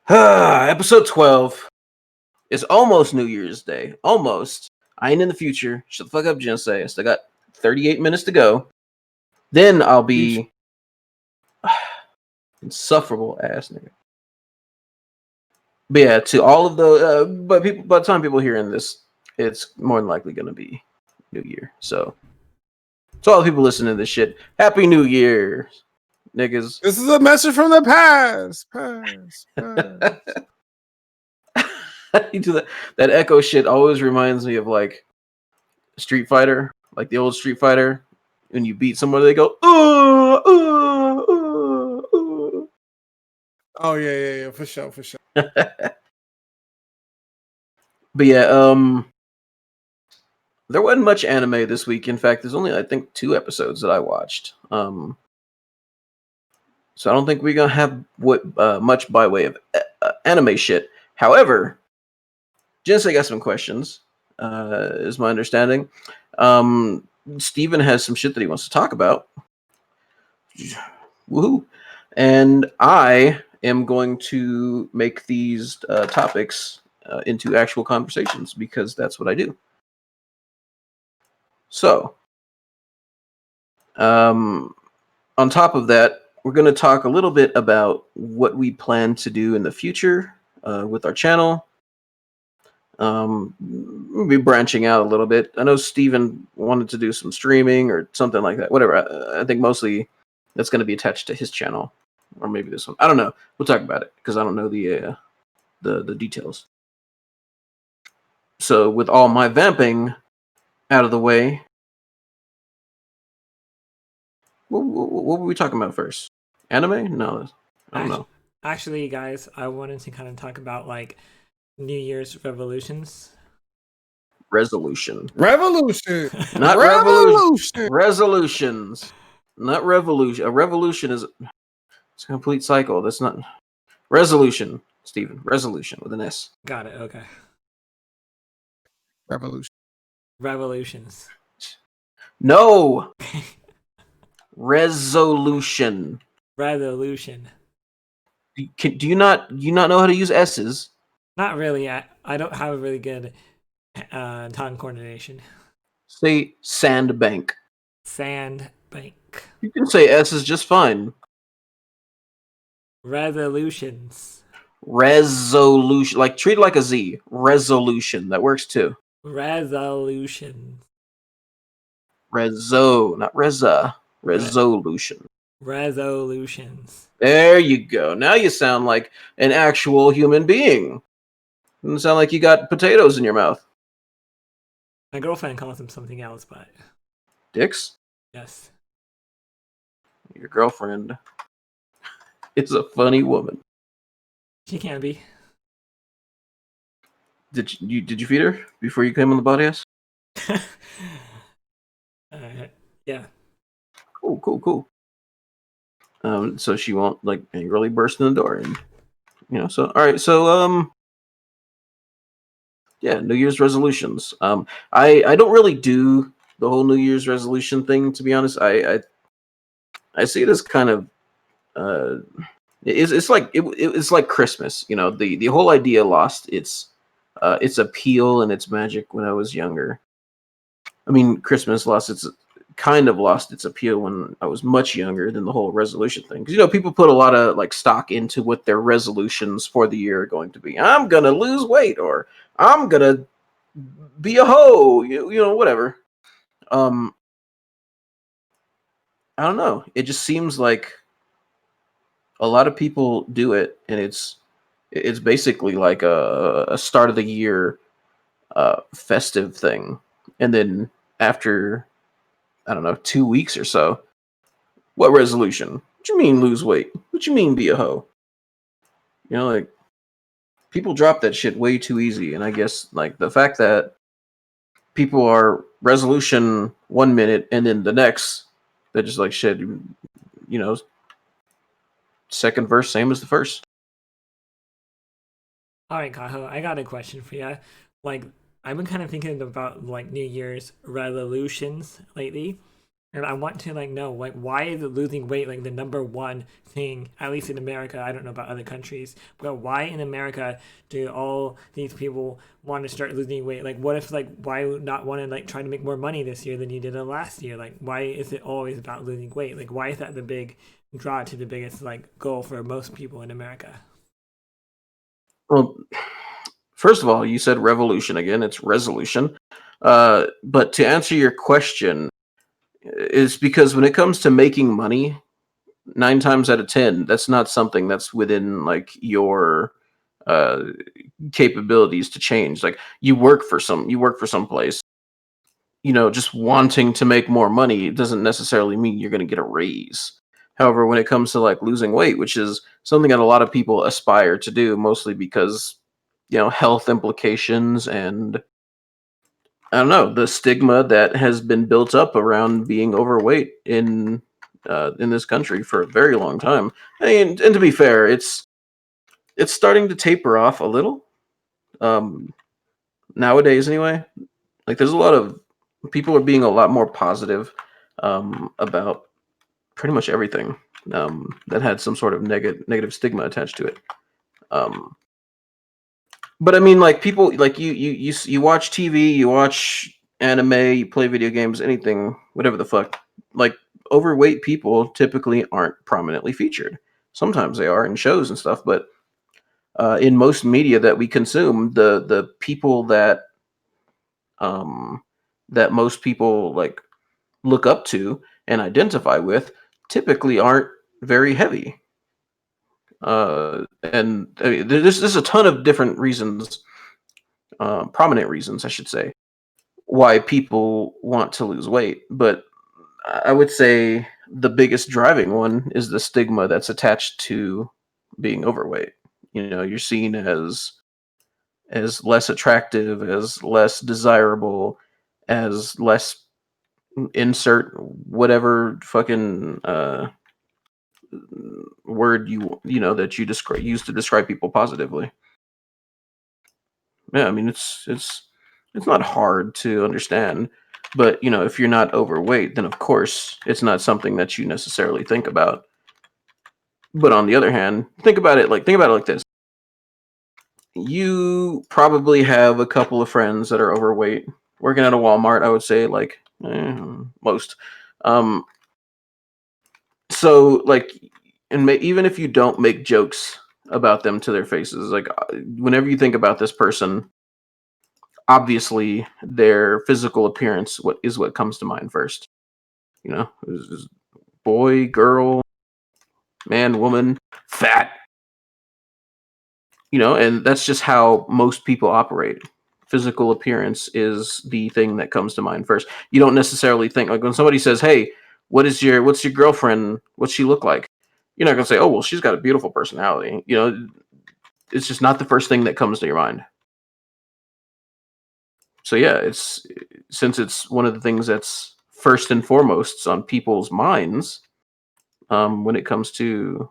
Episode 12. It's almost New Year's Day. Almost. I ain't in the future. Shut the fuck up, Jinsei. I still got 38 minutes to go. Then I'll be insufferable ass nigga. But yeah, to all of the but people by the time people hearing this, it's more than likely gonna be New Year. So to all the people listening to this shit, Happy New Year, niggas. This is a message from the past. You do that echo shit always reminds me of like Street Fighter, like the old Street Fighter. When you beat somebody, they go, Oh yeah, for sure. But yeah, there wasn't much anime this week. In fact, there's only I think 2 episodes that I watched. So I don't think we're gonna have much by way of anime shit. However, Jinsei got some questions. Is my understanding. Steven has some shit that he wants to talk about. Woohoo! And I am going to make these topics into actual conversations because that's what I do. So, on top of that, we're going to talk a little bit about what we plan to do in the future with our channel. We'll be branching out a little bit. I know Steven wanted to do some streaming or something like that. Whatever. I think mostly that's going to be attached to his channel, or maybe this one. I don't know. We'll talk about it because I don't know the details. So with all my vamping out of the way, what were we talking about first? Anime? No, I don't know. Actually, guys, I wanted to kind of talk about like New Year's resolutions. Revolution. Not revolution. Resolutions. Not revolution. A revolution is it's a complete cycle. That's not resolution, Steven. Resolution with an S. Got it. Okay. Revolutions. No. Resolution. Resolution. Do you not know how to use S's? Not really. I don't have a really good tongue coordination. Say sandbank. Sandbank. You can say S's just fine. Resolutions. Resolution. Like treat it like a Z. Resolution. That works too. Resolutions. Not Reza. Resolution. Resolutions. There you go. Now you sound like an actual human being. Doesn't sound like you got potatoes in your mouth. My girlfriend calls them something else, but Dicks? yes. Your girlfriend is a funny woman. She can be. Did you feed her before you came on the podcast? Yeah. Cool. So she won't like angrily burst in the door, and So all right, so yeah, New Year's resolutions. I don't really do the whole New Year's resolution thing, to be honest. I see it as kind of it's like Christmas. The whole idea lost its appeal and its magic when I was younger. I mean, Christmas lost its appeal when I was much younger than the whole resolution thing. Because people put a lot of like stock into what their resolutions for the year are going to be. I'm gonna lose weight, or I'm gonna be a hoe, whatever. I don't know. It just seems like a lot of people do it, and it's basically like a start of the year festive thing, and then after I don't know 2 weeks or so, what resolution? What you mean lose weight? What you mean be a hoe? Like people drop that shit way too easy, and I guess like the fact that people are resolution 1 minute and then the next they're just like shit. Second verse same as the first. All right, Kaho, I got a question for you. Like, I've been kind of thinking about like New Year's resolutions lately, And I want to like know like why is it losing weight like the number one thing, at least in America. I don't know about other countries, but why in America do all these people want to start losing weight? Like what if like why not want to like try to make more money this year than you did last year? Like why is it always about losing weight? Like why is that the big draw to the biggest like goal for most people in America? Well, first of all, you said revolution again. It's resolution. But to answer your question, is because when it comes to making money, 9 times out of 10, that's not something that's within like your uh, capabilities to change. Like you work for some place. Just wanting to make more money doesn't necessarily mean you're going to get a raise. However, when it comes to like losing weight, which is something that a lot of people aspire to do, mostly because health implications and I don't know the stigma that has been built up around being overweight in this country for a very long time. I mean, and to be fair, it's starting to taper off a little nowadays. Anyway, like there's a lot of people are being a lot more positive about pretty much everything that had some sort of negative stigma attached to it. Um, but I mean, like people, like you watch TV, you watch anime, you play video games, anything, whatever the fuck. Like overweight people typically aren't prominently featured. Sometimes they are in shows and stuff, but in most media that we consume, the people um, that most people like look up to and identify with typically aren't very heavy. And I mean, there's a ton of different reasons, prominent reasons, I should say, why people want to lose weight. But I would say the biggest driving one is the stigma that's attached to being overweight. You're seen as less attractive, as less desirable, as less insert whatever fucking word that you describe use to describe people positively. Yeah, I mean it's not hard to understand, but if you're not overweight, then of course it's not something that you necessarily think about. But on the other hand, think about it like this. You probably have a couple of friends that are overweight working at a Walmart, I would say, like most. Um, so like, and even if you don't make jokes about them to their faces, like whenever you think about this person, obviously their physical appearance what comes to mind first. Is boy, girl, man, woman, fat. And that's just how most people operate. Physical appearance is the thing that comes to mind first. You don't necessarily think like when somebody says, "Hey, what's your girlfriend? What's she look like?" You're not gonna say, "Oh, well, she's got a beautiful personality." It's just not the first thing that comes to your mind. So yeah, it's since it's one of the things that's first and foremost on people's minds when it comes to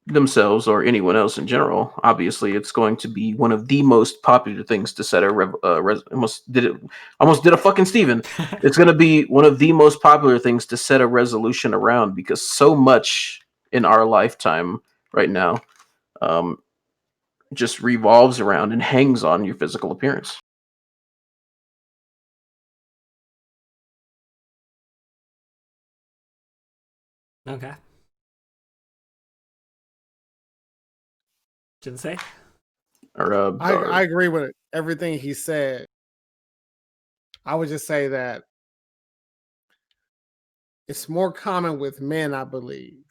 themselves or anyone else in general. Obviously, it's going to be one of the most popular things to set a almost did a fucking Steven. It's going to be one of the most popular things to set a resolution around because so much in our lifetime right now um, just revolves around and hangs on your physical appearance. Okay. Didn't say. Or I agree with everything he said. I would just say that it's more common with men, I believe,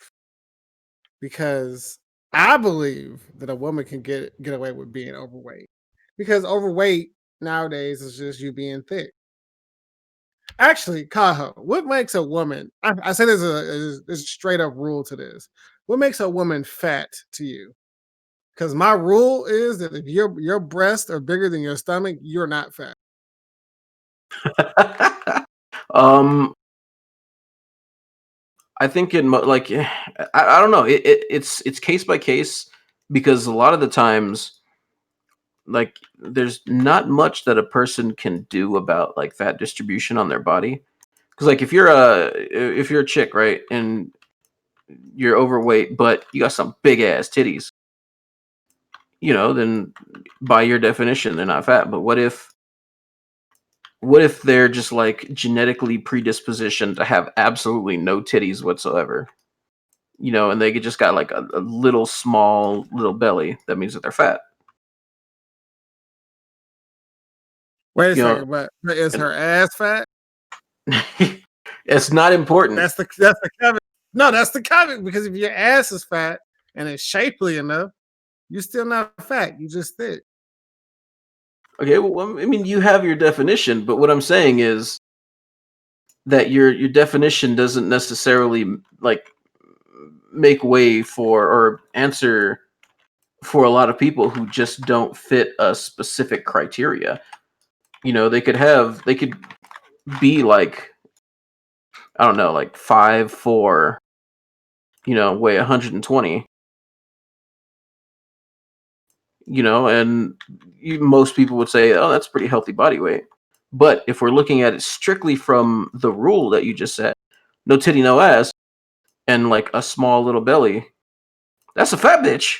because I believe that a woman can get away with being overweight because overweight nowadays is just you being thick. Actually, Kaho, what makes a woman? I say there's a straight up rule to this. What makes a woman fat to you? Because my rule is that if your breasts are bigger than your stomach, you're not fat. um, I think like I don't know. It's case by case because a lot of the times like there's not much that a person can do about like fat distribution on their body. Because like if you're a chick, right, and you're overweight, but you got some big ass titties, then by your definition they're not fat. But what if they're just like genetically predispositioned to have absolutely no titties whatsoever? And they just got like a little small little belly. That means that they're fat. Wait a You know, second, but is and her ass fat? it's not important. That's the caveat. No, that's the caveat, because if your ass is fat and it's shapely enough, you're still not fat. You just thick. Okay, well, I mean, you have your definition, but what I'm saying is that your definition doesn't necessarily like make way for or answer for a lot of people who just don't fit a specific criteria. They could be like, I don't know, like 5'4", weigh 120, and most people would say, oh, that's pretty healthy body weight. But if we're looking at it strictly from the rule that you just said, no titty, no ass, and like a small little belly, that's a fat bitch.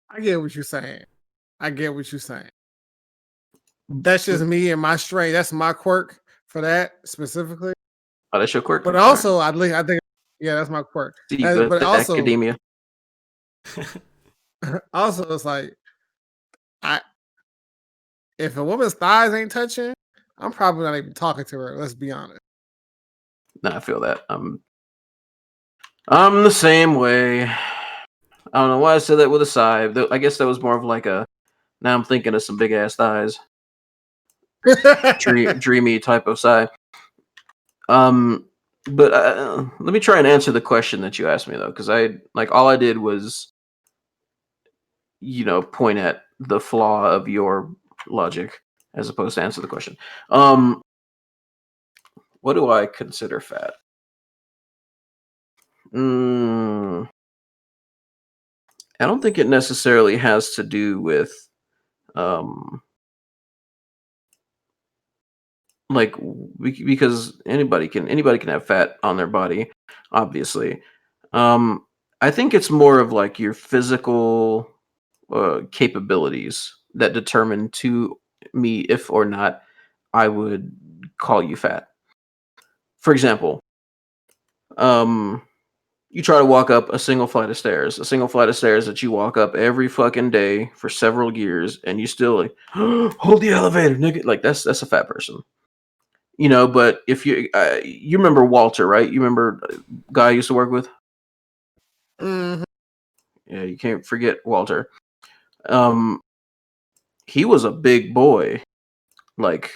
I get what you're saying. That's just me and my straight. That's my quirk for that specifically. Oh, that's your quirk. But All right. also, I think, yeah, that's my quirk. See, you go But to also, academia. it's like, if a woman's thighs ain't touching, I'm probably not even talking to her. Let's be honest. No, I feel that. I'm the same way. I don't know why I said that with a sigh. I guess that was more of like a. Now I'm thinking of some big ass thighs, dreamy type of sigh. But let me try and answer the question that you asked me though, because all I did was, point at the flaw of your logic as opposed to answer the question. What do I consider fat? I don't think it necessarily has to do with like because anybody can have fat on their body, obviously. I think it's more of like your physical capabilities that determine to me if or not I would call you fat. For example, you try to walk up a single flight of stairs that you walk up every fucking day for several years, and you still like hold the elevator, nigga. Like that's a fat person, But if you remember Walter, right? You remember a guy I used to work with? Mhm. Yeah, you can't forget Walter. He was a big boy, like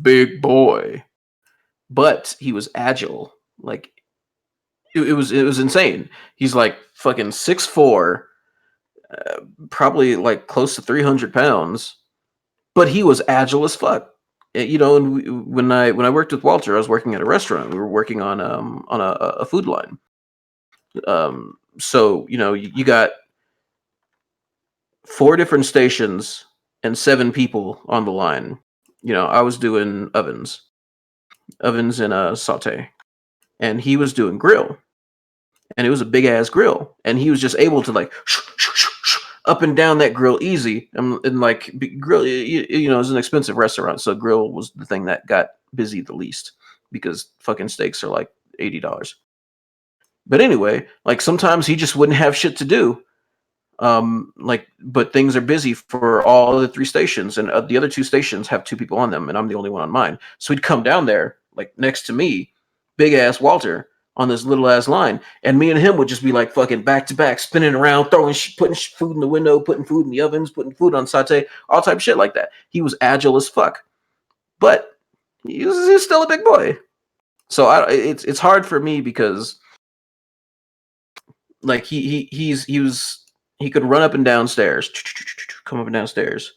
big boy, but he was agile. Like it was insane. He's like fucking 6'4", probably like close to 300 pounds, but he was agile as fuck. And when I worked with Walter, I was working at a restaurant. We were working on a food line. So you got 4 different stations and 7 people on the line. I was doing ovens and a saute, and he was doing grill, and it was a big ass grill, and he was just able to like up and down that grill easy. And like grill, it was an expensive restaurant, so grill was the thing that got busy the least because fucking steaks are like $80. But anyway, like sometimes he just wouldn't have shit to do. But things are busy for all the 3 stations, and the other 2 stations have 2 people on them, and I'm the only one on mine. So he'd come down there, like next to me, big ass Walter, on this little ass line, and me and him would just be like fucking back to back, spinning around, putting food in the window, putting food in the ovens, putting food on saute, all type of shit like that. He was agile as fuck, but he's still a big boy. So it's hard for me because like he could run up and down stairs, come up and down stairs,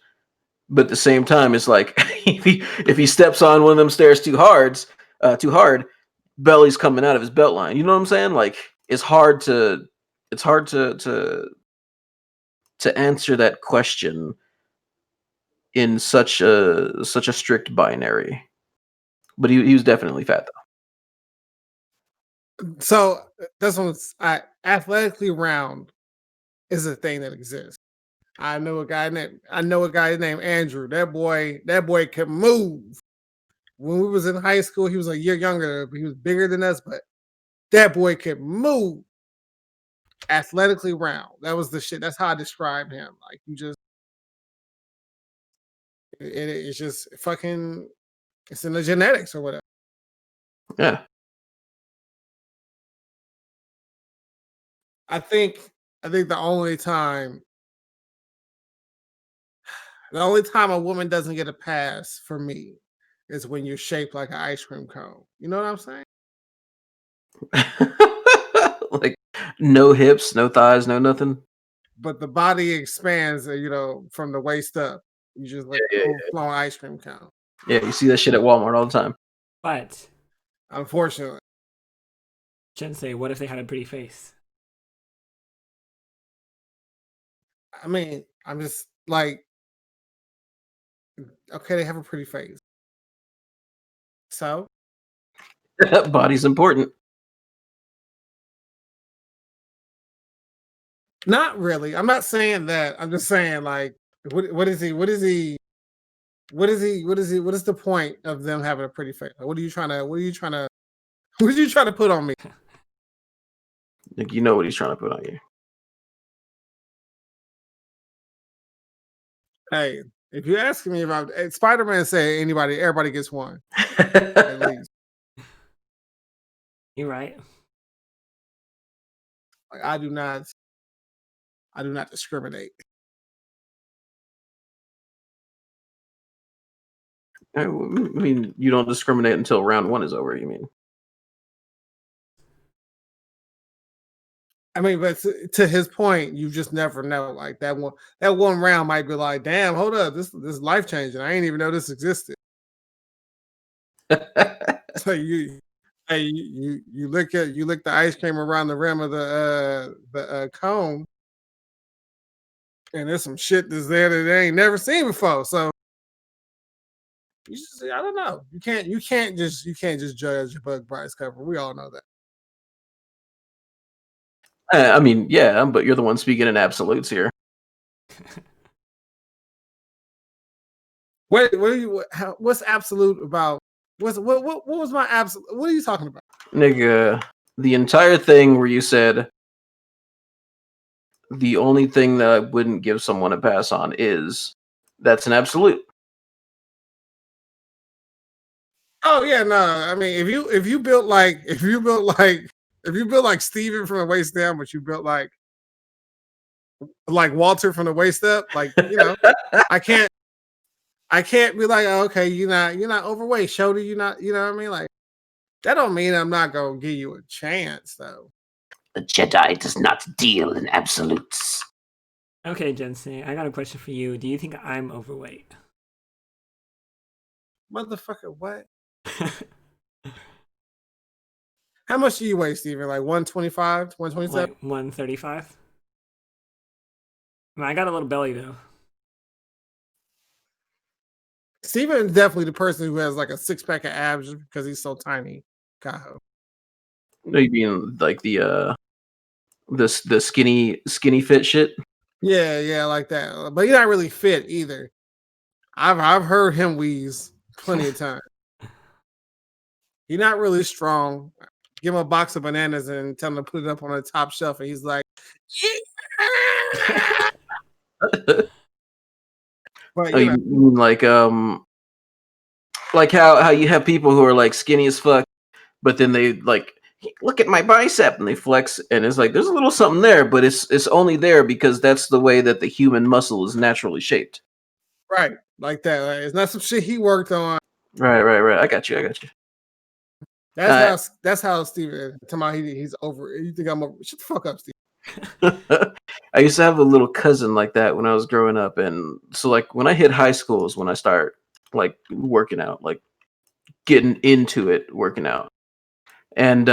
but at the same time, it's like if he steps on one of them stairs too hard, belly's coming out of his belt line. You know what I'm saying? Like it's hard to answer that question in such a strict binary. But he was definitely fat So that's what athletically round is a thing that exists. I know a guy named Andrew. That boy can move. When we was in high school, he was a year younger, but he was bigger than us, but that boy could move. Athletically round. That was the shit. That's how I describe him. Like you just it's just fucking it's in the genetics or whatever. though. Yeah. I think the only time a woman doesn't get a pass for me is when you're shaped like an ice cream cone. You know what I'm saying? Like no hips, no thighs, no nothing. But the body expands, from the waist up. You just like Yeah, an yeah, overflowing ice cream cone. yeah. You see that shit at Walmart all the time. But Unfortunately, Jinsei, what if they had a pretty face? I mean, I'm just like, okay, they have a pretty face. So Body's important. not really. I'm not saying that. I'm just saying like, what is he? What is he? What is he? What is he? What is the point of them having a pretty face? Like, what are you trying to? What are you trying to put on me? Like you know what he's trying to put on you. Hey, if you're asking me about Spider-Man, say everybody gets one at least. You're right. Like I do not discriminate. I mean, you don't discriminate until round 1 is over. You mean? I mean, but to his point, you just never know. Like that one round might be like, damn, hold up, this is life changing. I ain't even know this existed. So you lick the ice cream around the rim of the cone, and there's some shit that's there that they ain't never seen before. So you just I don't know. You can't just judge a book by its cover. We all know that. I mean, yeah, but you're the one speaking in absolutes here. What's absolute about? What was my absolute? What are you talking about? Nigga, the entire thing where you said the only thing that I wouldn't give someone a pass on is that's an absolute. Oh yeah, no. I mean, if you built like Steven from the waist down, but you built like Walter from the waist up, like I can't be like, oh, okay, you're not overweight, Shody. You're not, you know what I mean? Like that don't mean I'm not gonna give you a chance, though. The Jedi does not deal in absolutes. Okay, Jinsei, I got a question for you. Do you think I'm overweight? Motherfucker, what? How much do you weigh, Steven? Like 125, 127? Like 135? I got a little belly though. Steven is definitely the person who has like a 6-pack of abs just because he's so tiny. Kaho. No, you mean like the skinny fit shit? Yeah, like that. But he's not really fit either. I've heard him wheeze plenty of times. He's not really strong. Give him a box of bananas and tell him to put it up on the top shelf, and he's like, but Oh, you mean like how you have people who are like skinny as fuck, but then they like look at my bicep and they flex, and it's like there's a little something there, but it's only there because that's the way that the human muscle is naturally shaped. Right, like that. Like, it's not some shit he worked on. Right. I got you. That's how Steven. He's over. You think I'm over? Shut the fuck up, Steve. I used to have a little cousin like that when I was growing up, and so like when I hit high school is when I start like working out, like getting into it, working out. And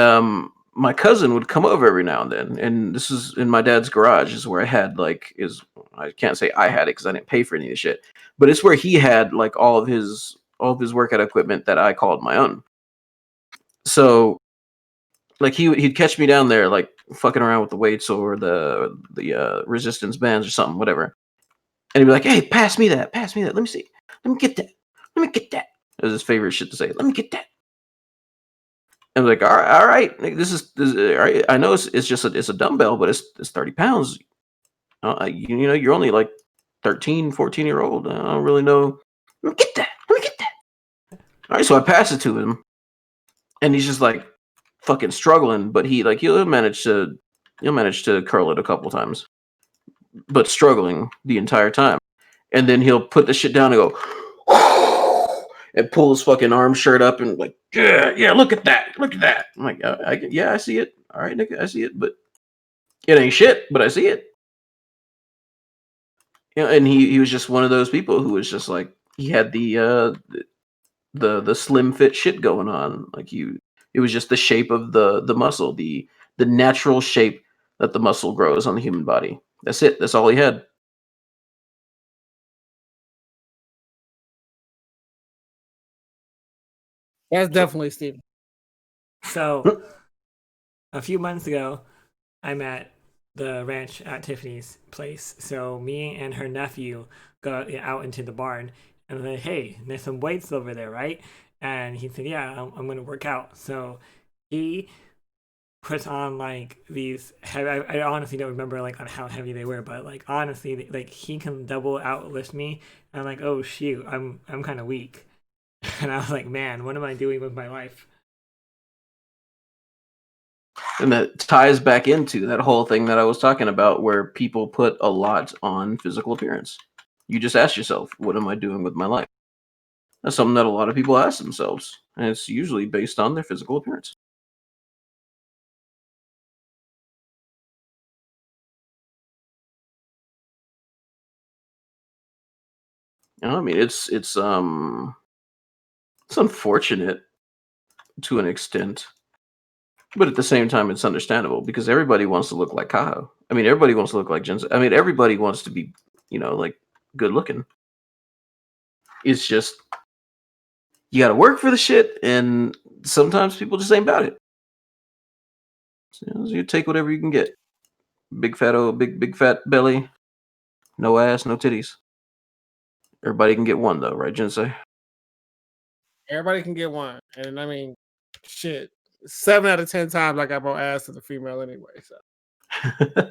my cousin would come over every now and then, and this is in my dad's garage is where I had like is I can't say I had it because I didn't pay for any of the shit, but it's where he had like all of his workout equipment that I called my own. So like he'd catch me down there like fucking around with the weights or the resistance bands or something, whatever. And he'd be like, "Hey, pass me that. Let me see. Let me get that. Let me get that." That was his favorite shit to say. Let me get that. And I'm like, all right. This is all right. I know it's just it's a dumbbell, but it's 30 pounds. You know, you're only like 13, 14-year-old. I don't really know. Let me get that. Let me get that. All right, so I pass it to him, and he's just like fucking struggling, but he'll manage to curl it a couple times, but struggling the entire time. And then he'll put the shit down and go and pull his fucking arm shirt up and like, yeah, look at that. I'm like, I see it. All right, nigga, I see it, but it ain't shit, but I see it. Yeah, and he was just one of those people who was just like, he had the slim fit shit going on. Like it was just the shape of the muscle, the natural shape that the muscle grows on the human body. That's it. That's all he had. That's definitely Steven. So a few months ago, I'm at the ranch at Tiffany's place. So me and her nephew go out into the barn, and I'm like, "Hey, there's some weights over there, right?" And he said, "Yeah, I'm going to work out." So he puts on like these heavy, I honestly don't remember like on how heavy they were, but like honestly, like he can double outlift me. And I'm like, "Oh shoot, I'm kind of weak." And I was like, "Man, what am I doing with my life?" And that ties back into that whole thing that I was talking about, where people put a lot on physical appearance. You just ask yourself, what am I doing with my life? That's something that a lot of people ask themselves, and it's usually based on their physical appearance. You know, I mean, it's unfortunate to an extent, but at the same time, it's understandable because everybody wants to look like Kaho. I mean, everybody wants to look like Jinza. I mean, everybody wants to be, like good looking. It's just you got to work for the shit, and sometimes people just ain't about it. So, you take whatever you can get. Big fat belly, no ass, no titties. Everybody can get one though, right, Jinsei? Everybody can get one, and I mean, shit. 7 out of 10 times I got more ass than a female anyway. So I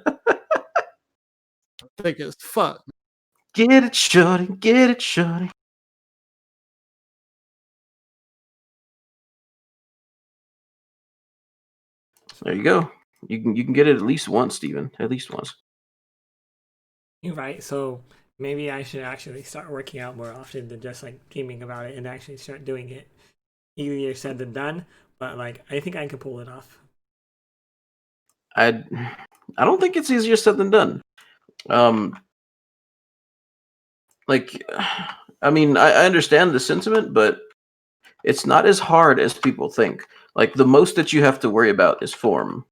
think it's fuck. Get it, shorty. Get it, shorty. There you go. You can get it at least once, Steven. At least once. You're right. So maybe I should actually start working out more often than just like dreaming about it and actually start doing it. Easier said than done, but like I think I can pull it off. I don't think it's easier said than done. Like, I mean, I understand the sentiment, but it's not as hard as people think. Like, the most that you have to worry about is form.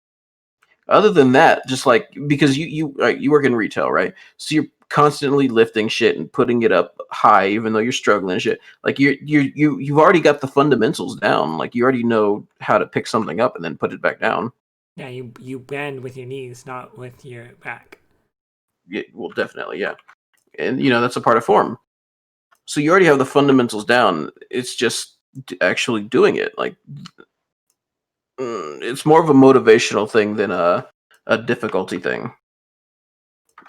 Other than that, just like because you work in retail, right? So you're constantly lifting shit and putting it up high, even though you're struggling and shit. Like you've already got the fundamentals down. Like you already know how to pick something up and then put it back down. Yeah, you bend with your knees, not with your back. Yeah, well, definitely, yeah. And that's a part of form. So you already have the fundamentals down. It's just actually doing it. Like it's more of a motivational thing than a difficulty thing.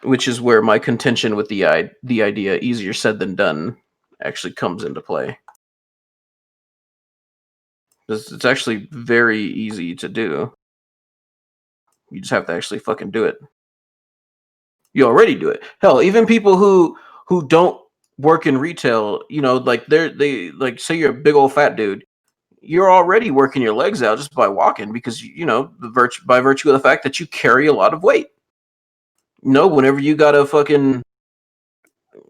Which is where my contention with the idea easier said than done actually comes into play. It's actually very easy to do. You just have to actually fucking do it. You already do it. Hell, even people who don't work in retail, like they like say you're a big old fat dude, you're already working your legs out just by walking because by virtue of the fact that you carry a lot of weight. Whenever you gotta fucking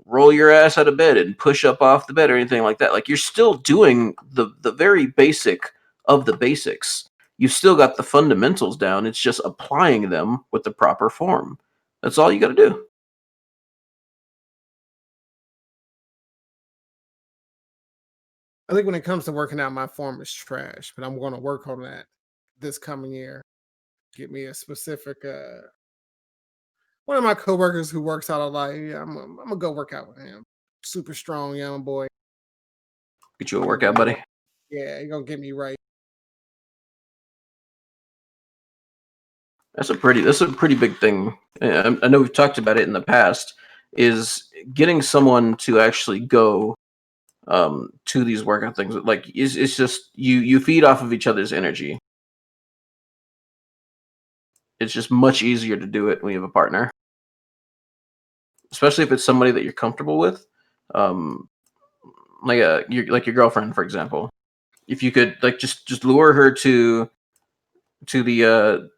roll your ass out of bed and push up off the bed or anything like that. Like you're still doing the very basic of the basics. You've still got the fundamentals down. It's just applying them with the proper form. That's all you got to do. I think when it comes to working out, my form is trash, but I'm going to work on that this coming year. Get me a specific one of my coworkers who works out a lot. Yeah, I'm gonna go work out with him. Super strong young boy. Get you a workout, buddy. Yeah, he gonna get me right. That's a pretty big thing. I know we've talked about it in the past. Is getting someone to actually go to these workout things. Like it's just you feed off of each other's energy. It's just much easier to do it when you have a partner, especially if it's somebody that you're comfortable with, um, your girlfriend, for example. If you could like just lure her to the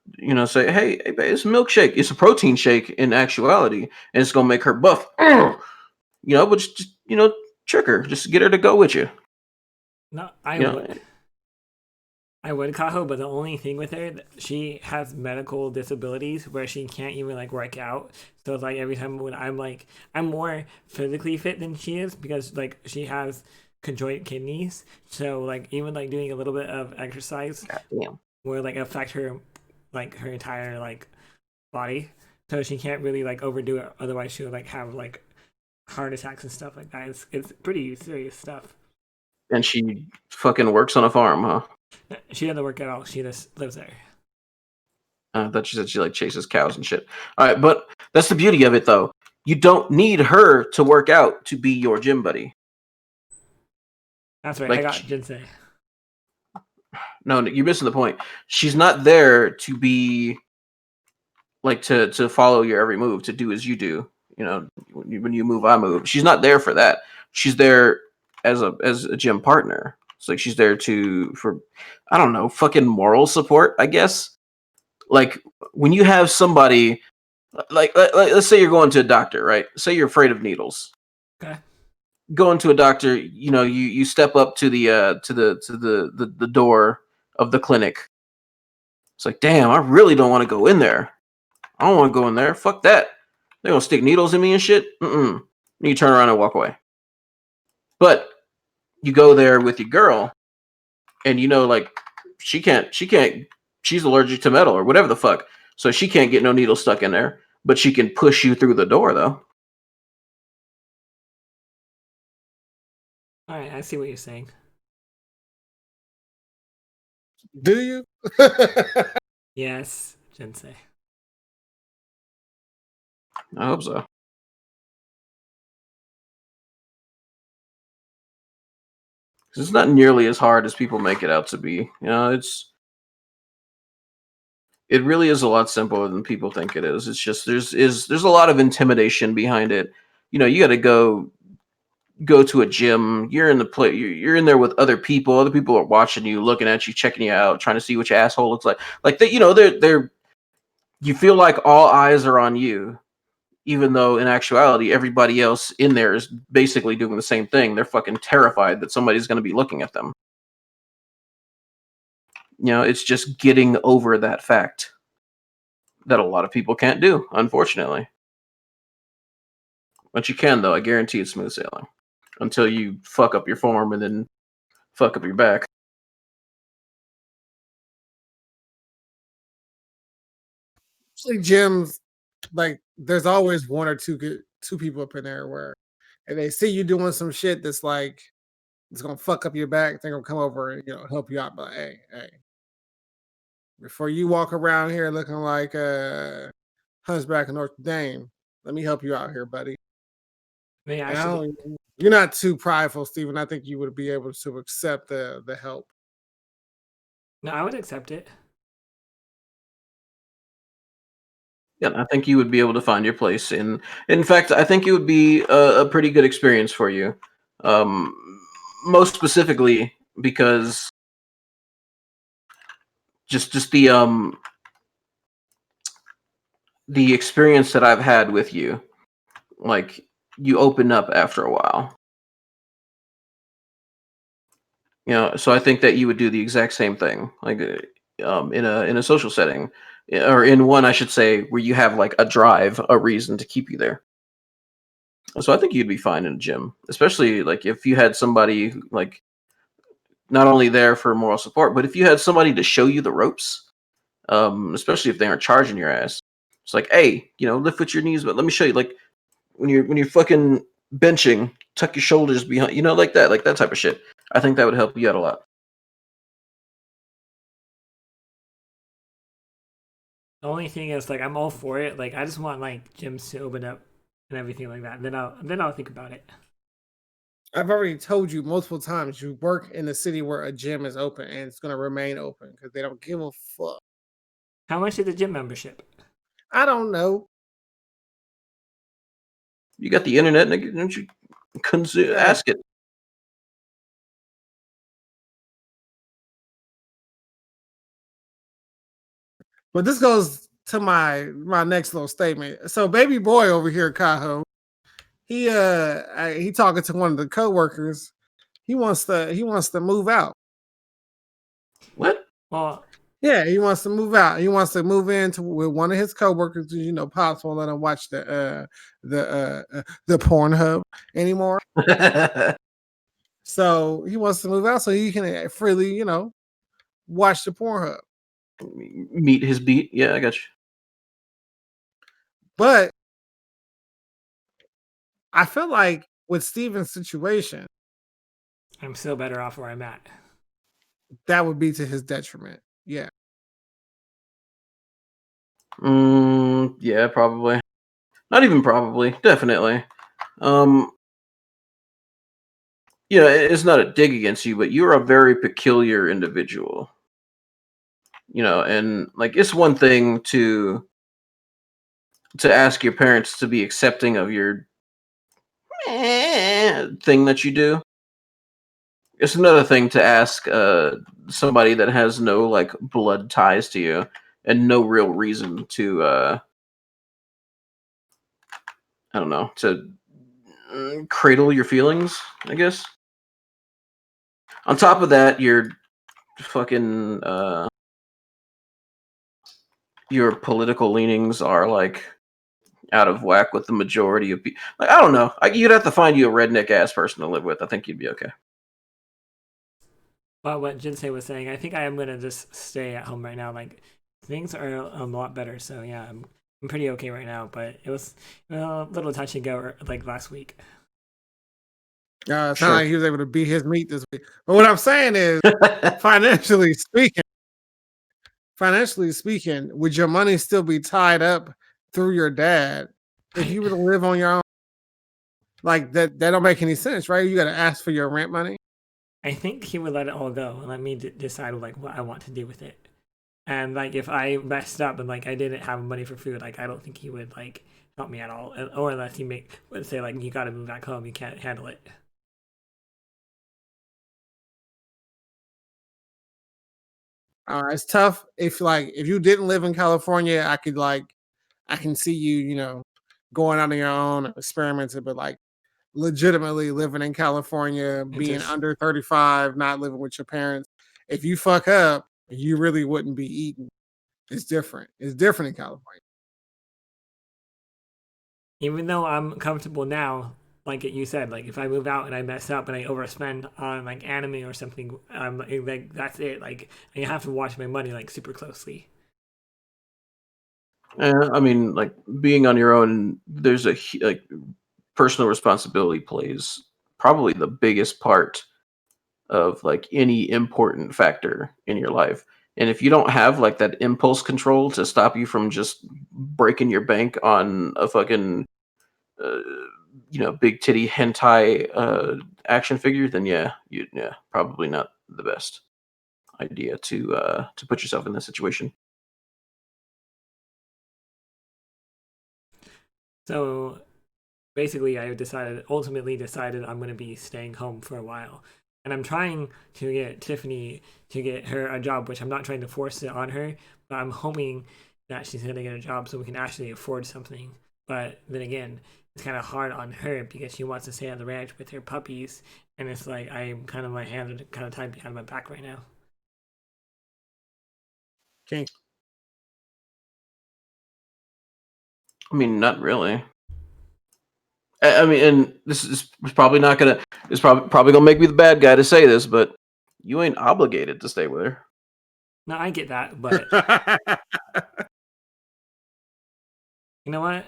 say, hey babe, it's a milkshake, it's a protein shake in actuality, and it's gonna make her buff. But just trick her, just get her to go with you. No, know? I would Kaho, but the only thing with her, she has medical disabilities where she can't even like work out. So it's like every time when I'm more physically fit than she is because like she has conjoined kidneys. So like even like doing a little bit of exercise will like affect her like her entire like body. So she can't really like overdo it. Otherwise she'll like have like heart attacks and stuff like that. It's pretty serious stuff. And she fucking works on a farm, huh? She doesn't work at all. She just lives there. I thought she said she like chases cows and shit. All right, but that's the beauty of it, though. You don't need her to work out to be your gym buddy. That's right. Like, I got Jinsei. No, you're missing the point. She's not there to be like to follow your every move, to do as you do. When you move, I move. She's not there for that. She's there as a gym partner. It's like she's there for I don't know, fucking moral support, I guess. Like when you have somebody like let's say you're going to a doctor, right? Say you're afraid of needles. Okay. Going to a doctor, you step up to the door of the clinic. It's like, damn, I really don't want to go in there. I don't want to go in there. Fuck that. They're gonna stick needles in me and shit. You turn around and walk away. But you go there with your girl, and like she can't. She's allergic to metal or whatever the fuck, so she can't get no needle stuck in there. But she can push you through the door, though. All right, I see what you're saying. Do you? Yes, Jinsei. I hope so. It's not nearly as hard as people make it out to be. It really is a lot simpler than people think it is. It's just there's a lot of intimidation behind it. You got to go to a gym. You're in the play. You're in there with other people. Other people are watching you, looking at you, checking you out, trying to see what your asshole looks like. Like that, they're. You feel like all eyes are on you, even though in actuality everybody else in there is basically doing the same thing. They're fucking terrified that somebody's going to be looking at them. It's just getting over that fact that a lot of people can't do, unfortunately. But you can, though. I guarantee it's smooth sailing. Until you fuck up your form and then fuck up your back. Usually gyms, like there's always one or two people up in there where if they see you doing some shit that's like it's gonna fuck up your back, they're gonna come over and help you out. But hey, before you walk around here looking like Hunchback of Notre Dame, let me help you out here, buddy. You're not too prideful, Steven. I think you would be able to accept the help. No, I would accept it. Yeah, I think you would be able to find your place. In fact, I think it would be a pretty good experience for you. Most specifically because just the experience that I've had with you, like you open up after a while. So I think that you would do the exact same thing, like in a social setting, or in one, I should say, where you have like a drive, a reason to keep you there. So I think you'd be fine in a gym, especially like if you had somebody like not only there for moral support, but if you had somebody to show you the ropes, especially if they aren't charging your ass, it's like, hey, lift with your knees, but let me show you. Like when you're fucking benching, tuck your shoulders behind, like that type of shit. I think that would help you out a lot. The only thing is, like, I'm all for it. Like, I just want like gyms to open up and everything like that. Then I'll think about it. I've already told you multiple times you work in a city where a gym is open and it's going to remain open because they don't give a fuck. How much is the gym membership? I don't know. You got the internet, nigga. Don't you ask it? But this goes to my next little statement. So baby boy over here, Kaho, he talking to one of the coworkers. He wants to move out. What? Well, yeah, he wants to move out. He wants to move into with one of his coworkers. Pops won't let him watch the Pornhub anymore. So he wants to move out so he can freely, watch the Pornhub. Meet his beat. Yeah, I got you. But I feel like with Steven's situation, I'm still better off where I'm at. That would be to his detriment. Yeah. Yeah, probably. Not even probably. Definitely. It's not a dig against you, but you're a very peculiar individual. And like it's one thing to ask your parents to be accepting of your thing that you do. It's another thing to ask somebody that has no like blood ties to you and no real reason to I don't know, to cradle your feelings, I guess. On top of that, your fucking your political leanings are like out of whack with the majority of people. Like, I don't know. You'd have to find you a redneck ass person to live with. I think you'd be okay. But what Jinsei was saying, I think I am gonna just stay at home right now. Like things are a lot better, so yeah, I'm pretty okay right now. But it was a little touch and go like last week. It's not like he was able to beat his meat this week. But what I'm saying is, financially speaking, would your money still be tied up through your dad if you were to live on your own? Like that don't make any sense, right? You got to ask for your rent money. I think he would let it all go and let me decide like what I want to do with it. And like if I messed up and like I didn't have money for food, like I don't think he would like help me at all, or unless he would say like you got to move back home, you can't handle it. It's tough if you didn't live in California, I can see you, going out on your own, experimenting, but like legitimately living in California, being under 35, not living with your parents. If you fuck up, you really wouldn't be eating. It's different. It's different in California. Even though I'm comfortable now, like you said, like if I move out and I mess up and I overspend on like anime or something, like that's it. Like I have to watch my money like super closely. I mean, like being on your own, there's a like personal responsibility plays probably the biggest part of like any important factor in your life. And if you don't have like that impulse control to stop you from just breaking your bank on a fucking big titty hentai action figure, then yeah, probably not the best idea to put yourself in this situation. So basically, I ultimately decided I'm going to be staying home for a while. And I'm trying to get Tiffany to get her a job, which I'm not trying to force it on her, but I'm hoping that she's going to get a job so we can actually afford something. But then again, it's kind of hard on her because she wants to stay on the ranch with her puppies. And it's like my hands are kind of tied behind my back right now. Okay. I mean, not really. I mean, and this is probably not gonna. It's probably gonna make me the bad guy to say this, but You ain't obligated to stay with her. No, I get that, but you know what?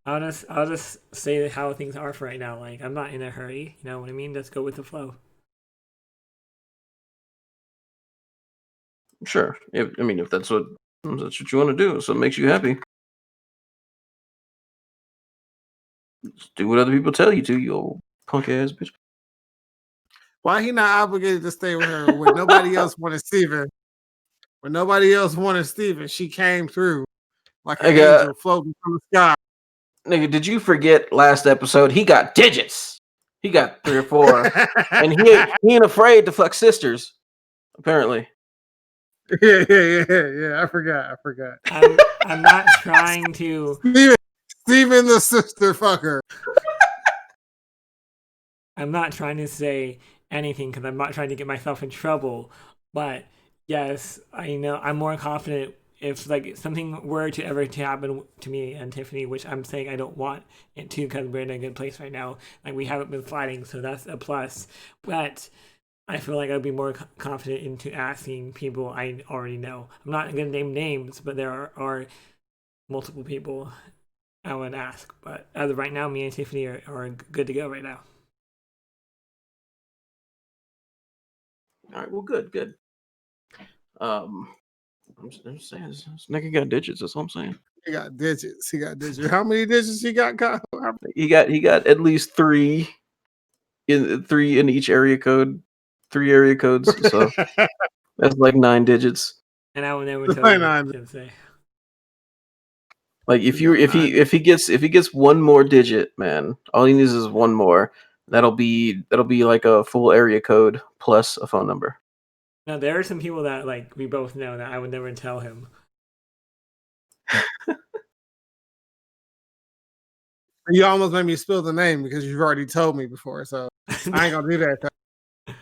I'll just say how things are for right now. Like I'm not in a hurry. You know what I mean? Let's go with the flow. Sure. If that's what you want to do, so it makes you happy. Just do what other people tell you to, you old punk ass bitch. Why he not obligated to stay with her when nobody else wanted Steven? When nobody else wanted Steven, she came through like an angel floating from the sky. Nigga, did you forget last episode? He got digits. He got 3 or 4, and he ain't afraid to fuck sisters. Apparently. Yeah. I forgot. I'm not trying to. Steven the sister fucker. I'm not trying to say anything because I'm not trying to get myself in trouble. But yes, I know I'm more confident if like something were to ever to happen to me and Tiffany, which I'm saying I don't want it to because we're in a good place right now. Like we haven't been fighting, so that's a plus. But I feel like I'd be more confident into asking people I already know. I'm not going to name names, but there are multiple people I would ask. But as of right now, me and Tiffany are good to go right now. All right, well, good. I'm just saying, this nigga got digits. That's all I'm saying. He got digits. How many digits he got, Kyle? He got at least 3 in each area code. 3 area codes. So that's like 9 digits. And I will never tell you what I should say. Like if he gets one more digit, man, all he needs is one more. That'll be like a full area code plus a phone number. Now there are some people that like we both know that I would never tell him. You almost made me spill the name because you've already told me before, so I ain't gonna do that. All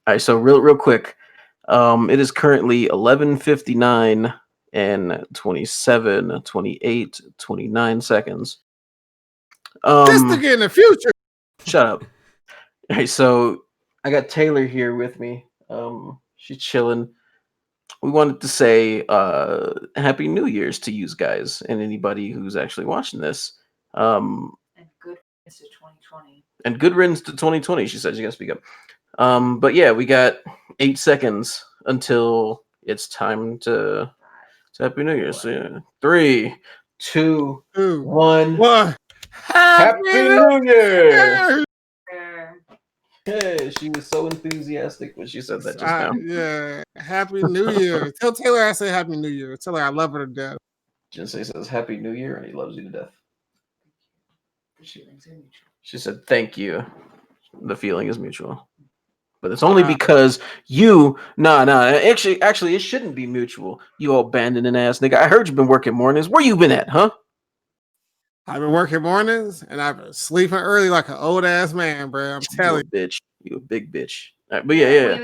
right, so real quick, it is currently 11:59 and 27, 28, 29 seconds. This nigga in the future. Shut up. All right, so I got Taylor here with me. She's chilling. We wanted to say Happy New Year's to you guys and anybody who's actually watching this. And good riddance to 2020. And good riddance to 2020, she said. You gotta speak up. But yeah, we got 8 seconds until it's time to Happy New Year's. So, yeah. 3, 2, 1. Happy New Year! Hey, she was so enthusiastic when she said that just now. Yeah, Happy New Year. Tell Taylor I say Happy New Year. Tell her I love her to death. Jinsei says Happy New Year and he loves you to death. She said thank you. The feeling is mutual. But it's only because you actually it shouldn't be mutual. You all abandoning ass nigga. I heard you've been working mornings. Where you been at, huh? I've been working mornings and I've been sleeping early like an old ass man, bro. I'm telling you. Bitch. You a big bitch. Right, but yeah.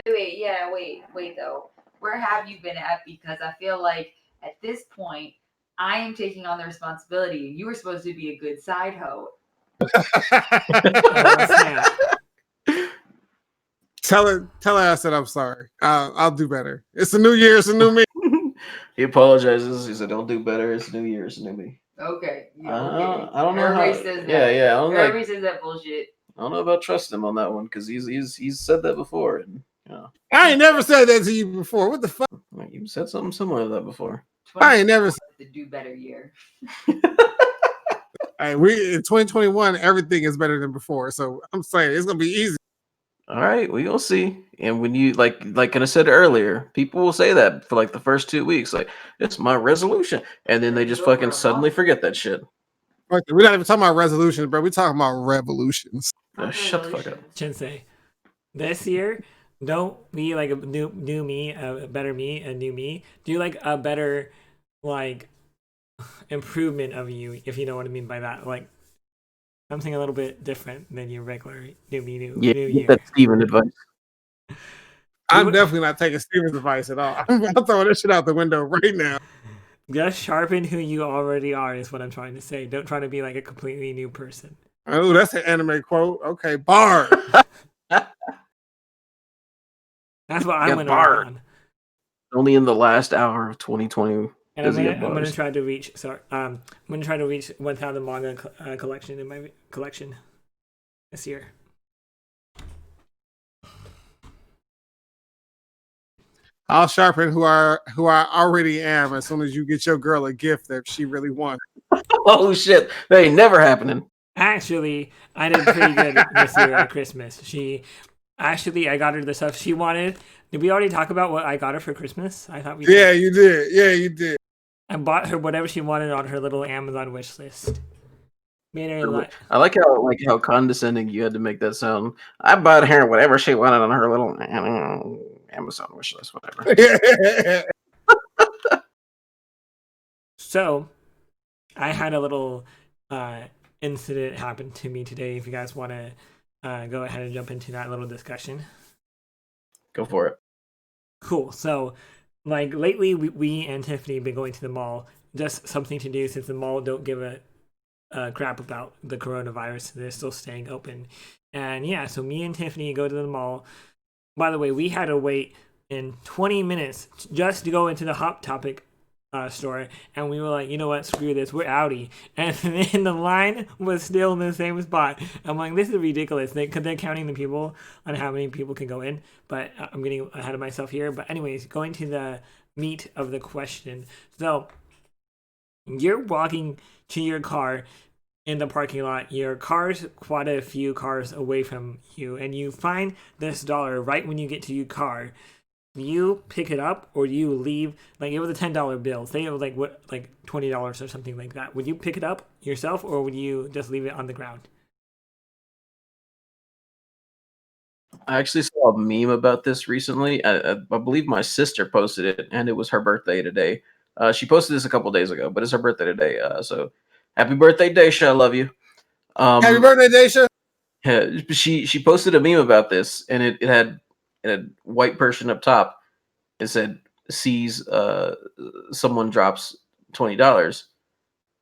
Wait though. Where have you been at? Because I feel like at this point, I am taking on the responsibility. You were supposed to be a good side hoe. Tell her I said I'm sorry. I'll do better. It's a new year, it's a new me. He apologizes. He said, "Don't do better. It's a new year. It's a new me." Okay. I don't know. Everybody says that. Yeah. Everybody says that bullshit. I don't know about trusting him on that one because he's said that before, and I ain't never said that to you before. What the fuck? You said something similar to that before. I ain't never said the do better year. We in 2021, everything is better than before. So I'm saying it's gonna be easy. All right, we will see. And when you like I said earlier, people will say that for like the first 2 weeks, like it's my resolution, and then they just fucking suddenly forget that shit. We're not even talking about resolutions, bro. We're talking about revolutions. Shut the fuck up. Jinsei, this year, don't be like a new me, a better me, a new me. Do like a better like improvement of you, if you know what I mean by that. Like something a little bit different than your regular new year. That's Steven advice. I'm definitely not taking Steven's advice at all. I'm throwing this shit out the window right now. Just sharpen who you already are is what I'm trying to say. Don't try to be like a completely new person. Oh, that's an anime quote. Okay, bar. That's what I Got want to work barred. on. Only in the last hour of 2020 And does he I'm get gonna bars. try to reach. I'm gonna try to reach 1,000 manga collection in my collection this year. I'll sharpen who I already am as soon as you get your girl a gift that she really wants. Oh shit, that ain't never happening. Actually, I did pretty good this year at Christmas. I got her the stuff she wanted. Did we already talk about what I got her for Christmas? I thought we did. Yeah, you did. Yeah, you did. I bought her whatever she wanted on her little Amazon wish list. Made her I like how condescending you had to make that sound. I bought her whatever she wanted on her little Amazon wish list, whatever. So, I had a little incident happen to me today. If you guys want to go ahead and jump into that little discussion. Go for it. Cool. So, like lately, we and Tiffany have been going to the mall. Just something to do since the mall don't give a crap about the coronavirus. They're still staying open. And yeah, so me and Tiffany go to the mall. By the way, we had to wait in 20 minutes just to go into the Hot Topic store, and we were like, you know what, screw this, we're outie. And then the line was still in the same spot. I'm like, this is ridiculous, because they're counting the people on how many people can go in, but I'm getting ahead of myself here. But anyways, going to the meat of the question. So you're walking to your car in the parking lot. Your car's quite a few cars away from you, and you find this dollar right when you get to your car. Do you pick it up, or do you leave? Like, it was a $10 bill. Say it was like $20 or something like that. Would you pick it up yourself, or would you just leave it on the ground? I actually saw a meme about this recently. I believe my sister posted it, and it was her birthday today. She posted this a couple days ago, but it's her birthday today. So happy birthday, Daisha! I love you. Happy birthday, Daisha. Yeah, she posted a meme about this, and it had a white person up top. It said sees someone drops $20,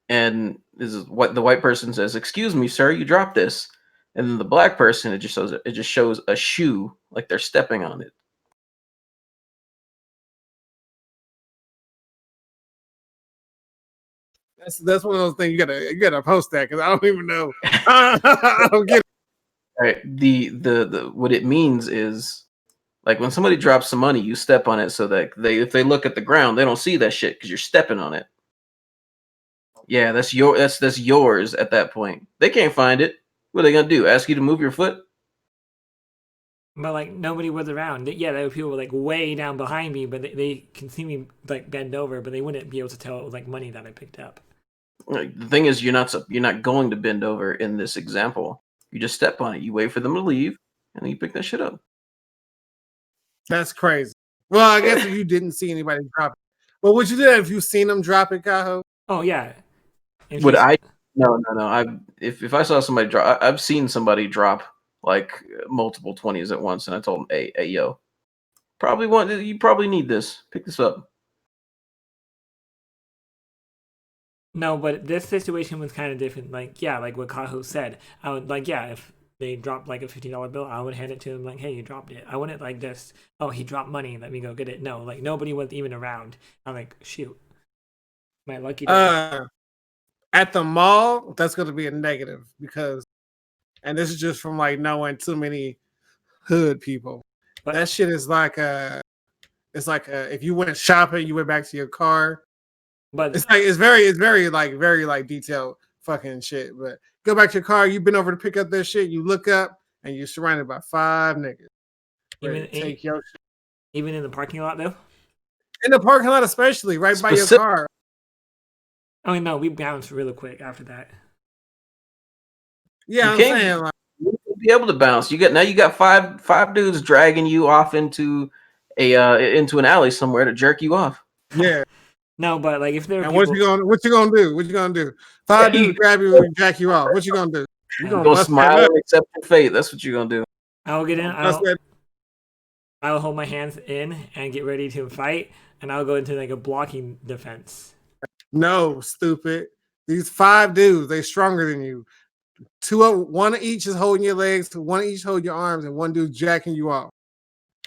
and this is what the white person says. Excuse me, sir, you dropped this. And then the black person, it just shows a shoe, like they're stepping on it. That's one of those things you gotta post that, because I don't even know. I don't get it. All right. The what it means is, like, when somebody drops some money, you step on it so that if they look at the ground, they don't see that shit because you're stepping on it. Yeah, that's yours at that point. They can't find it. What are they gonna do? Ask you to move your foot? But like, nobody was around. Yeah, there were people like way down behind me, but they can see me like bend over, but they wouldn't be able to tell it was like money that I picked up. Like, the thing is, you're not going to bend over in this example. You just step on it. You wait for them to leave, and then you pick that shit up. That's crazy. Well, I guess if you didn't see anybody drop it, but would you do that if you seen them drop it, Kaho? Oh yeah. Would I? No. If I saw somebody drop, I've seen somebody drop like multiple 20s at once, and I told them, hey, yo, you probably need this. Pick this up. No, but this situation was kind of different. Like, yeah, like what Kaho said. I would like, yeah, if they dropped like a $50 bill, I would hand it to him like, hey, you dropped it. I wouldn't like this. Oh, he dropped money. Let me go get it. No, like nobody was even around. I'm like, shoot, my lucky day. At the mall, that's going to be a negative because, and this is just from like knowing too many hood people. But that shit is like if you went shopping, you went back to your car. But it's very detailed fucking shit. But go back to your car. You've been over to pick up their shit. You look up and you're surrounded by 5 niggas. Take your shit. Even in the parking lot though. In the parking lot, especially right by your car. I mean, no, we bounced really quick after that. Yeah, I'm saying like, you be able to bounce. You got five dudes dragging you off into an alley somewhere to jerk you off. Yeah. No, but like if there. And what you gonna do? 5 dudes grab you and jack you off. What you gonna do? You gonna smile and accept your fate. That's what you're gonna do. I'll get in. I'll hold my hands in and get ready to fight, and I'll go into like a blocking defense. No, stupid. These 5 dudes, they stronger than you. 1 each is holding your legs, 1 each hold your arms, and 1 dude jacking you off.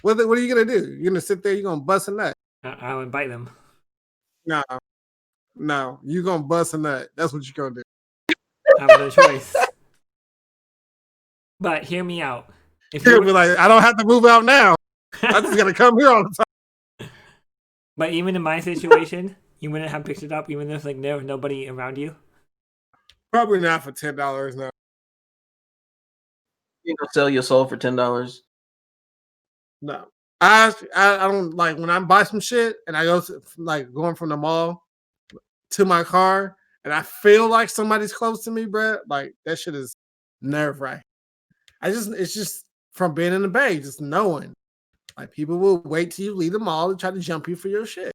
What are you gonna do? You're gonna sit there, you're gonna bust a nut. I would bite them. No, no, you're gonna bust a nut. That's what you're gonna do. I have no choice. But hear me out. If You'll you be like, I don't have to move out now. I just gotta come here all the time. But even in my situation, you wouldn't have picked it up, even if like there was nobody around you. Probably not for $10 now. You gonna sell your soul for $10? No. I don't like when I buy some shit and I go to, like going from the mall to my car and I feel like somebody's close to me, bro. Like that shit is nerve wracking. It's just from being in the Bay, just knowing. Like people will wait till you leave the mall and try to jump you for your shit.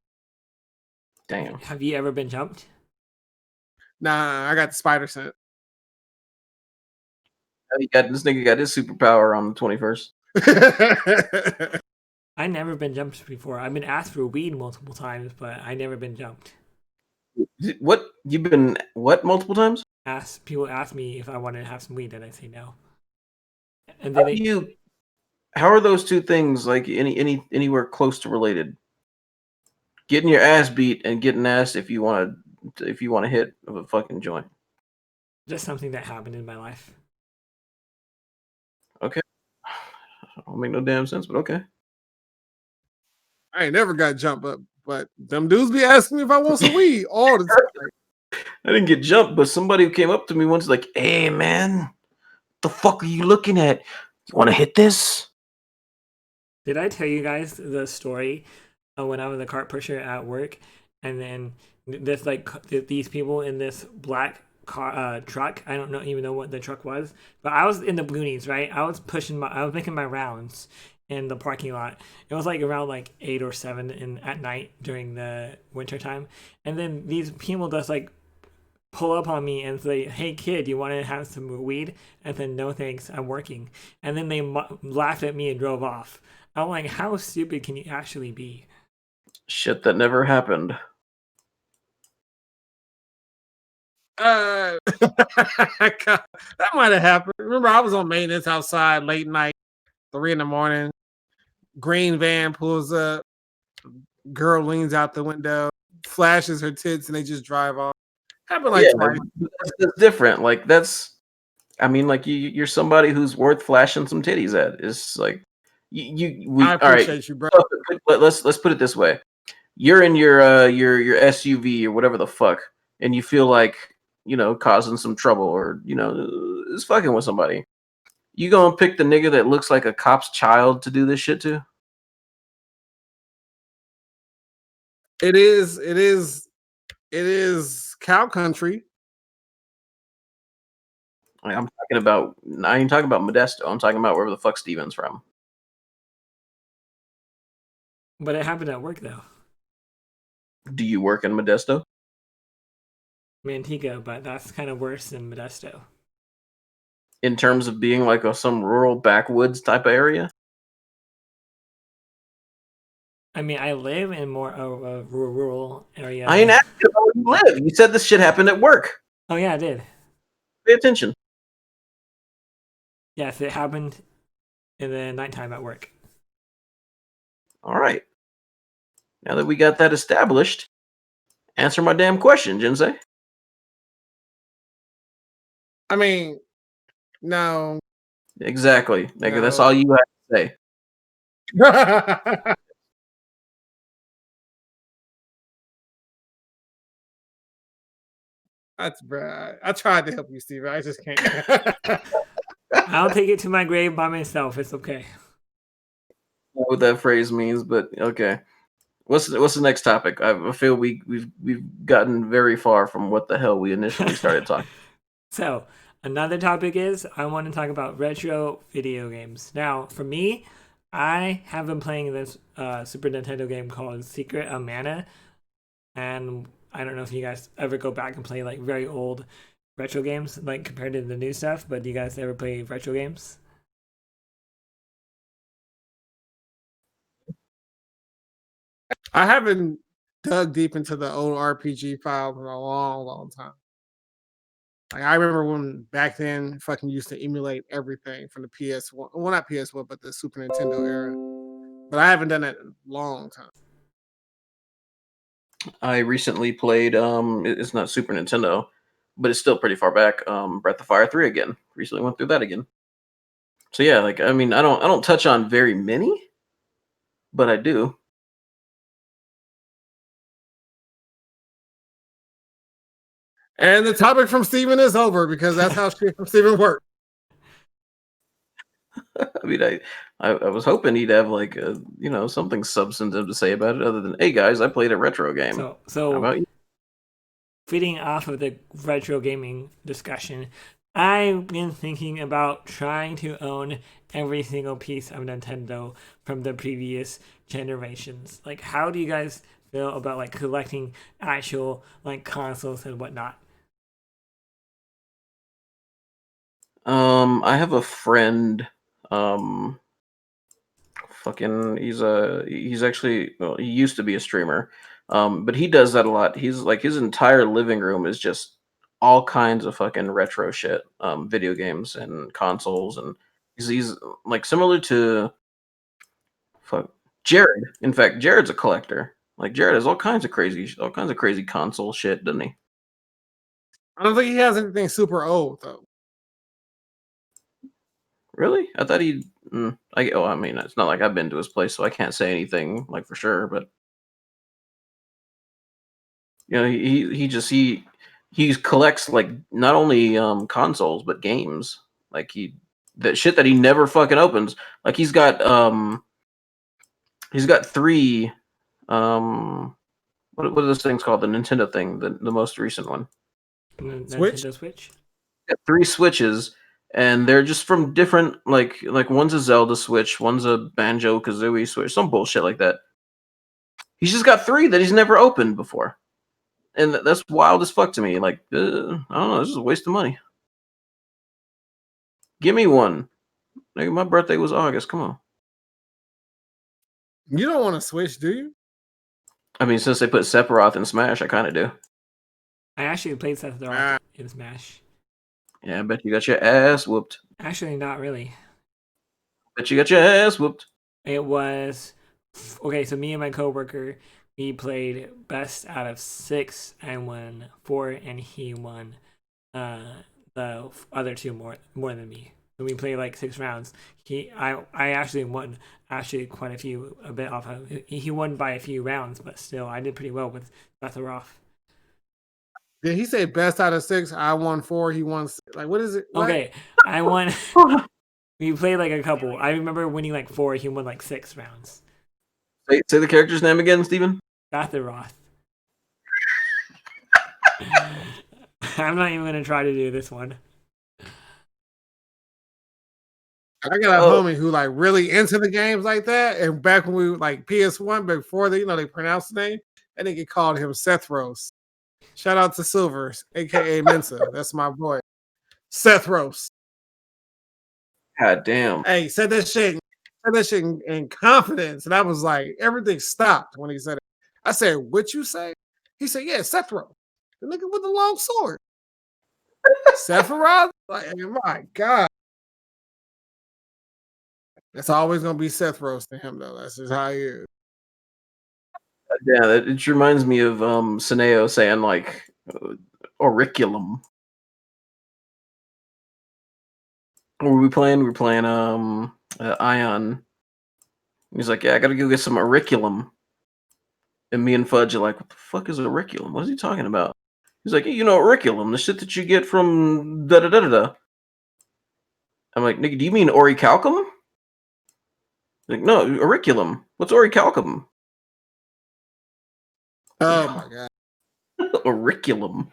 Damn. Have you ever been jumped? Nah, I got the spider sense. This nigga got his superpower on the 21st. I never been jumped before. I've been asked for weed multiple times, but I never been jumped. What? You've been what multiple times? People ask me if I want to have some weed, and I say no. And How then do you? How are those two things like anywhere close to related? Getting your ass beat and getting asked if you want to hit of a fucking joint. just something that happened in my life. Okay. Don't make no damn sense, but okay. I ain't never got jumped up, but them dudes be asking me if I want some weed all the time. I didn't get jumped, but somebody came up to me once like, "Hey man, the fuck are you looking at? You want to hit this?" Did I tell you guys the story when I was a cart pusher at work, and then there's like these people in this black car truck. I don't even know what the truck was, but I was in the boonies, right? I was making my rounds in the parking lot. It was like around like 8 or 7 at night during the winter time, and then these people just like pull up on me and say, "Hey kid, you want to have some weed?" And then, "No thanks, I'm working." And then they laughed at me and drove off. I'm like, how stupid can you actually be? Shit that never happened. That might have happened. Remember, I was on maintenance outside late night, 3 a.m. Green van pulls up. Girl leans out the window, flashes her tits, and they just drive off. Happened like twice. That's different. Like that's, I mean, like you're somebody who's worth flashing some titties at. It's like I appreciate you, bro. Let's put it this way: you're in your SUV or whatever the fuck, and you feel like causing some trouble or is fucking with somebody. You gonna pick the nigga that looks like a cop's child to do this shit to? It is cow country. Like, I ain't talking about Modesto. I'm talking about wherever the fuck Steven's from. But it happened at work though. Do you work in Modesto? Manteca, but that's kind of worse than Modesto. In terms of being like some rural backwoods type of area? I mean, I live in more of a rural area. I ain't asking about where you live. You said this shit happened at work. Oh yeah, I did. Pay attention. Yes, it happened in the nighttime at work. All right. Now that we got that established, answer my damn question, Jinsei. I mean, no. Exactly, nigga. No. That's all you have to say. That's bro. I tried to help you, Steve. I just can't. I'll take it to my grave by myself. It's okay. I don't know what that phrase means, but okay. What's the next topic? I feel we've gotten very far from what the hell we initially started talking. So another topic is I want to talk about retro video games. Now, for me, I have been playing this Super Nintendo game called Secret of Mana, and I don't know if you guys ever go back and play like very old retro games, like compared to the new stuff. But do you guys ever play retro games? I haven't dug deep into the old RPG files in a long, long time. Like I remember when back then, fucking used to emulate everything from the PS1. Well, not PS1, but the Super Nintendo era. but I haven't done that in a long time. I recently played it's not Super Nintendo, but it's still pretty far back. Breath of Fire 3 again. Recently went through that again. So yeah, like I mean, I don't touch on very many, but I do. And the topic from Steven is over because that's how shit from Steven works. I mean, I was hoping he'd have like something substantive to say about it, other than, hey guys, I played a retro game. How So about you? feeding off of the retro gaming discussion, I've been thinking about trying to own every single piece of Nintendo from the previous generations. Like, how do you guys feel about like collecting actual like consoles and whatnot? I have a friend. Fucking, he's actually, well, he used to be a streamer, but he does that a lot. He's like, his entire living room is just all kinds of fucking retro shit, video games and consoles, and he's like similar to fuck Jared. In fact, Jared's a collector. Like Jared has all kinds of crazy console shit, doesn't he? I don't think he has anything super old though. Really? I thought he. I mean, it's not like I've been to his place, so I can't say anything like for sure. But he collects like not only consoles but games. Like that shit that he never fucking opens. Like he's got three what are those things called? The Nintendo thing, the most recent one. Switch? Nintendo Switch. Got three Switches, and they're just from different like one's a Zelda Switch, one's a Banjo Kazooie Switch, some bullshit like that. He's just got three that he's never opened before, and that's wild as fuck to me. Like I don't know, this is a waste of money. Give me one. Nigga, my birthday was August. Come on. You don't want to switch, do you? I mean, since they put Sephiroth in Smash, I kind of do. I actually played Sephiroth in Smash. Yeah, I bet you got your ass whooped. Actually, not really. Bet you got your ass whooped. It was okay. So me and my coworker, we played best out of 6. I won 4, and he won the other 2 more than me. So we played like 6 rounds. I actually won quite a bit off of. He won by a few rounds, but still I did pretty well with Betharoff. Did he say best out of 6? I won 4. He won 6. Like, what is it? What? Okay, I won. We played like a couple. I remember winning like 4. He won like 6 rounds. Say the character's name again, Steven. Betharoth. I'm not even gonna try to do this one. I got a homie who like really into the games like that. And back when we were like PS1, before they pronounced the name, I think it called him Seth Rose. Shout out to Silvers, aka Mensa. That's my boy. Seth Rose. God damn. Hey, said that shit in confidence. And I was like, everything stopped when he said it. I said, what you say? He said, yeah, Seth Rose. The nigga with the long sword. Sephiroth? Like, my God. It's always gonna be Seth Rose to him though. That's just how he is. Yeah, it reminds me of Sineo saying like auriculum. What were we playing? We were playing Ion. He's like, yeah, I gotta go get some auriculum. And me and Fudge are like, what the fuck is auriculum? What is he talking about? He's like, auriculum, the shit that you get from da da da da da. I'm like, nigga, do you mean orichalcum? Like, no, auriculum. What's orichalcum? Oh my God. Auriculum.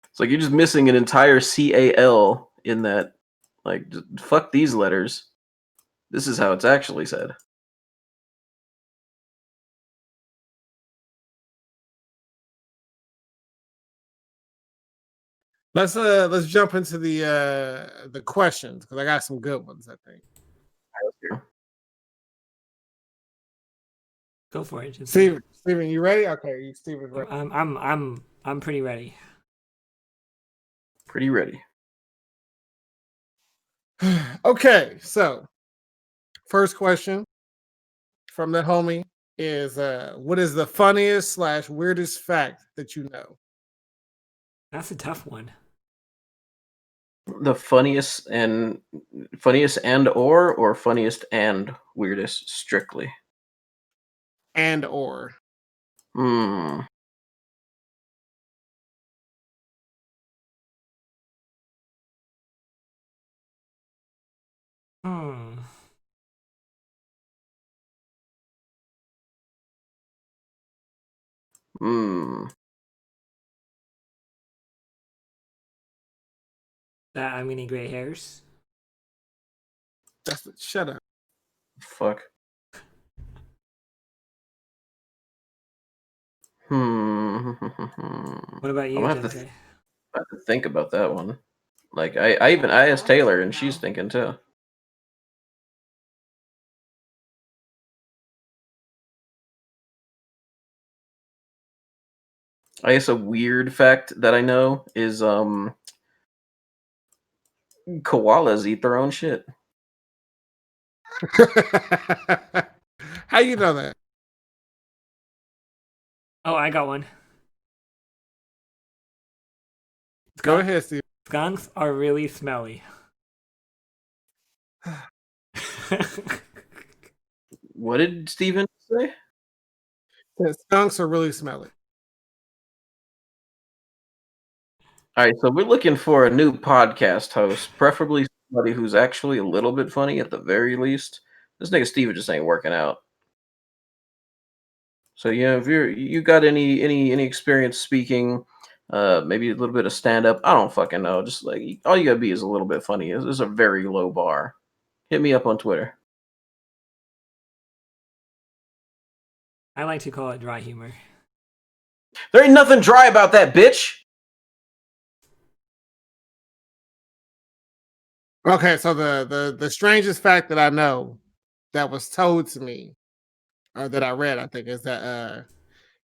It's like you're just missing an entire CAL in that. Like, just fuck these letters. This is how it's actually said. Let's jump into the questions because I got some good ones, I think. Go for it. Steven, you ready? Okay, Steven's ready. I'm pretty ready. Pretty ready. Okay, so First question from the homie is what is the funniest / weirdest fact that you know? That's a tough one. The funniest and or funniest and weirdest strictly. And or Hmm. Hmm. Hmm. That I'm getting gray hairs. shut up. Fuck. Hmm. What about I'm you, gonna have Jose? to think about that one. Like I asked Taylor and she's thinking too. I guess a weird fact that I know is koalas eat their own shit. How you know that? Oh, I got one. Go ahead, Steve. Skunks are really smelly. What did Steven say? Skunks are really smelly. All right, so we're looking for a new podcast host, preferably somebody who's actually a little bit funny at the very least. This nigga Steven just ain't working out. So yeah, if you got any experience speaking, maybe a little bit of stand up, I don't fucking know. Just like all you gotta be is a little bit funny. It's a very low bar. Hit me up on Twitter. I like to call it dry humor. There ain't nothing dry about that, bitch. Okay, so the strangest fact that I know that was told to me or that I read, I think, is that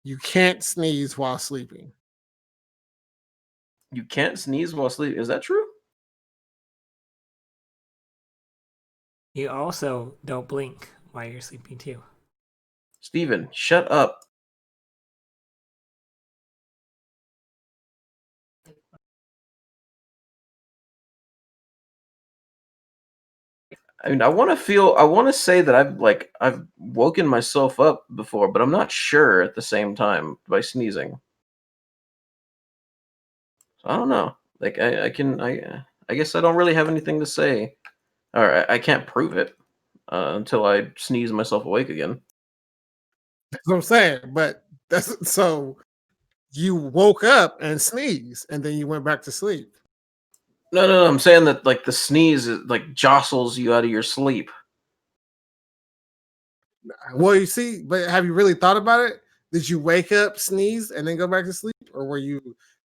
you can't sneeze while sleeping. You can't sneeze while sleeping. Is that true? You also don't blink while you're sleeping too. Steven, shut up. I mean, I want to say that I've woken myself up before, but I'm not sure at the same time by sneezing. So I don't know. Like I guess I don't really have anything to say, or I can't prove it until I sneeze myself awake again. That's what I'm saying. But that's so you woke up and sneezed, and then you went back to sleep. No. I'm saying that like the sneeze like jostles you out of your sleep. Well, you see, but have you really thought about it? Did you wake up, sneeze, and then go back to sleep, or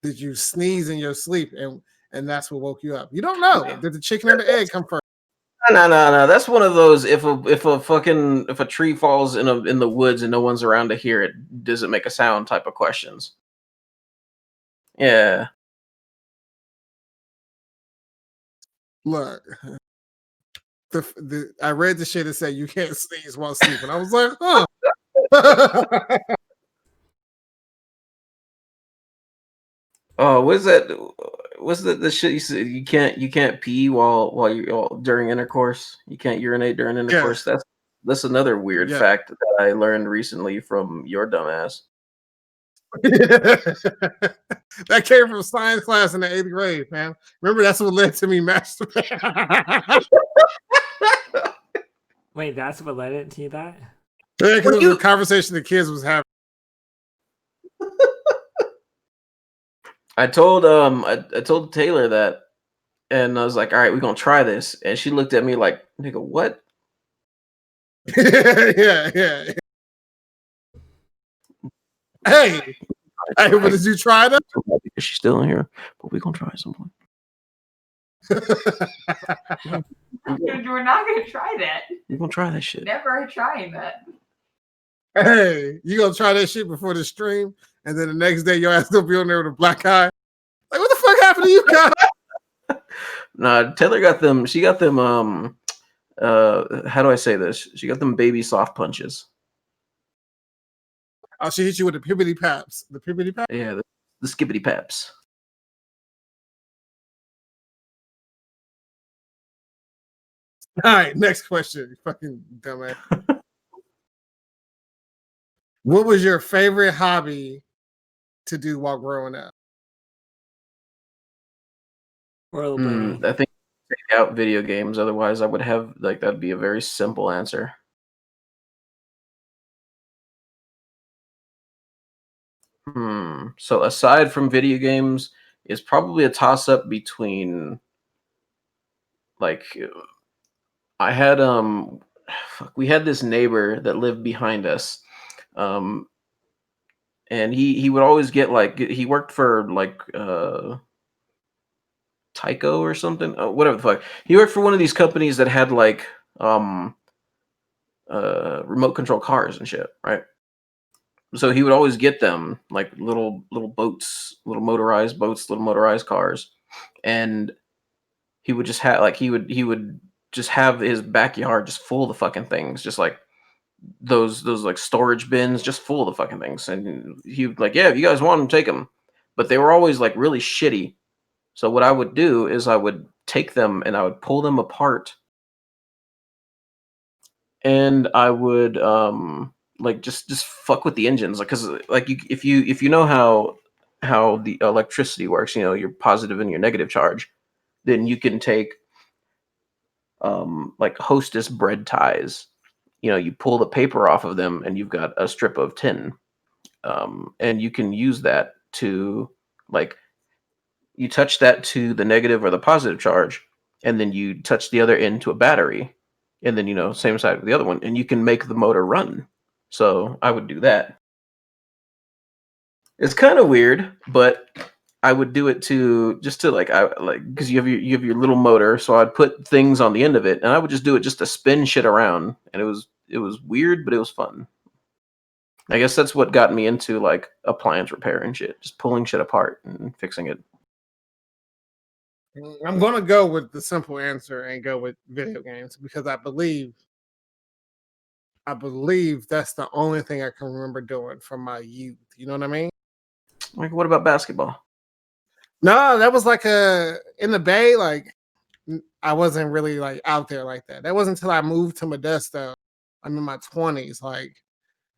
did you sneeze in your sleep and that's what woke you up? You don't know. Did the chicken or the egg come first? No. That's one of those. If a tree falls in the woods and no one's around to hear it, does it make a sound? Type of questions. Yeah. Look, I read the shit that said you can't sneeze while sleeping. I was like, huh. Oh, what's that? What's the shit you said? You can't pee while you during intercourse. You can't urinate during intercourse. Yeah. That's another weird Yeah. fact that I learned recently from your dumbass. That came from science class in the 8th grade, man. Remember, that's what led to me masturbating. Wait, that's what led it to that? Yeah, because it was a conversation the kids was having. I told I told Taylor that, and I was like, all right, we're gonna try this, and she looked at me like, nigga, what? Yeah. Hey, but did you try that? She's still in here, but we're gonna try it some point. We're not gonna try that. We're gonna try that shit. Never trying that. Hey, you gonna try that shit before the stream, and then the next day your ass gonna be on there with a black eye. Like, what the fuck happened to you, Kyle? Nah, Taylor got them. She got them. how do I say this? She got them baby soft punches. Oh, she hit you with the puberty paps. The puberty paps. Yeah, the skippity paps. All right, next question. You fucking dumbass. What was your favorite hobby to do while growing up? Rollerblading. I think take out video games. Otherwise, I would have like that'd be a very simple answer. So aside from video games, is probably a toss up between like I had we had this neighbor that lived behind us. Um and he would always get like he worked for like Tyco or something, whatever the fuck. He worked for one of these companies that had like remote control cars and shit, right? So he would always get them like little boats, little motorized boats, little motorized cars, and he would just have like he would just have his backyard just full of the fucking things, just like those like storage bins just full of the fucking things. And he would like, yeah, if you guys want them, take them. But they were always like really shitty. So what I would do is I would take them and I would pull them apart, and I would like just fuck with the engines, like because like if you know how the electricity works, you know your positive and your negative charge, then you can take like Hostess bread ties. You know, you pull the paper off of them, and you've got a strip of tin, and you can use that to like you touch that to the negative or the positive charge, and then you touch the other end to a battery, and then same side with the other one, and you can make the motor run. So I would do that. It's kind of weird, but I would do it to just to like I like because you have your little motor, so I'd put things on the end of it, and I would just do it just to spin shit around, and it was weird, but it was fun. I guess that's what got me into like appliance repair and shit, just pulling shit apart and fixing it. I'm gonna go with the simple answer and go with video games because I believe that's the only thing I can remember doing from my youth. You know what I mean? Like, what about basketball? No, that was like in the Bay. Like I wasn't really like out there like that. That wasn't until I moved to Modesto. I'm in my 20s. Like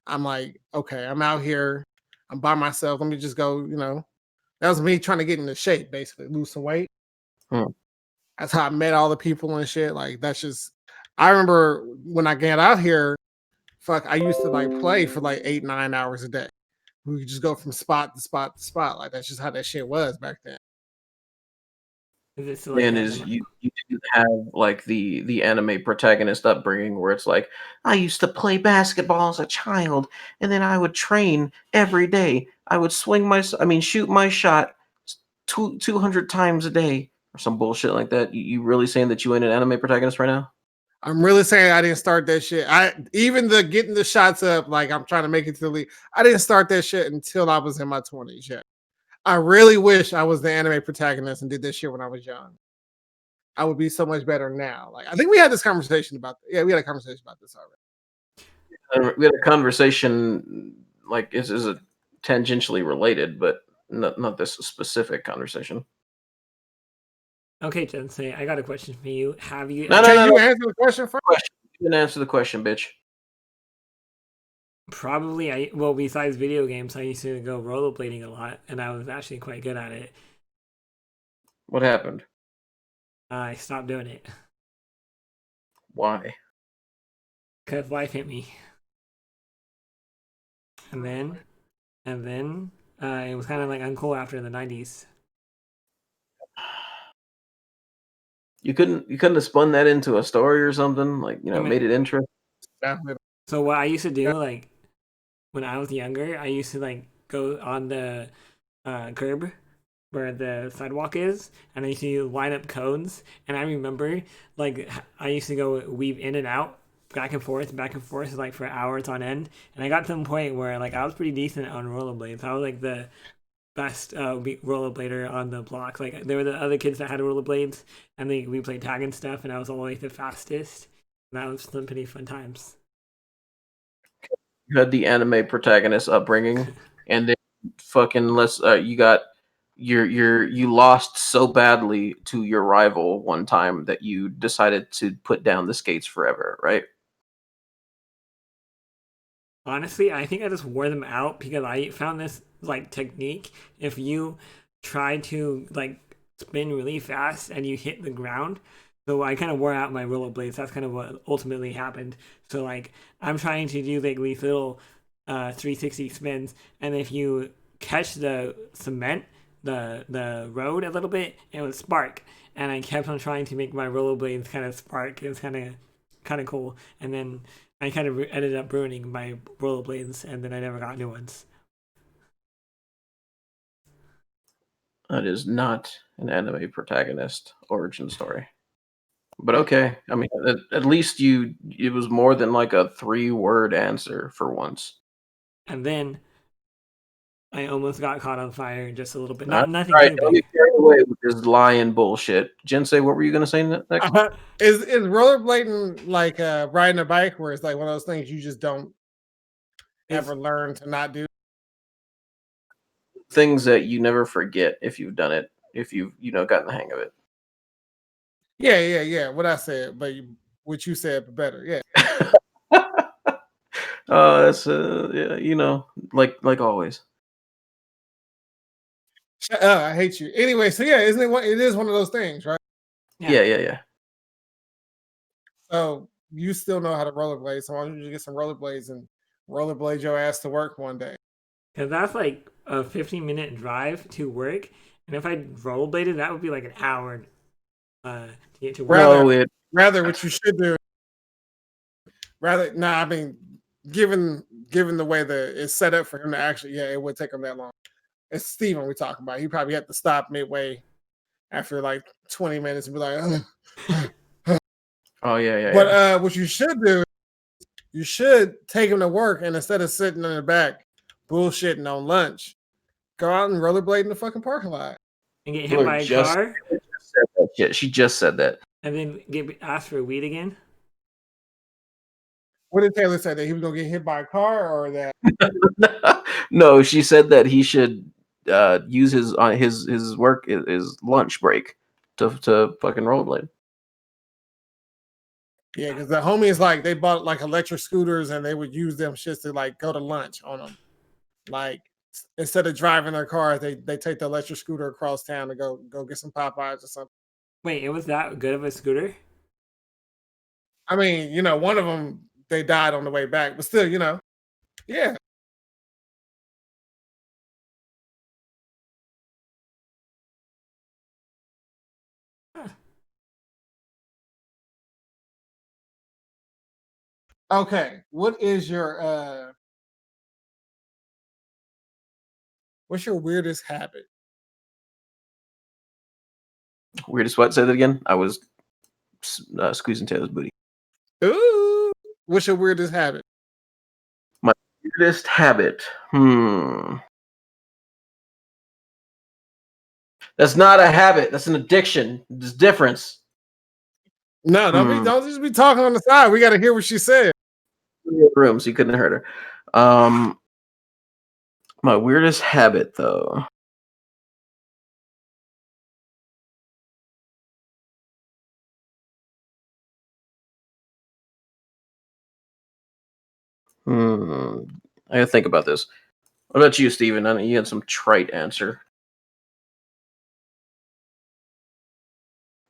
I'm like, okay, I'm out here. I'm by myself. Let me just go. That was me trying to get into shape, basically lose some weight. Hmm. That's how I met all the people and shit. Like that's just. I remember when I got out here. Fuck, I used to like play for like 8-9 hours a day. We could just go from spot to spot to spot. Like that's just how that shit was back then. Is it still like And that is now? you do have like the anime protagonist upbringing where it's like I used to play basketball as a child, and then I would train every day. I would shoot my shot 200 times a day or some bullshit like that. You really saying that you ain't an anime protagonist right now? I'm really saying I didn't start that shit. I even the getting the shots up, like I'm trying to make it to the league. I didn't start that shit until I was in my 20s. Yeah. I really wish I was the anime protagonist and did this shit when I was young. I would be so much better now. Like I think we had this conversation about we had a conversation about this already. We had a conversation like is it tangentially related, but not this specific conversation. Okay, Sensei, I got a question for you. Have you No, no, ever- Can no, you no. answer the question first? Question. You didn't answer the question, bitch. Probably, well, besides video games, I used to go rollerblading a lot, and I was actually quite good at it. What happened? I stopped doing it Why? because life hit me, and then it was kind of like uncool after the '90s. You couldn't have spun that into a story or something, like, I mean- made it interesting. Definitely. So what I used to do, like when I was younger, I used to like go on the curb where the sidewalk is, and I used to line up cones. And I remember, like, I used to go weave in and out, back and forth, like for hours on end. And I got to the point where like I was pretty decent on rollerblades. I was like the best rollerblader on the block. Like there were the other kids that had rollerblades, and we played tag and stuff, and I was always the fastest. That was some pretty fun times. You had the anime protagonist upbringing, and then fucking you lost so badly to your rival one time that you decided to put down the skates forever, right? Honestly, I think I just wore them out because I found this like technique. If you try to like spin really fast and you hit the ground, so I kind of wore out my rollerblades. That's kind of what ultimately happened. So like I'm trying to do like these little 360 spins, and if you catch the cement, the road a little bit, it would spark. And I kept on trying to make my rollerblades kind of spark. It was kind of cool. And then I kind of ended up ruining my rollerblades, and then I never got new ones. That is not an anime protagonist origin story. But okay, I mean, at least it was more than like a 3-word answer for once. And then I almost got caught on fire just a little bit. All Nothing right, too don't big. get carried away with this lying bullshit. Jinsei, what were you gonna say next? Is rollerblading like riding a bike, where it's like one of those things you just don't ever learn to not do? Things that you never forget if you've done it, if you've gotten the hang of it. Yeah. What I said, but what you said, but better. Yeah. That's yeah, like always. Shut up, I hate you. Anyway, so yeah, isn't it? It is one of those things, right? Yeah. So you still know how to rollerblade. So why don't you get some rollerblades and rollerblade your ass to work one day? Because that's like a 15-minute drive to work. And if I rollerbladed, that would be like an hour to get to work. Rather, what you should do. I mean, given the way that it's set up for him to actually, yeah, it would take him that long. It's Steven we're talking about. He probably had to stop midway after like 20 minutes and be like, oh yeah. But what you should do, you should take him to work, and instead of sitting in the back bullshitting on lunch, go out and rollerblade in the fucking parking lot. And get hit by a car. She just said that. And then get asked for weed again. What did Taylor say, that he was gonna get hit by a car, or that? No, she said that he should use his work, his lunch break to fucking rollerblade. Yeah, because the homies, like, they bought like electric scooters and they would use them shits to like go to lunch on them. Like, instead of driving their cars, they take the electric scooter across town to go get some Popeyes or something. Wait, it was that good of a scooter? I mean, one of them, they died on the way back, but still, yeah. Huh. Okay, what's your weirdest habit? Weirdest what? Say that again. I was squeezing Taylor's booty. Ooh, what's your weirdest habit? My weirdest habit. That's not a habit. That's an addiction. There's difference. No, don't just be talking on the side. We got to hear what she said. Room, so you couldn't have heard her. My weirdest habit, though. I gotta think about this. What about you, Steven? I know you had some trite answer.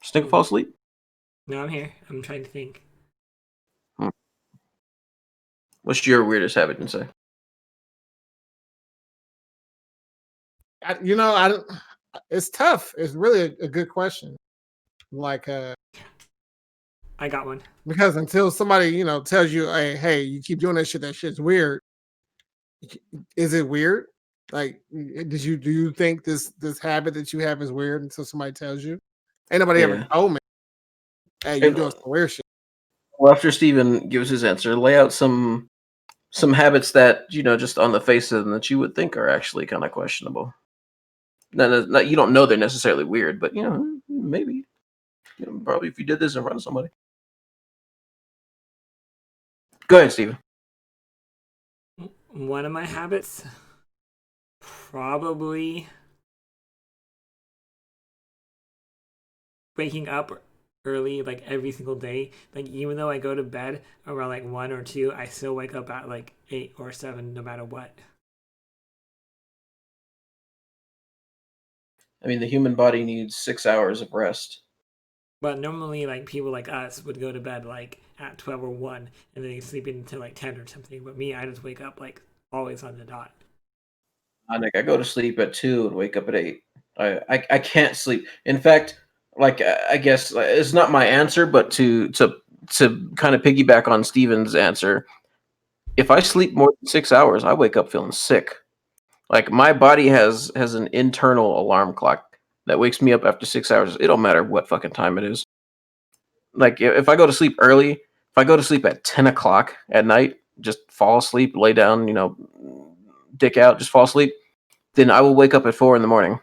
Stick fall asleep? No, I'm here. I'm trying to think. What's your weirdest habit, and say? I don't. It's tough. It's really a good question. Like, I got one. Because until somebody, tells you, hey, you keep doing that shit's weird. Is it weird? Like, do you think this habit that you have is weird until somebody tells you? Ain't nobody ever told me, hey, you're doing some weird shit. Well, after Steven gives his answer, lay out some habits that, just on the face of them, that you would think are actually kind of questionable. No, you don't know they're necessarily weird, but maybe. Probably if you did this in front of somebody. Go ahead, Steven. One of my habits, probably waking up early, like every single day. Like even though I go to bed around like 1 or 2, I still wake up at like 8 or 7, no matter what. I mean, the human body needs 6 hours of rest. But normally, like people like us would go to bed like at 12 or 1, and then they sleep until like 10 or something. But me, I just wake up like always on the dot. I go to sleep at 2 and wake up at 8. I can't sleep. In fact, like I guess it's not my answer, but to kind of piggyback on Steven's answer, if I sleep more than 6 hours, I wake up feeling sick. Like my body has an internal alarm clock that wakes me up after 6 hours. It don't matter what fucking time it is. Like if I go to sleep early, if I go to sleep at 10 o'clock at night, just fall asleep, lay down, dick out, just fall asleep, then I will wake up at 4 in the morning.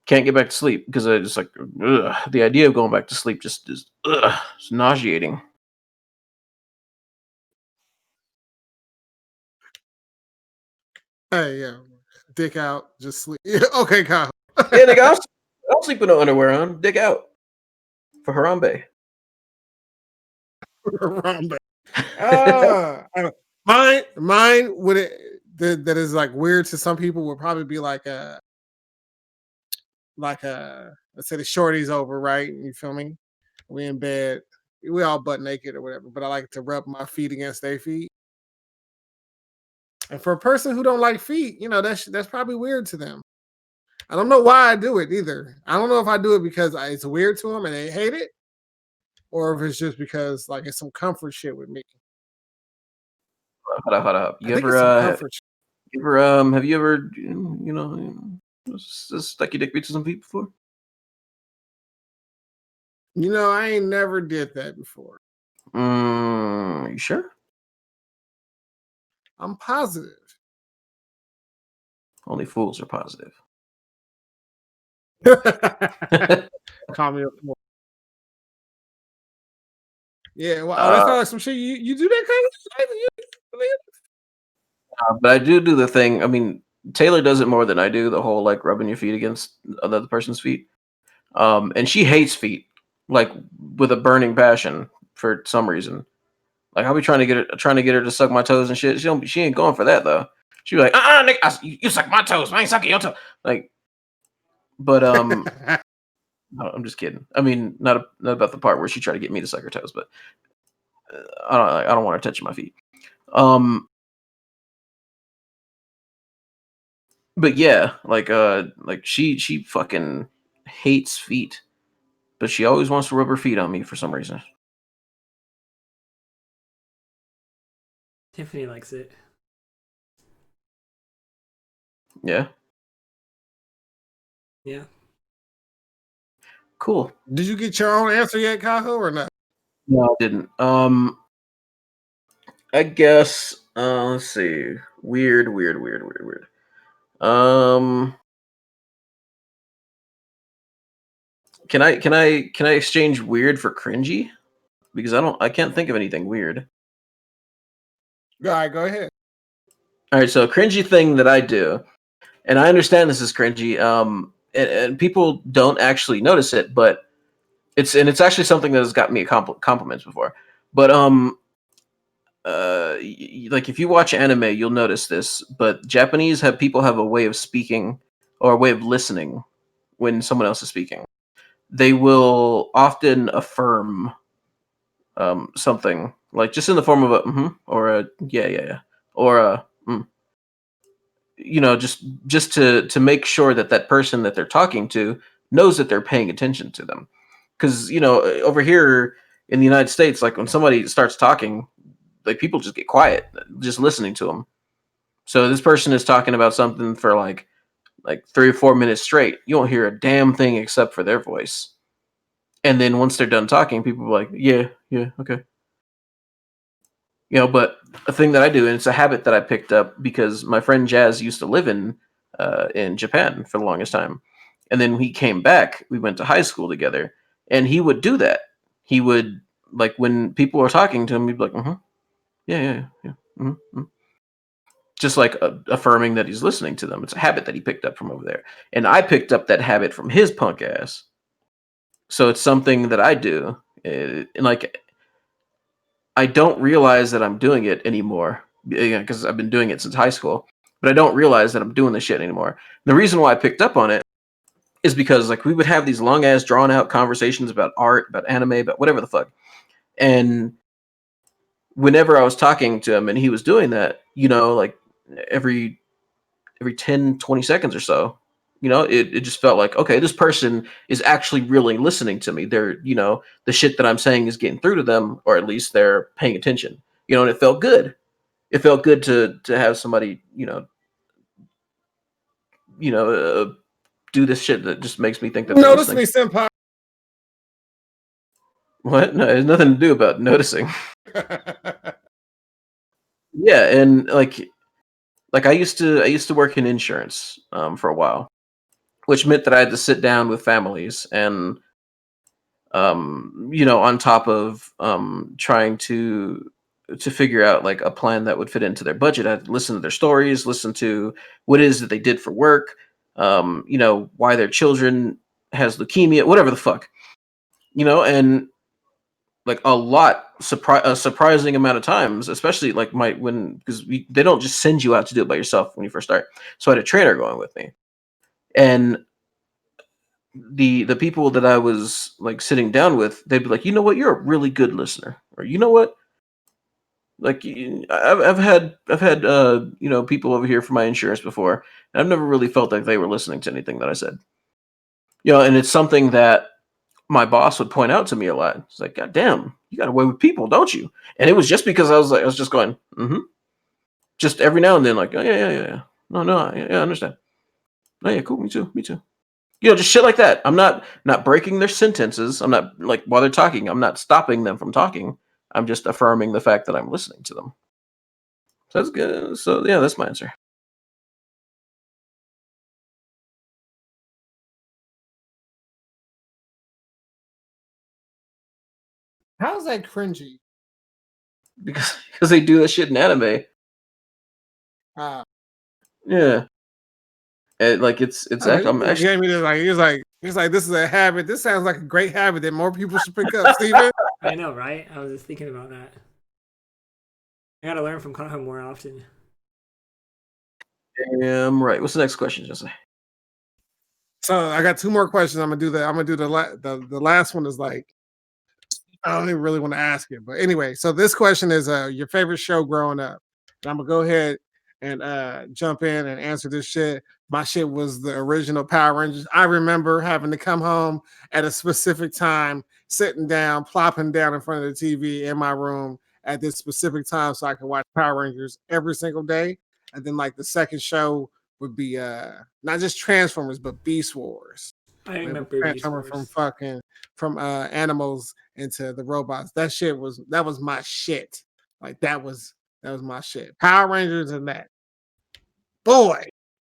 Can't get back to sleep because I just like the idea of going back to sleep just is it's nauseating. Hey, yeah, dick out, just sleep. Yeah, okay, Kyle. Yeah, nigga, I'll sleep with no underwear on, dick out for Harambe. Harambe. Mine would that is like weird to some people would probably be like a let's say the shorty's over, right? You feel me? We in bed, we all butt naked or whatever, but I like to rub my feet against their feet. And for a person who don't like feet, that's probably weird to them. I don't know why I do it either. I don't know if I do it because it's weird to them and they hate it, or if it's just because like it's some comfort shit with me. Hold up. I think it's some comfort shit. Have you ever stuck your dick into some feet before? I ain't never did that before. You sure? I'm positive. Only fools are positive. Call me up. Yeah, well, that sounds like some shit. You do that kind of shit? But I do the thing. I mean, Taylor does it more than I do. The whole like rubbing your feet against another person's feet. And she hates feet, like with a burning passion for some reason. Like I'll be trying to get her to suck my toes and shit. She ain't going for that though. She be like, Nick, you suck my toes. I ain't sucking your toes. Like, but no, I'm just kidding. I mean, not about the part where she tried to get me to suck her toes, but I don't want her touching my feet. But yeah, like she fucking hates feet, but she always wants to rub her feet on me for some reason. Tiffany likes it. Yeah. Yeah. Cool. Did you get your own answer yet, Kaho, or not? No, I didn't. I guess. Let's see. Weird. Can I exchange weird for cringy? Because I can't think of anything weird. All right, go ahead. All right, so a cringy thing that I do, and I understand this is cringy. And people don't actually notice it, but it's actually something that has got me compliments before. But like if you watch anime, you'll notice this. But Japanese people have a way of speaking or a way of listening when someone else is speaking. They will often affirm something like just in the form of a or a yeah or a just to make sure that person that they're talking to knows that they're paying attention to them. Because over here in the United States, like when somebody starts talking, like people just get quiet just listening to them. So this person is talking about something for like 3 or 4 minutes straight. You won't hear a damn thing except for their voice. And then once they're done talking, people are like, yeah, okay. But a thing that I do, and it's a habit that I picked up because my friend Jazz used to live in Japan for the longest time. And then when he came back, we went to high school together, and he would do that. He would like when people are talking to him, he'd be like, yeah. Just like affirming that he's listening to them. It's a habit that he picked up from over there, and I picked up that habit from his punk ass. So it's something that I do, and like I don't realize that I'm doing it anymore because I've been doing it since high school, but I don't realize that I'm doing this shit anymore. The reason why I picked up on it is because like we would have these long ass drawn out conversations about art, about anime, about whatever the fuck. And whenever I was talking to him and he was doing that, like every 10, 20 seconds or so, it just felt like, okay, this person is actually really listening to me. They're, the shit that I'm saying is getting through to them, or at least they're paying attention, and it felt good. It felt good to have somebody, do this shit that just makes me think that they're Notice listening. me, senpai. What? No, it has nothing to do about noticing. Yeah, and like I used to work in insurance for a while, which meant that I had to sit down with families and on top of trying to figure out like a plan that would fit into their budget. I had to listen to their stories, listen to what it is that they did for work, why their children has leukemia, whatever the fuck, and like a surprising amount of times, especially like because they don't just send you out to do it by yourself when you first start. So I had a trainer going with me, and the people that I was like sitting down with, they'd be like, you know what, you're a really good listener, or you know what, like I've had people over here for my insurance before, and I've never really felt like they were listening to anything that I said, and it's something that my boss would point out to me a lot. It's like, God damn, you got away with people, don't you? And it was just because I was just going, just every now and then, like, oh yeah. No, yeah, I understand. Oh yeah, cool, me too. Just shit like that. I'm not breaking their sentences. I'm not like while they're talking, I'm not stopping them from talking. I'm just affirming the fact that I'm listening to them. So that's good. So yeah, that's my answer. How's that cringy? Because they do that shit in anime. Uh, Yeah. And like it's I'm he actually gave me this like this is a habit. This sounds like a great habit that more people should pick up, Steven. I know, right? I was just thinking about that. I gotta learn from Kaho more often. damn right. What's the next question, Jesse? So I got two more questions. I'm gonna do the last one is like I don't even really want to ask it, but anyway. So this question is your favorite show growing up. And I'm gonna go ahead and jump in and answer this shit. My shit was the original Power Rangers. I remember having to come home at a specific time, sitting down, plopping down in front of the TV in my room at this specific time so I could watch Power Rangers every single day. And then like the second show would be not just Transformers, but Beast Wars. I It was remember Beast transforming Wars. from animals into the robots. That was my shit. Like that was my shit. Power Rangers and that. Boy,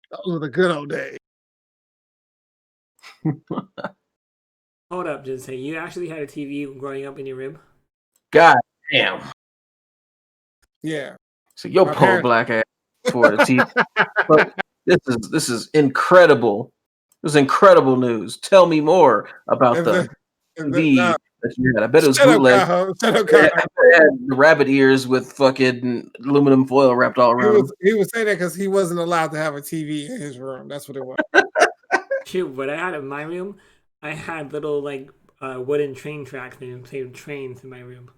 those were the good old days. Hold up, just say you actually had a TV growing up in your room? God damn. Yeah. So your My poor parents- black ass for the TV. But this is incredible. This is incredible news. Tell me more about If the if TV no, that you had. I bet it was shut up, bootleg. Cajo. Shut up, It Cajo. had the rabbit ears with fucking aluminum foil wrapped all around them. He was saying that because he wasn't allowed to have a TV in his room. That's what it was. Shoot, what I had in my room, I had little like wooden train tracks and played trains in my room.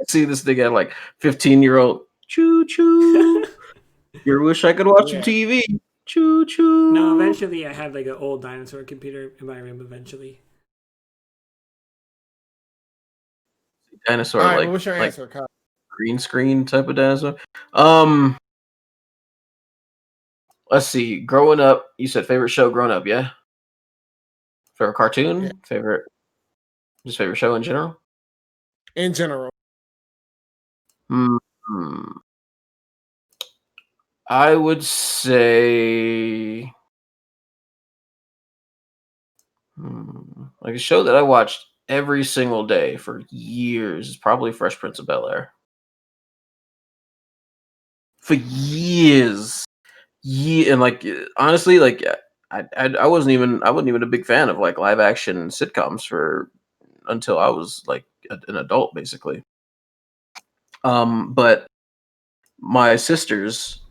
See this thing had like 15-year-old choo choo. You wish I could watch some Yeah. TV. Choo choo. No, eventually I had like an old dinosaur computer in my room eventually. Dinosaur All right, like, well, what's your like answer, Cajo? green screen type of dinosaur. Let's see. Growing up, you said favorite show growing up, yeah? Favorite cartoon? Yeah. Just favorite show in general? In general. Hmm. I would say like a show that I watched every single day for years is probably Fresh Prince of Bel-Air. For years. And like honestly, like I wasn't even a big fan of like live action sitcoms for until I was like an adult basically. But my sisters,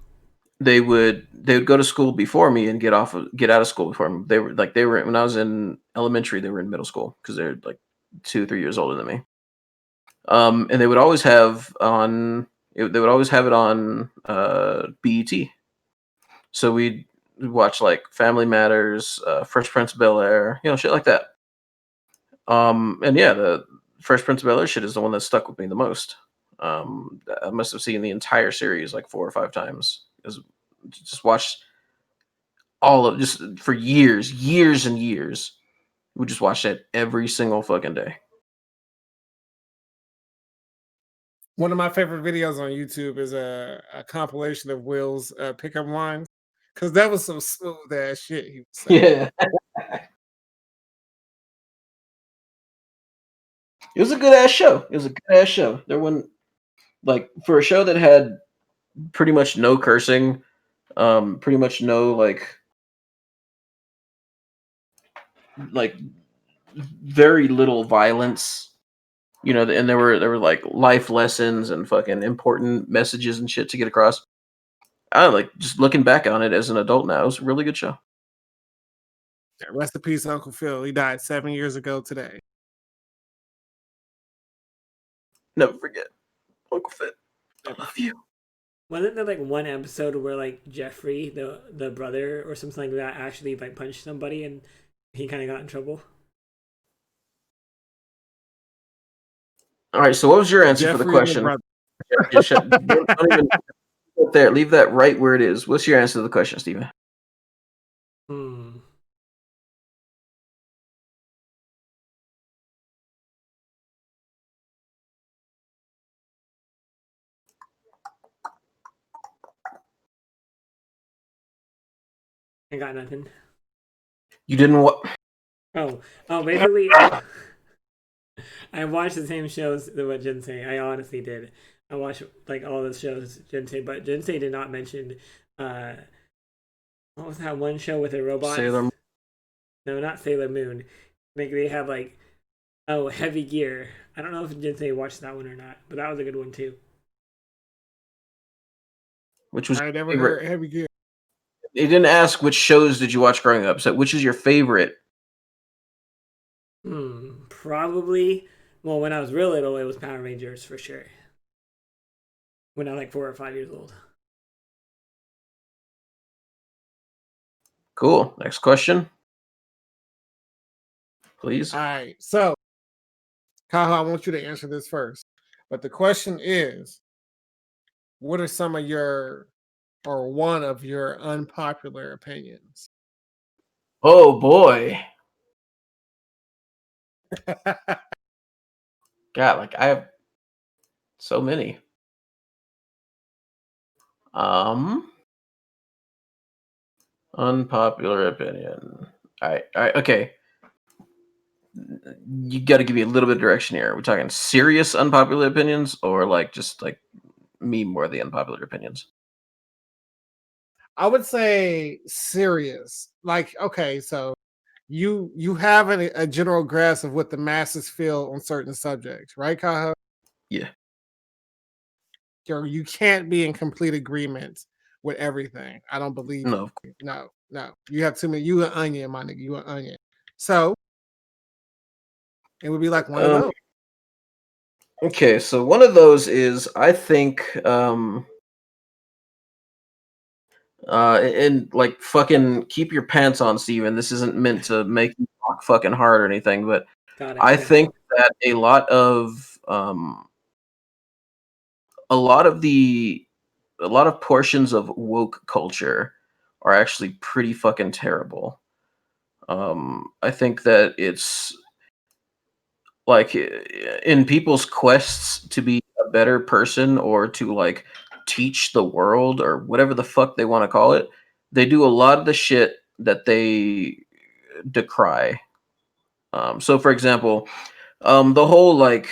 they would go to school before me and get out of school before me. They were when I was in elementary, they were in middle school because they're like 2 3 years older than me. And they would always have it on BET. So we'd watch like Family Matters, Fresh Prince of Bel-Air, shit like that. And yeah, the Fresh Prince of Bel-Air shit is the one that stuck with me the most. I must have seen the entire series like 4 or 5 times. Just watched all of just for years and years. We just watched it every single fucking day. One of my favorite videos on YouTube is a compilation of Will's pickup lines because that was some smooth ass shit he was saying. Yeah, it was a good ass show. It was a good ass show. There wasn't like for a show that had pretty much no cursing, pretty much no like very little violence. And there were like life lessons and fucking important messages and shit to get across. I don't know, like just looking back on it as an adult now, it was a really good show. Yeah, rest in peace, Uncle Phil. He died 7 years ago today. Never forget, Uncle Fit. I love you. Wasn't there like one episode where like Jeffrey, the brother or something like that, actually like punched somebody and he kind of got in trouble? All right, so what was your answer for the Jeffrey and the question? brother. Don't even put there. Leave that right where it is. What's your answer to the question, Steven? Hmm. I got nothing. You didn't what? Oh, basically, I watched the same shows that what Jinsei. I honestly did. I watched like all the shows Jinsei, but Jinsei did not mention what was that one show with the robots? Sailor Moon. No, not Sailor Moon. Like they have like Heavy Gear. I don't know if Jinsei watched that one or not, but that was a good one too. Which was I your never favorite? heard Heavy Gear. They didn't ask which shows did you watch growing up. So which is your favorite? Probably. Well, when I was real little, it was Power Rangers for sure. When I was like 4 or 5 years old. Cool. Next question, please. All right. So, Kaho, I want you to answer this first. But the question is, what are some of your or one of your unpopular opinions? Oh boy. God, like I have so many. Unpopular opinion. All right, okay. You got to give me a little bit of direction here. We're talking serious unpopular opinions, or like just like me more the unpopular opinions. I would say serious. Like, okay, so you have a general grasp of what the masses feel on certain subjects, right, Kaho? Yeah. You can't be in complete agreement with everything. I don't believe No. you. No. You have too many. You an onion, my nigga. You an onion. So it would be like one of those. Okay, so one of those is I think and like fucking keep your pants on, Steven. This isn't meant to make you talk fucking hard or anything, but Got it. I Okay. think that a lot of portions of woke culture are actually pretty fucking terrible. I think that it's like in people's quests to be a better person or to like teach the world or whatever the fuck they want to call it, they do a lot of the shit that they decry. So for example, The whole like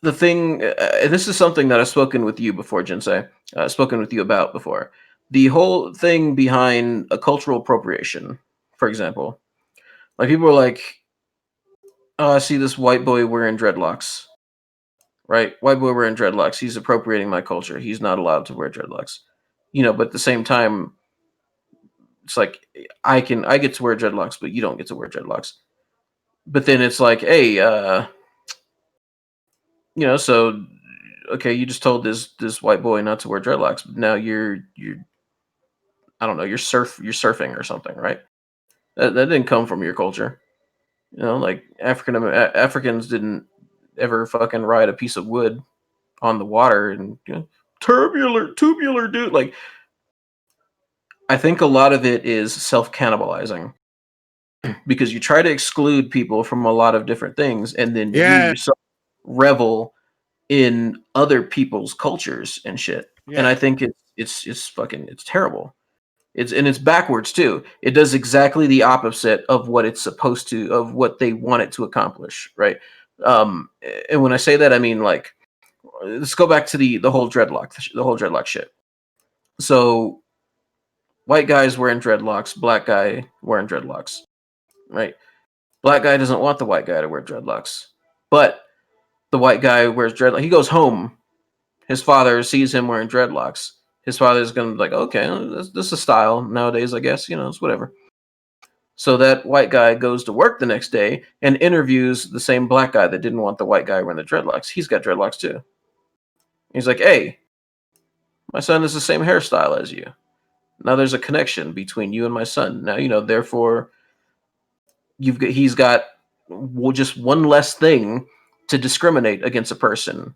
the thing. This is something that I've spoken with you before, Jinsei. Spoken with you about before. The whole thing behind a cultural appropriation, for example, like people are like, "Oh, I see this white boy wearing dreadlocks." Right? White boy wearing dreadlocks. He's appropriating my culture. He's not allowed to wear dreadlocks. But at the same time, it's like I get to wear dreadlocks, but you don't get to wear dreadlocks. But then it's like, hey, so okay, you just told this white boy not to wear dreadlocks, but now you're I don't know, you're surfing or something, right? That didn't come from your culture. Like Africans didn't ever fucking ride a piece of wood on the water and tubular dude. Like, I think a lot of it is self cannibalizing because you try to exclude people from a lot of different things, and then you Yeah, yourself revel in other people's cultures and shit. And yeah. I think it's terrible. It's backwards too. It does exactly the opposite of what it's supposed to, of what they want it to accomplish, right? And when I say that, I mean, like, let's go back to the whole dreadlock shit. So white guys wearing dreadlocks, black guy wearing dreadlocks, right? Black guy doesn't want the white guy to wear dreadlocks, but the white guy wears dreadlocks. He goes home. His father sees him wearing dreadlocks. His father's gonna be like, okay, this is a style nowadays, I guess. It's whatever. So that white guy goes to work the next day and interviews the same black guy that didn't want the white guy wearing the dreadlocks. He's got dreadlocks too. He's like, hey, my son has the same hairstyle as you. Now there's a connection between you and my son. Now, therefore, he's got just one less thing to discriminate against a person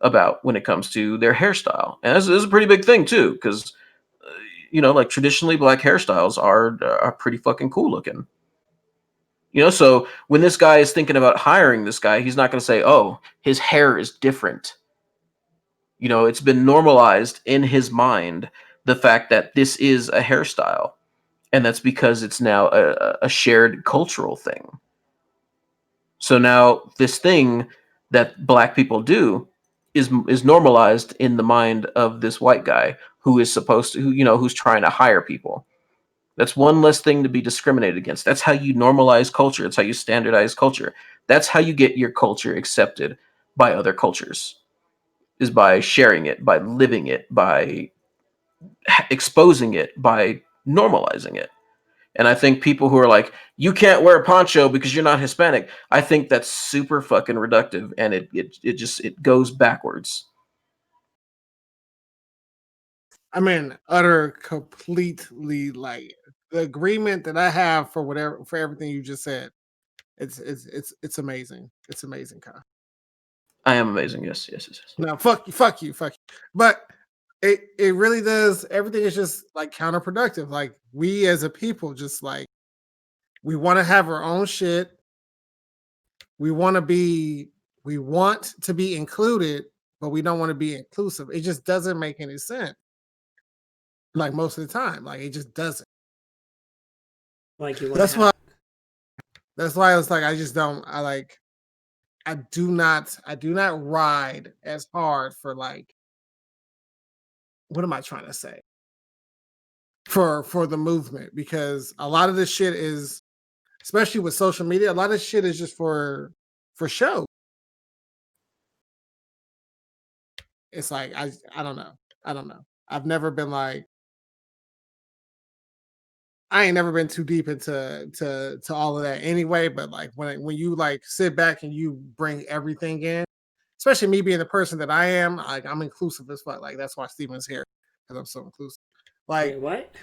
about when it comes to their hairstyle. And this is a pretty big thing too, because like traditionally black hairstyles are pretty fucking cool looking. So when this guy is thinking about hiring this guy, he's not going to say, "Oh, his hair is different." It's been normalized in his mind the fact that this is a hairstyle, and that's because it's now a shared cultural thing. So now this thing that black people do is normalized in the mind of this white guy who is supposed to, who's trying to hire people. That's one less thing to be discriminated against. That's how you normalize culture. That's how you standardize culture. That's how you get your culture accepted by other cultures, is by sharing it, by living it, by exposing it, by normalizing it. And I think people who are like, you can't wear a poncho because you're not Hispanic, I think that's super fucking reductive, and it goes backwards. I mean, utter completely like the agreement that I have for everything you just said. It's amazing. It's amazing, Kyle. I am amazing. Yes, yes, yes, yes. No, fuck you. But it really does. Everything is just like counterproductive. Like we as a people, just like we want to have our own shit. We want to be included, but we don't want to be inclusive. It just doesn't make any sense. Like most of the time, like it just doesn't. Like you want That's to why. That's why I was like, I do not ride as hard for like, what am I trying to say? For the movement, because a lot of this shit is, especially with social media, a lot of shit is just for show. It's like I don't know. I've never been like, I ain't never been too deep into all of that anyway. But like when you like sit back and you bring everything in, especially me being the person that I am, like I'm inclusive as fuck. Like that's why Steven's here, because I'm so inclusive. Like what?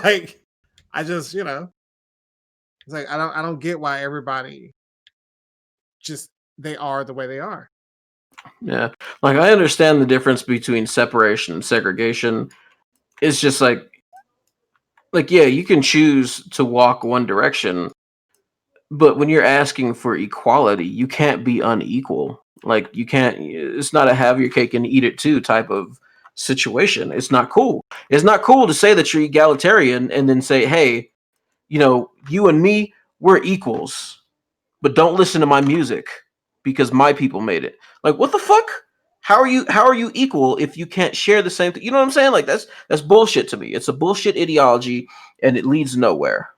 like I just it's like I don't get why everybody just they are the way they are. Yeah, like I understand the difference between separation and segregation. It's just like yeah, you can choose to walk one direction, but when you're asking for equality, you can't be unequal. Like you can't. It's not a have your cake and eat it too type of situation. It's not cool. It's not cool to say that you're egalitarian and then say, hey, you and me, we're equals. but don't listen to my music because my people made it. Like, what the fuck? How are you equal if you can't share the same thing? You know what I'm saying? Like that's bullshit to me. It's a bullshit ideology and it leads nowhere.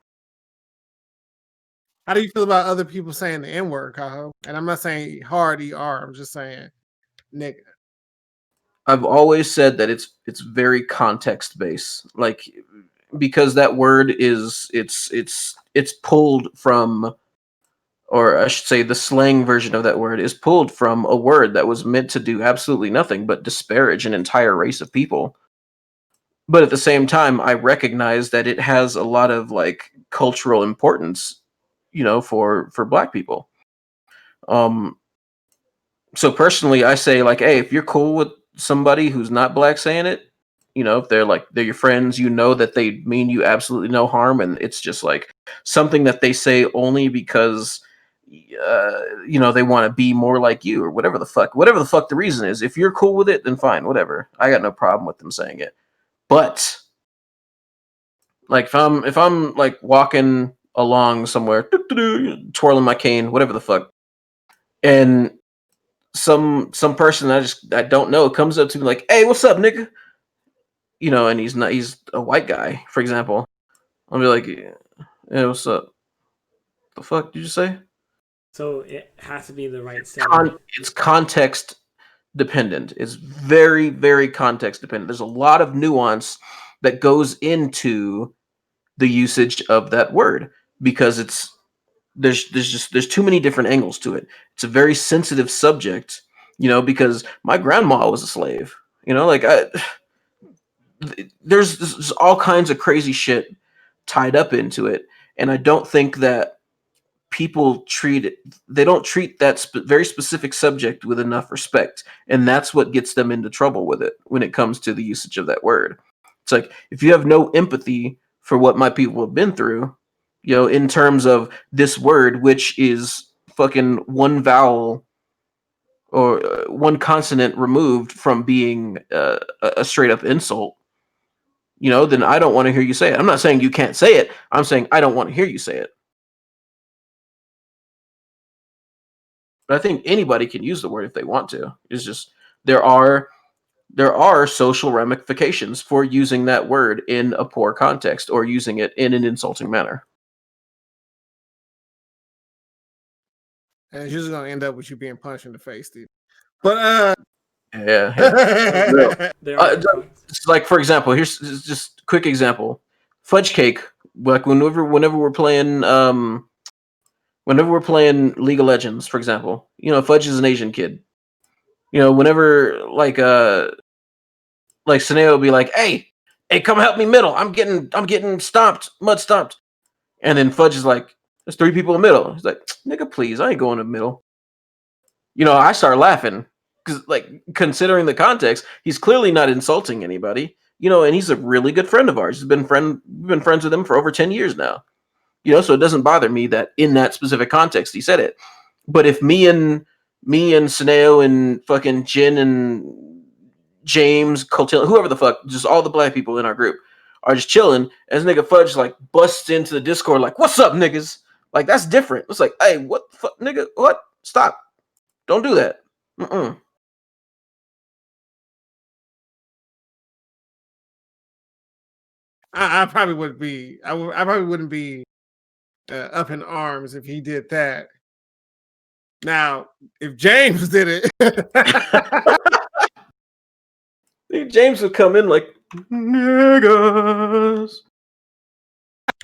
How do you feel about other people saying the N word, Kaho? And I'm not saying hard ER. I'm just saying nigga. I've always said that it's very context based. Like because that word is it's pulled from, or I should say the slang version of that word is pulled from a word that was meant to do absolutely nothing but disparage an entire race of people. But at the same time, I recognize that it has a lot of like cultural importance, for black people. Um so personally I say like, hey, if you're cool with somebody who's not black saying it, if they're your friends, that they mean you absolutely no harm, and it's just like something that they say only because they want to be more like you, or whatever the fuck the reason is. If you're cool with it, then fine, whatever. I got no problem with them saying it. But like if I'm like walking along somewhere, twirling my cane, whatever the fuck, and some person I don't know comes up to me like, "Hey, what's up, nigga?" And he's a white guy, for example. I'll be like, "Yeah, what's up? The fuck did you say?" So it has to be the right setting. It's context dependent. It's very, very context dependent. There's a lot of nuance that goes into the usage of that word because there's too many different angles to it. It's a very sensitive subject, because my grandma was a slave. Like there's all kinds of crazy shit tied up into it, and I don't think that people they don't treat that very specific subject with enough respect, and that's what gets them into trouble with it when it comes to the usage of that word. It's like, if you have no empathy for what my people have been through, in terms of this word, which is fucking one vowel or one consonant removed from being a straight up insult, then I don't want to hear you say it. I'm not saying you can't say it. I'm saying I don't want to hear you say it. But I think anybody can use the word if they want to. It's just there are social ramifications for using that word in a poor context or using it in an insulting manner. And it's usually gonna end up with you being punched in the face, dude. But Yeah, yeah. Real. There are good points. It's like, for example, here's just a quick example. Fudge cake. Like whenever we're playing League of Legends, for example, Fudge is an Asian kid. Whenever like Suneo will be like, hey, come help me middle. I'm getting stomped, mud stomped. And then Fudge is like, there's 3 people in the middle. He's like, nigga, please, I ain't going to the middle. I start laughing because, like, considering the context, he's clearly not insulting anybody. And he's a really good friend of ours. We've been friends with him for over 10 years now. So it doesn't bother me that in that specific context he said it. But if me and Suneo and fucking Jin and James, Cotillo, whoever the fuck, just all the black people in our group are just chilling, as nigga Fudge like busts into the Discord like, "What's up, niggas?" Like, that's different. It's like, hey, what the fuck, nigga? What? Stop! Don't do that. Mm-mm. I probably would be. I probably wouldn't be up in arms if he did that. Now, if James did it, James would come in like, niggas.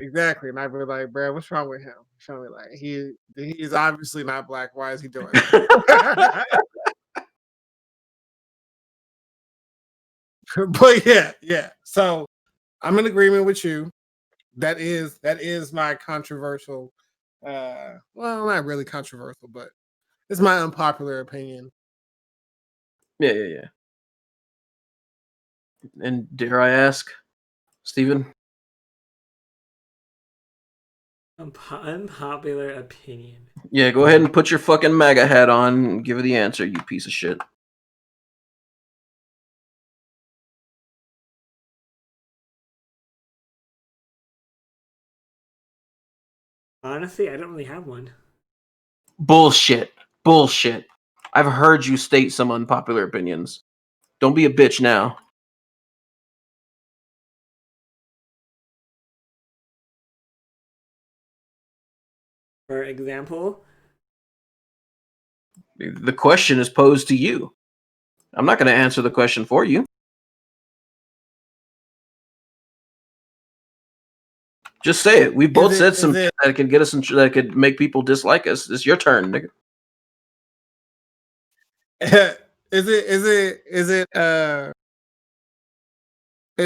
exactly, and I'd be like, "Bro, what's wrong with him?" Show me like he's obviously not black. Why is he doing that? But yeah. So I'm in agreement with you. That is my controversial. Well, not really controversial, but it's my unpopular opinion. Yeah. And dare I ask, Steven? Unpopular opinion. Yeah, go ahead and put your fucking MAGA hat on and give her the answer, you piece of shit. Honestly, I don't really have one. Bullshit. Bullshit. I've heard you state some unpopular opinions. Don't be a bitch now. For example, The question is posed to you. I'm not going to answer the question for you. Just say it. We both said some shit that could get us that could make people dislike us. It's your turn, nigga. Is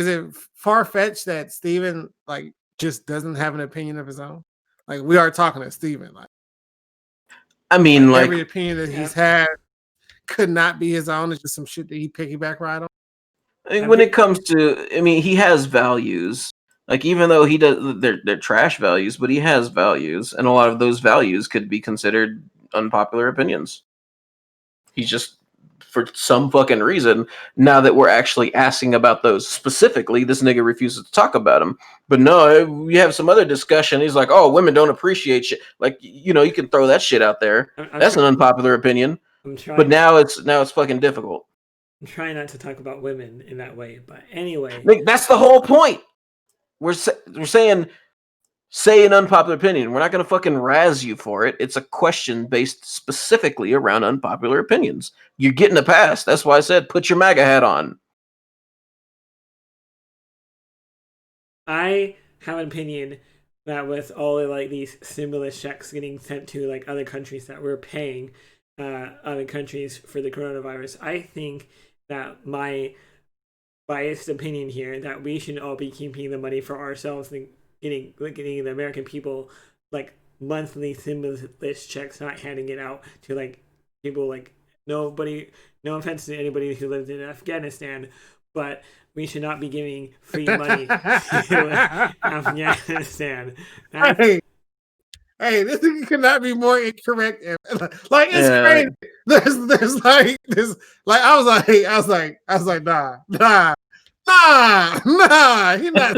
it far-fetched that Steven like just doesn't have an opinion of his own? Like we are talking to Steven. Like I mean, like every opinion that he's had could not be his own. It's just some shit that he piggyback right on. when it comes to, I mean, he has values. Like even though he does, they're trash values, but he has values, and a lot of those values could be considered unpopular opinions. He's just, for some fucking reason, now that we're actually asking about those specifically, this nigga refuses to talk about them. But no, we have some other discussion. He's like, "Oh, women don't appreciate shit." Like, you know, you can throw that shit out there. That's an unpopular opinion. But now it's fucking difficult. I'm trying not to talk about women in that way, but anyway, like, that's the whole point. We're saying, say an unpopular opinion. We're not going to fucking razz you for it. It's a question based specifically around unpopular opinions. You're getting a pass. That's why I said put your MAGA hat on. I have an opinion that with all of like these stimulus checks getting sent to like other countries that we're paying other countries for the coronavirus, I think that my biased opinion here that we should all be keeping the money for ourselves and getting the American people like monthly stimulus checks, not handing it out to like people like nobody. No offense to anybody who lives in Afghanistan, but we should not be giving free money to Afghanistan. Hey, this could not be more incorrect. Like it's crazy. There's like this. Like I was like, nah. He's not.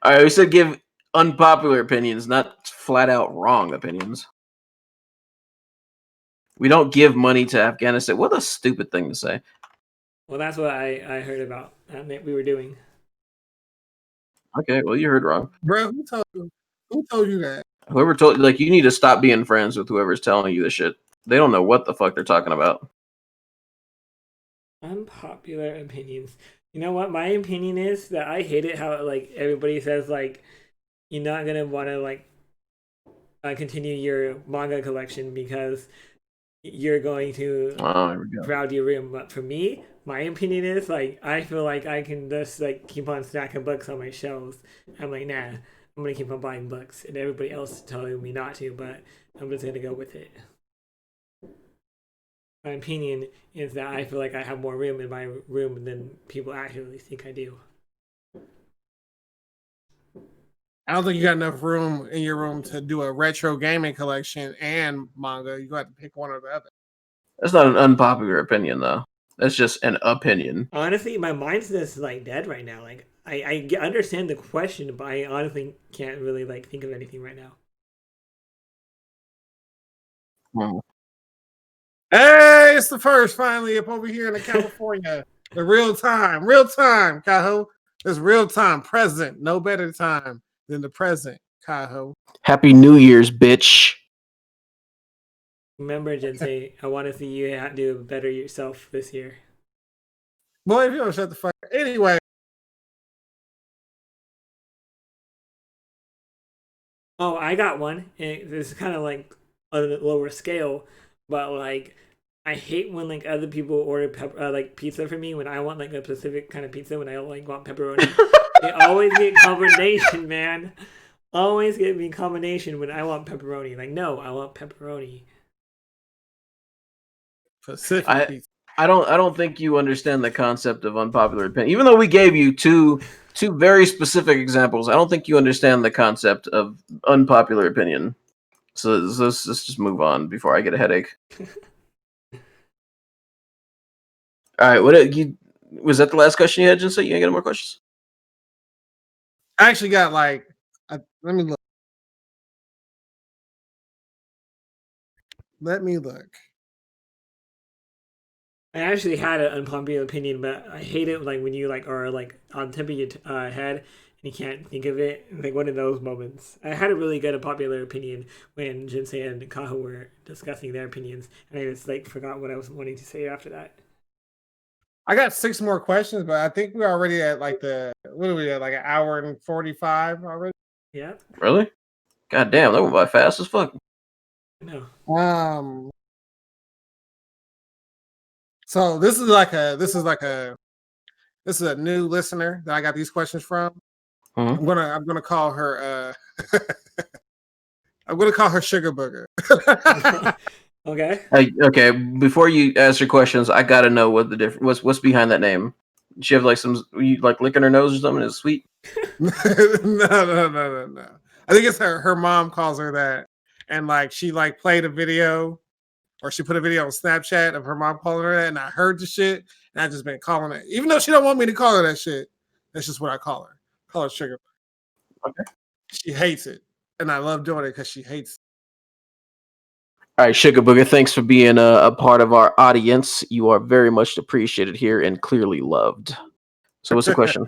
All right, we said give unpopular opinions, not flat out wrong opinions. We don't give money to Afghanistan. What a stupid thing to say. Well, that's what I heard about that we were doing. Okay, well, you heard wrong. Bro, who told you that? Whoever told you, like, you need to stop being friends with whoever's telling you this shit. They don't know what the fuck they're talking about. Unpopular opinions. You know what? My opinion is that I hate it how like everybody says like you're not gonna want to like continue your manga collection because you're going to crowd your room. But for me, my opinion is like I feel like I can just like keep on stacking books on my shelves. I'm like, nah, I'm gonna keep on buying books, and everybody else is telling me not to, but I'm just gonna go with it. My opinion is that I feel like I have more room in my room than people actually think I do. I don't think you got enough room in your room to do a retro gaming collection and manga. You got to pick one or the other. That's not an unpopular opinion, though. That's just an opinion. Honestly, my mind's just like dead right now. Like I understand the question, but I honestly can't really like think of anything right now. Hey, it's the first finally up over here in California. The real time, Cajo. It's real time, present. No better time than the present, Cajo. Happy New Year's, bitch. Remember, Jinsei, I want to see you do better yourself this year. Boy, if you don't shut the fuck up. Anyway. Oh, I got one. It's kind of like on a lower scale, but like I hate when like other people order like pizza for me when I want like a specific kind of pizza when I like want pepperoni. They always get combination, man. Always get me combination when I want pepperoni. Like, no, I want pepperoni. I don't think you understand the concept of unpopular opinion. Even though we gave you two very specific examples, I don't think you understand the concept of unpopular opinion. So let's just move on before I get a headache. All right, was that the last question you had, Jinsei? You ain't got any more questions? I actually got like, let me look. Let me look. I actually had an unpopular opinion, but I hate it like when you like are like on the tip of your head and you can't think of it. Like one of those moments. I had a really good unpopular opinion when Jinsei and Kaho were discussing their opinions, and I just like forgot what I was wanting to say after that. I got 6 more questions, but I think we're already at like what are we at, like an hour and 45 already? Yeah, Really? God damn, that went by fast as fuck. no. So this is a new listener that I got these questions from. Mhm. I'm gonna call her I'm gonna call her Sugar Booger. Okay. Okay, before you ask your questions, I gotta know what the difference. What's behind that name? She have like some you like licking her nose or something? It's sweet. No. I think it's her mom calls her that. And like she like played a video or she put a video on Snapchat of her mom calling her that, and I heard the shit, and I just been calling it. Even though she don't want me to call her that shit, that's just what I call her. Call her Sugar. Okay. She hates it. And I love doing it because she hates it. All right, Sugar Booger, thanks for being a part of our audience. You are very much appreciated here and clearly loved. So, what's the question?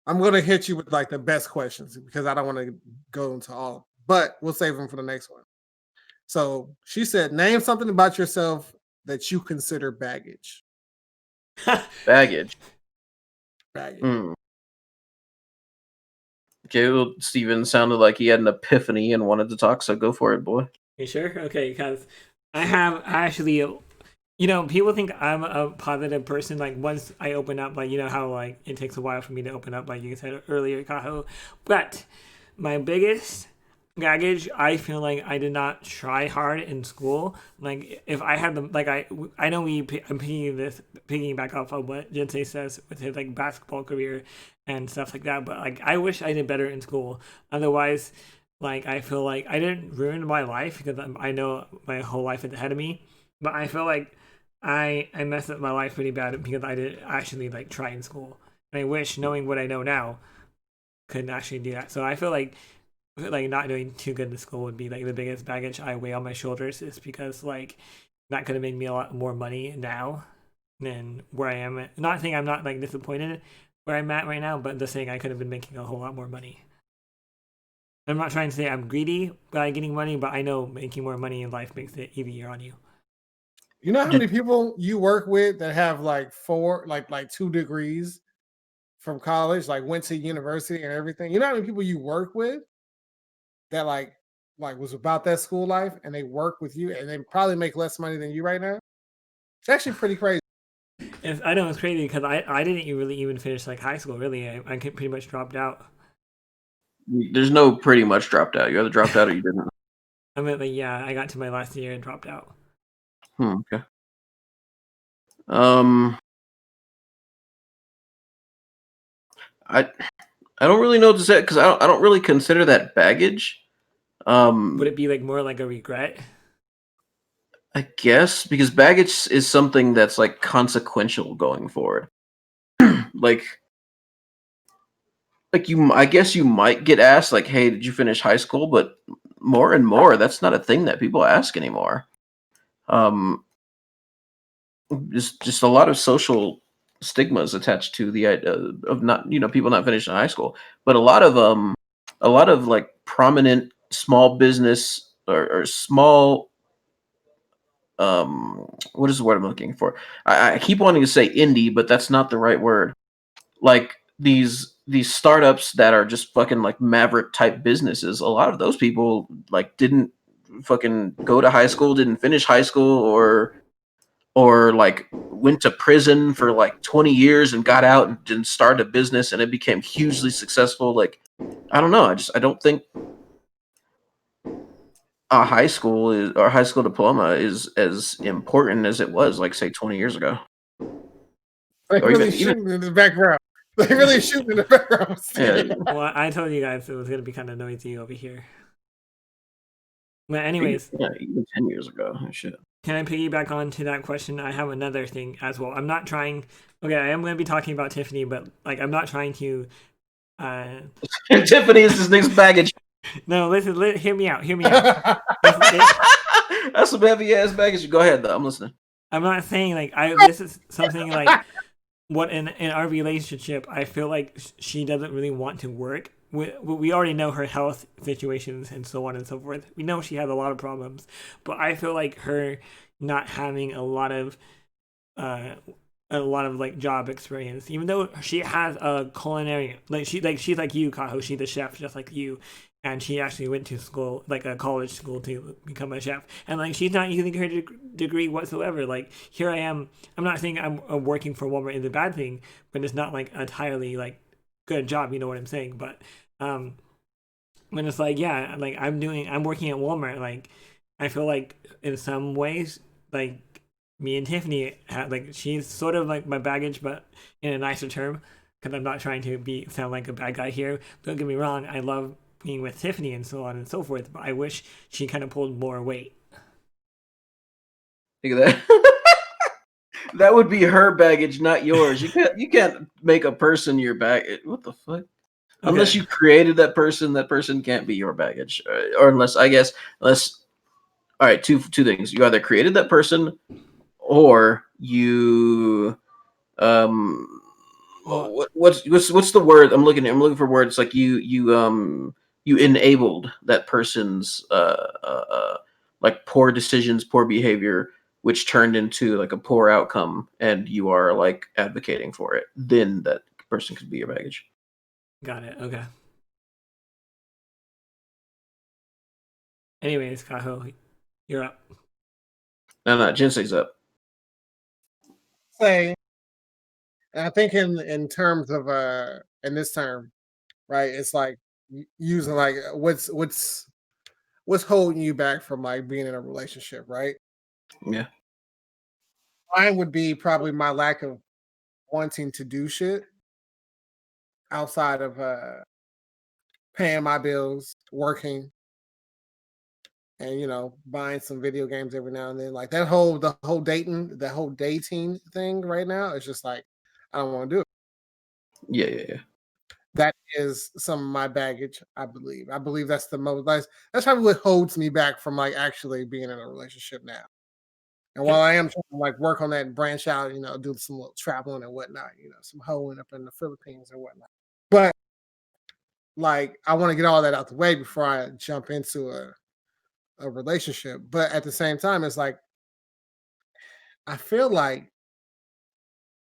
I'm gonna hit you with like the best questions because I don't want to go into all, but we'll save them for the next one. So she said, name something about yourself that you consider baggage. Baggage. Baggage. Okay, well, Steven sounded like he had an epiphany and wanted to talk, so go for it, boy. You sure? Okay, because I actually, people think I'm a positive person. Like once I open up, like how like it takes a while for me to open up, like you said earlier, Kaho. But my biggest baggage, I feel like I did not try hard in school. Like if I had the I know I'm picking back off of what Jinsei says with his like basketball career and stuff like that. But like I wish I did better in school. Otherwise, like I feel like I didn't ruin my life because I know my whole life is ahead of me. But I feel like I messed up my life pretty bad because I didn't actually like try in school. And I wish knowing what I know now could actually do that. So I feel like not doing too good in school would be like the biggest baggage I weigh on my shoulders is because like that could have made me a lot more money now than where I am. Not saying I'm not like disappointed where I'm at right now, but just saying I could have been making a whole lot more money. I'm not trying to say I'm greedy by getting money, but I know making more money in life makes it easier on you. You know how many people you work with that have like 2 degrees from college, like went to university and everything? You know how many people you work with that like was about that school life and they work with you and they probably make less money than you right now? It's actually pretty crazy. I know it's crazy because I didn't really even finish like high school. Really, I pretty much dropped out. There's no pretty much dropped out. You either dropped out or you didn't. I mean, like, yeah, I got to my last year and dropped out. Okay. I don't really know what to say because I don't really consider that baggage. Would it be like more like a regret? I guess because baggage is something that's like consequential going forward. like I guess you might get asked like, "Hey, did you finish high school?" But more and more, that's not a thing that people ask anymore. Just a lot of social stigmas attached to the idea of not people not finishing high school, but a lot of like prominent small business or small what is the word I'm looking for? I keep wanting to say indie, but that's not the right word. Like these startups that are just fucking like maverick type businesses. A lot of those people like didn't fucking go to high school, didn't finish high school, or like went to prison for like 20 years and got out and started a business and it became hugely successful. Like I don't know. I don't think a high school diploma is as important as it was like say 20 years ago. Like Or really shooting in the background. Like really shooting in the background. Yeah. Well, I told you guys it was gonna be kind of noisy over here. But anyways, Yeah, even 10 years ago. Shit. can I piggyback on to that question? I have another thing as well. I'm not trying. Okay, I am going to be talking about Tiffany, but like I'm not trying to. Tiffany is his next baggage. No, listen, hear me out. Hear me out. That's some heavy ass baggage. Go ahead, though. I'm listening. I'm not saying like this is something like what in our relationship I feel like she doesn't really want to work. We already know her health situations and so on and so forth. We know she has a lot of problems, but I feel like her not having uh a lot of like job experience, even though she has a culinary she's like you, Kaho. She's a chef just like you, and she actually went to school, like a college school, to become a chef, and like she's not using her degree whatsoever. Like here I am. I'm not saying I'm working for Walmart is a bad thing, but it's not like entirely like good job. You know what I'm saying? But when it's like yeah, like I'm working at Walmart. Like I feel like in some ways like me and Tiffany had like she's sort of like my baggage, but in a nicer term, because I'm not trying to sound like a bad guy here. Don't get me wrong, I love being with Tiffany and so on and so forth, but I wish she kind of pulled more weight. Look at that. That would be her baggage, not yours. You can't make a person your baggage. What the fuck? Unless Okay. you created that person can't be your baggage. Or unless all right, two things. You either created that person or you Well, what's the word I'm looking for words like you enabled that person's like poor decisions, poor behavior, which turned into like a poor outcome, and you are like advocating for it, then that person could be your baggage. got it. Okay. Anyways, Kaho, you're up. No, Jinsei's up. Say, and I think in terms of in this term, right? It's like using like what's holding you back from like being in a relationship, right? Yeah. Mine would be probably my lack of wanting to do shit outside of paying my bills, working, and buying some video games every now and then. Like the whole dating thing right now is just like I don't want to do it. Yeah. That is some of my baggage, I believe. I believe that's the most that's probably what holds me back from like actually being in a relationship now. And while I am trying to like work on that and branch out, do some little traveling and whatnot, some hoeing up in the Philippines and whatnot. But like I want to get all that out the way before I jump into a relationship. But at the same time, it's like I feel like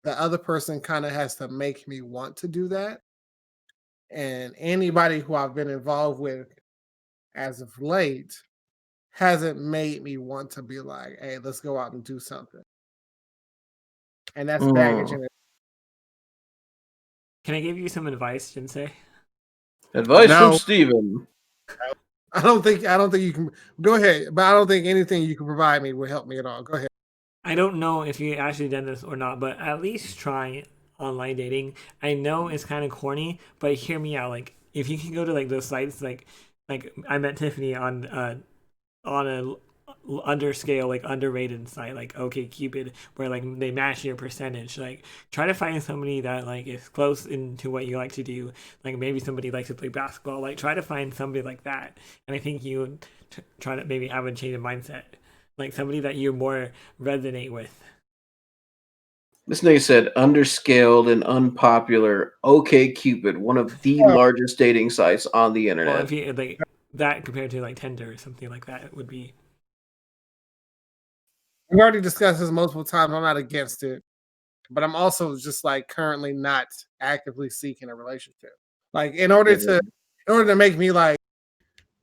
the other person kind of has to make me want to do that. And anybody who I've been involved with as of late hasn't made me want to be like, hey, let's go out and do something. And that's baggage in it. Can I give you some advice, Jinsei? Advice from No, Steven. I don't think you can go ahead, but I don't think anything you can provide me will help me at all. Go ahead. I don't know if you actually done this or not, but at least try online dating. I know it's kind of corny, but hear me out. Like, if you can go to like those sites, like I met Tiffany on a underscale, like underrated site, like OkCupid, where like they match your percentage. Like, try to find somebody that like is close into what you like to do. Like maybe somebody likes to play basketball. Like try to find somebody like that, and I think you try to maybe have a change of mindset, like somebody that you more resonate with. This nigga said underscaled and unpopular. OkCupid, one of the Oh, largest dating sites on the Well, internet. if you like that compared to like Tinder or something like that, it would be. we've already discussed this multiple times. I'm not against it, but I'm also just like currently not actively seeking a relationship. Like in order to make me like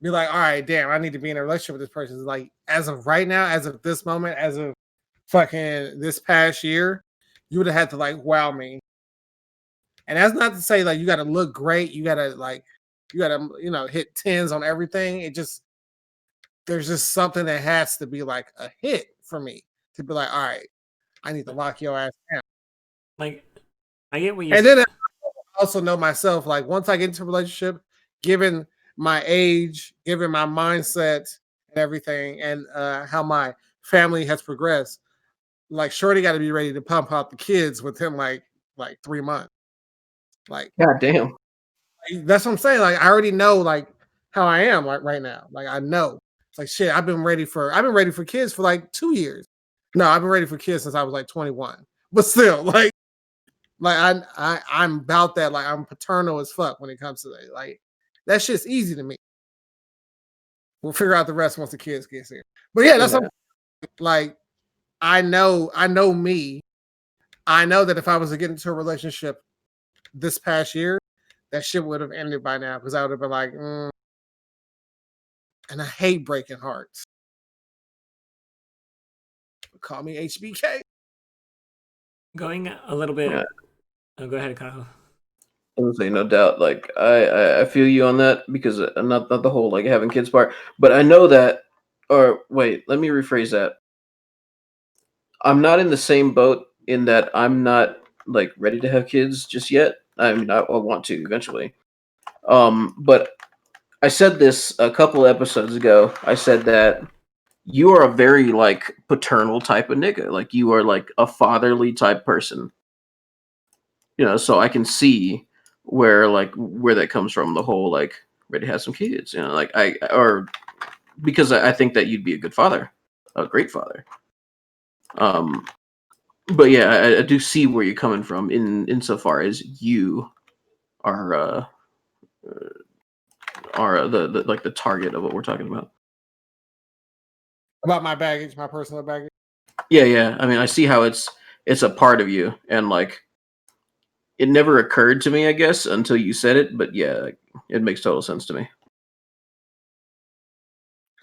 be like, all right, damn, I need to be in a relationship with this person. It's like as of right now, as of this moment, as of fucking this past year, you would have had to like wow me. And that's not to say like you got to look great. You got to hit tens on everything. There's just something that has to be like a hit for me to be like, all right, I need to lock your ass down. Like, I get what you're. And then I also know myself, like once I get into a relationship, given my age, given my mindset and everything, and how my family has progressed, like Shorty got to be ready to pump out the kids within like 3 months. Like God damn. that's what I'm saying. Like I already know like how I am like right now. Like I know. It's like shit, I've been ready for kids for like 2 years. No, I've been ready for kids since I was like 21. But still, I'm about that. Like I'm paternal as fuck when it comes to that. Like that shit's easy to me. We'll figure out the rest once the kids get here. But yeah, that's like I know me. I know that if I was to get into a relationship this past year, that shit would have ended by now because I would have been like, and I hate breaking hearts. Call me HBK. Going a little bit. Yeah. Oh, go ahead, Kyle. I would say no doubt. Like I feel you on that because not the whole like having kids part, but I know that. Or wait, let me rephrase that. I'm not in the same boat in that I'm not like ready to have kids just yet. I mean, I want to eventually. But I said this a couple episodes ago. I said that you are a very like paternal type of nigga. Like you are like a fatherly type person. So I can see where that comes from. The whole like ready to have some kids. Like because I think that you'd be a good father, a great father. But yeah, I do see where you're coming from insofar as you are the like the target of what we're talking about. About my baggage, my personal baggage. Yeah. I mean, I see how it's a part of you, and like it never occurred to me, I guess, until you said it. But yeah, it makes total sense to me.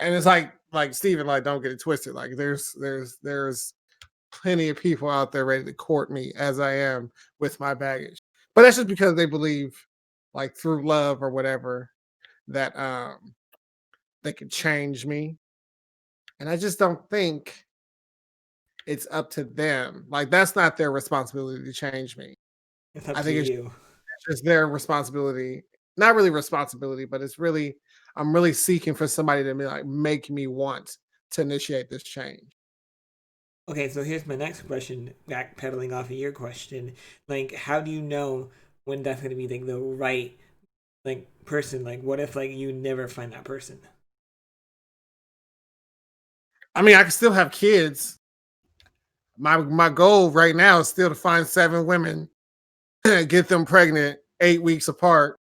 And it's like Steven, like don't get it twisted. Like there's plenty of people out there ready to court me as I am with my baggage. But that's just because they believe, like through love or whatever, that they can change me. And I just don't think it's up to them. Like that's not their responsibility to change me. It's up I to think you. it's just their responsibility. Not really responsibility, but it's really I'm really seeking for somebody to like make me want to initiate this change. Okay, so here's my next question, backpedaling off of your question. Like, how do you know when that's gonna be like the right like person? Like, what if like you never find that person? I mean, I can still have kids. My goal right now is still to find 7 women, get them pregnant 8 weeks apart.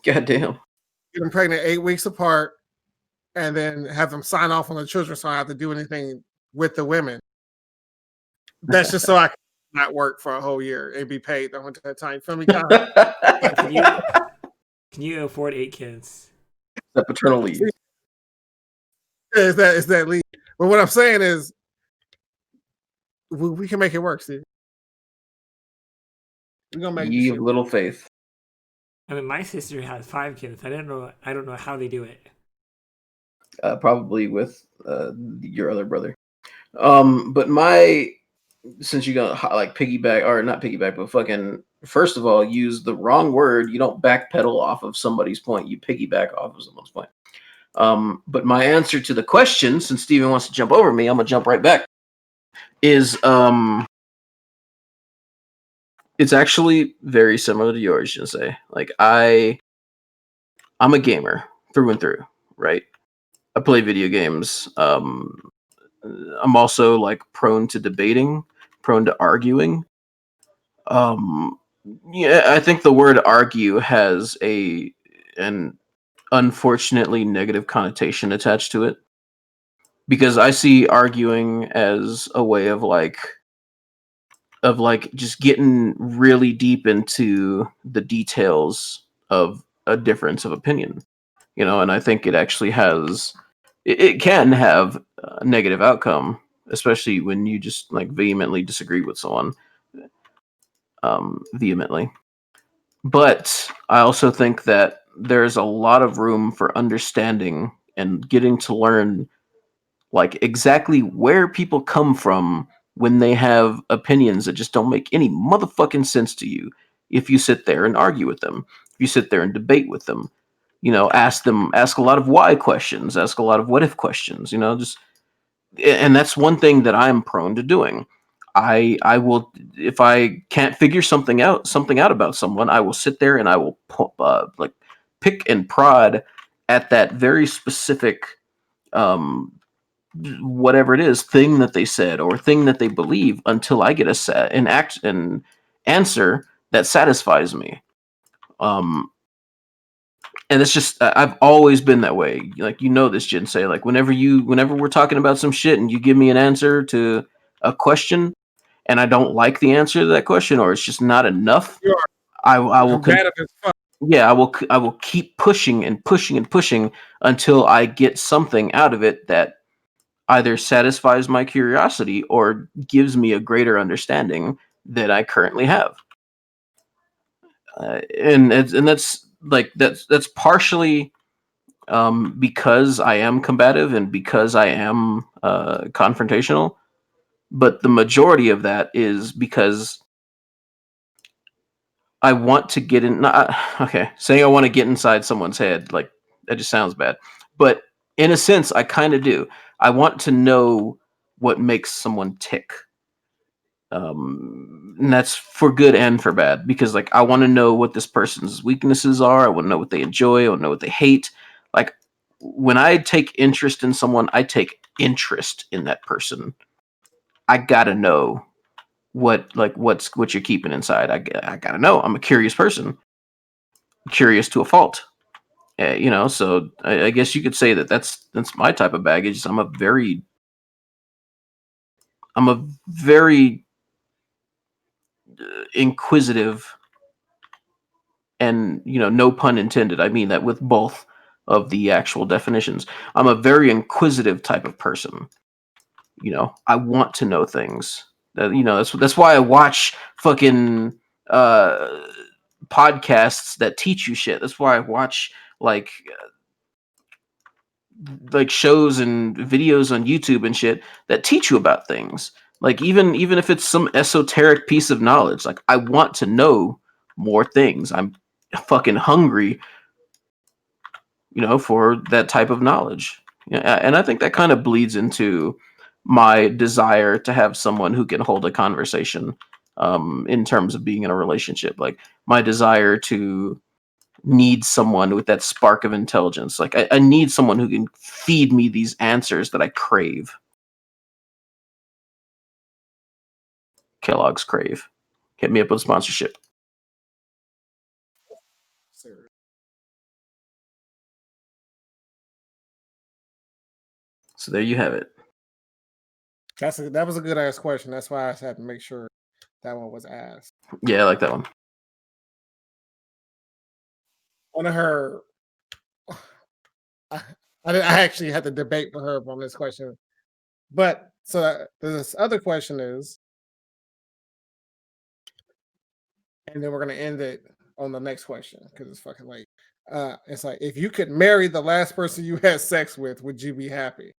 Goddamn. Get them pregnant 8 weeks apart, and then have them sign off on the children, so I don't have to do anything with the women. That's just so I can not work for a whole year and be paid the entire time. Feel me, Kyle? Can you afford 8 kids? The paternal leave. Is that leave? But what I'm saying is, we can make it work, Steve. We're gonna make Ye this of shit. little faith. I mean, my sister has 5 kids. I don't know how they do it. Probably with your other brother. But since you gonna like piggyback or not piggyback, but fucking first of all, use the wrong word. You don't backpedal off of somebody's point. You piggyback off of someone's point. But my answer to the question, since Steven wants to jump over me, I'm gonna jump right back. Is it's actually very similar to yours, you say. Like I'm a gamer through and through, right? I play video games. I'm also like prone to debating, prone to arguing. Yeah, I think the word argue has an unfortunately negative connotation attached to it because I see arguing as a way of just getting really deep into the details of a difference of opinion, and I think it actually it can have a negative outcome, especially when you just like vehemently disagree with someone vehemently. But I also think that there's a lot of room for understanding and getting to learn like exactly where people come from when they have opinions that just don't make any motherfucking sense to you. If you sit there and argue with them, if you sit there and debate with them, ask a lot of why questions, ask a lot of what if questions, and that's one thing that I'm prone to doing. I will, if I can't figure something out about someone, I will sit there and I will like pick and prod at that very specific whatever it is thing that they said or thing that they believe until I get an answer that satisfies me. And it's just I've always been that way. Like this, Jinsei. Like whenever we're talking about some shit and you give me an answer to a question and I don't like the answer to that question or it's just not enough, You're I will combative as fuck. yeah, I will keep pushing and pushing and pushing until I get something out of it that either satisfies my curiosity or gives me a greater understanding than I currently have. And that's partially because I am combative and because I am confrontational, but the majority of that is because I want to get in. Okay, saying I want to get inside someone's head, like that just sounds bad. But in a sense, I kind of do. I want to know what makes someone tick. And that's for good and for bad because, like, I want to know what this person's weaknesses are. I want to know what they enjoy. I want to know what they hate. Like, when I take interest in someone, I take interest in that person. I gotta know what you're keeping inside. I gotta know. I'm a curious person, curious to a fault. So I guess you could say that's my type of baggage. I'm a very inquisitive, and no pun intended. I mean that with both of the actual definitions. I'm a very inquisitive type of person. I want to know things. That's why I watch fucking uh podcasts that teach you shit. That's why I watch like shows and videos on YouTube and shit that teach you about things. Like even if it's some esoteric piece of knowledge, like I want to know more things. I'm fucking hungry, for that type of knowledge. Yeah, and I think that kind of bleeds into my desire to have someone who can hold a conversation in terms of being in a relationship. Like my desire to need someone with that spark of intelligence. Like I need someone who can feed me these answers that I crave. Kellogg's Crave. Hit me up with sponsorship. Serious. So there you have it. That was a good ass question. That's why I had to make sure that one was asked. Yeah, I like that one. One of her, I actually had to debate with her on this question, but so this other question is, and then we're gonna end it on the next question because it's fucking late. It's like if you could marry the last person you had sex with, would you be happy?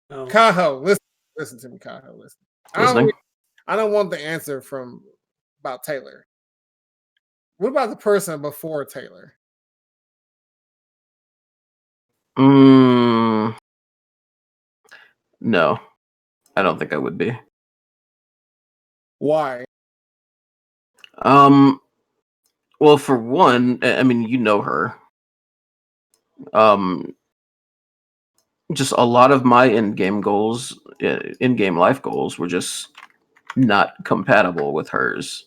Oh. Kaho, listen to me, Kaho. Listen. Listening. I don't want the answer from about Taylor. What about the person before Taylor? No, I don't think I would be. Why? Well, for one, I mean, you know her. Just a lot of my in-game goals, in-game life goals, were just not compatible with hers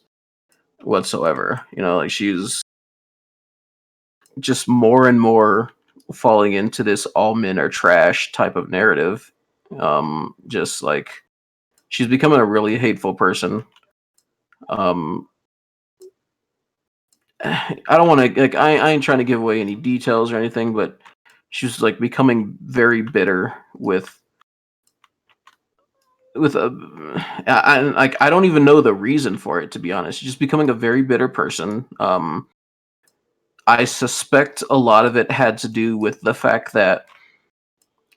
whatsoever. Like she's just more and more falling into this all men are trash type of narrative. Just like she's becoming a really hateful person. I don't want to like I ain't trying to give away any details or anything, but she's like becoming very bitter with I don't even know the reason for it, to be honest. She's just becoming a very bitter person. I suspect a lot of it had to do with the fact that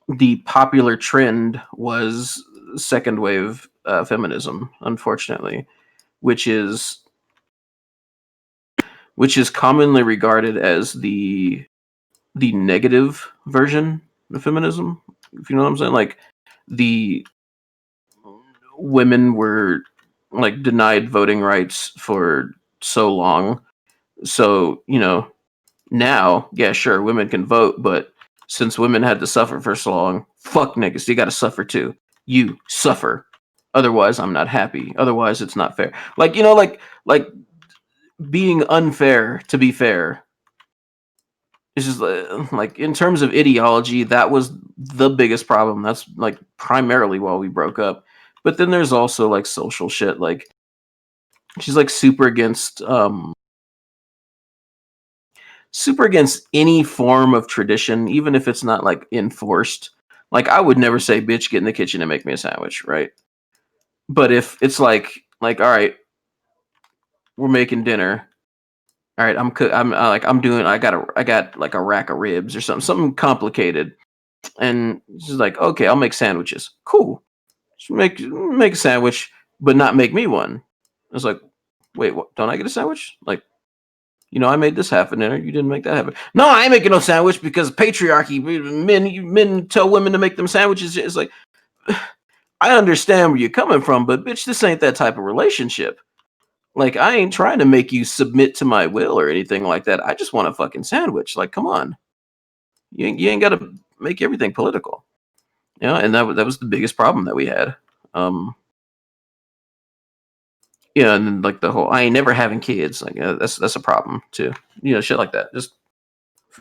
the popular trend was second wave feminism, unfortunately, which is commonly regarded as the negative version of feminism, if you know what I'm saying. Like the women were like denied voting rights for so long, so Now, yeah, sure, women can vote, but since women had to suffer for so long, fuck niggas, you got to suffer too. You suffer. Otherwise, I'm not happy. Otherwise, it's not fair. Like like being unfair to be fair. It's just like in terms of ideology, that was the biggest problem. That's like primarily why we broke up. But then there's also like social shit. Like she's like super against any form of tradition, even if it's not like enforced. Like I would never say, "Bitch, get in the kitchen and make me a sandwich," right? But if it's all right, we're making dinner. All right, I'm doing. I got like a rack of ribs or something complicated, and she's like, "Okay, I'll make sandwiches." Cool. Just make a sandwich, but not make me one. I was like, "Wait, what? Don't I get a sandwich?" Like, I made this half a dinner. You didn't make that happen. No, I ain't making no sandwich because patriarchy. Men tell women to make them sandwiches. It's like, I understand where you're coming from, but bitch, this ain't that type of relationship. Like, I ain't trying to make you submit to my will or anything like that. I just want a fucking sandwich. Like, come on. You ain't got to make everything political. And that was the biggest problem that we had. And then like the whole I ain't never having kids. Like that's a problem too. Shit like that. Just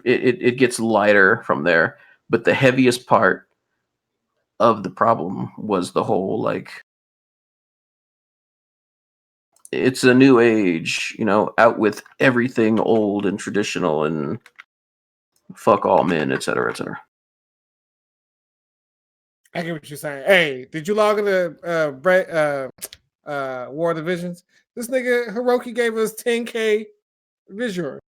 it gets lighter from there. But the heaviest part of the problem was the whole like it's a new age, out with everything old and traditional and fuck all men, et cetera, et cetera. I get what you're saying. Hey, did you log into War of the Visions? This nigga Hiroki gave us 10K visual.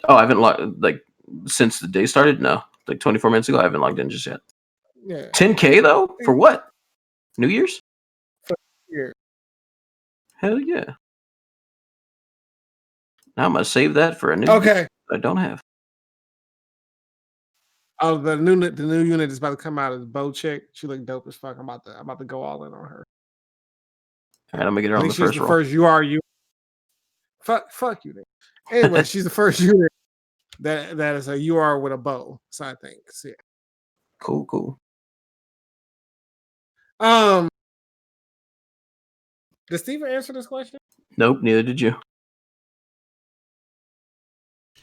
Oh, I haven't like since the day started. No, like 24 minutes ago, I haven't logged in just yet. Yeah, 10K though for what? New Year's? yeah. Hell yeah! Now I'm gonna save that for a new. Okay. I don't have. Oh, the new unit is about to come out as Bo Chick. She look dope as fuck. I'm about to go all in on her. All right, I'm gonna get her on the She's first the roll. first URU. Fuck you. Then. Anyway, she's the first unit that is a UR with a bow. So I think, yeah. Cool. Did Steven answer this question? Nope, neither did you.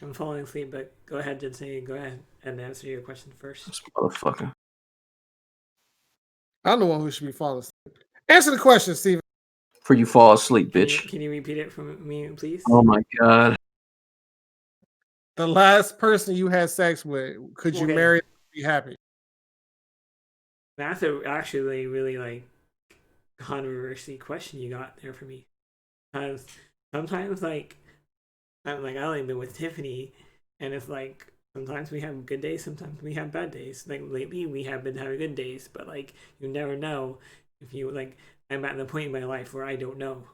I'm falling asleep, but go ahead, Jinsei. Go ahead and answer your question first. This motherfucker. I'm the one who should be falling asleep. Answer the question, Steven. For you fall asleep, bitch. Can you repeat it for me, please? Oh my god. The last person you had sex with, could you marry and be happy? That's actually really like controversy question you got there for me. Because sometimes I've only been with Tiffany, and it's like sometimes we have good days, sometimes we have bad days. Like lately, we have been having good days, but like you never know if you like. I'm at the point in my life where I don't know.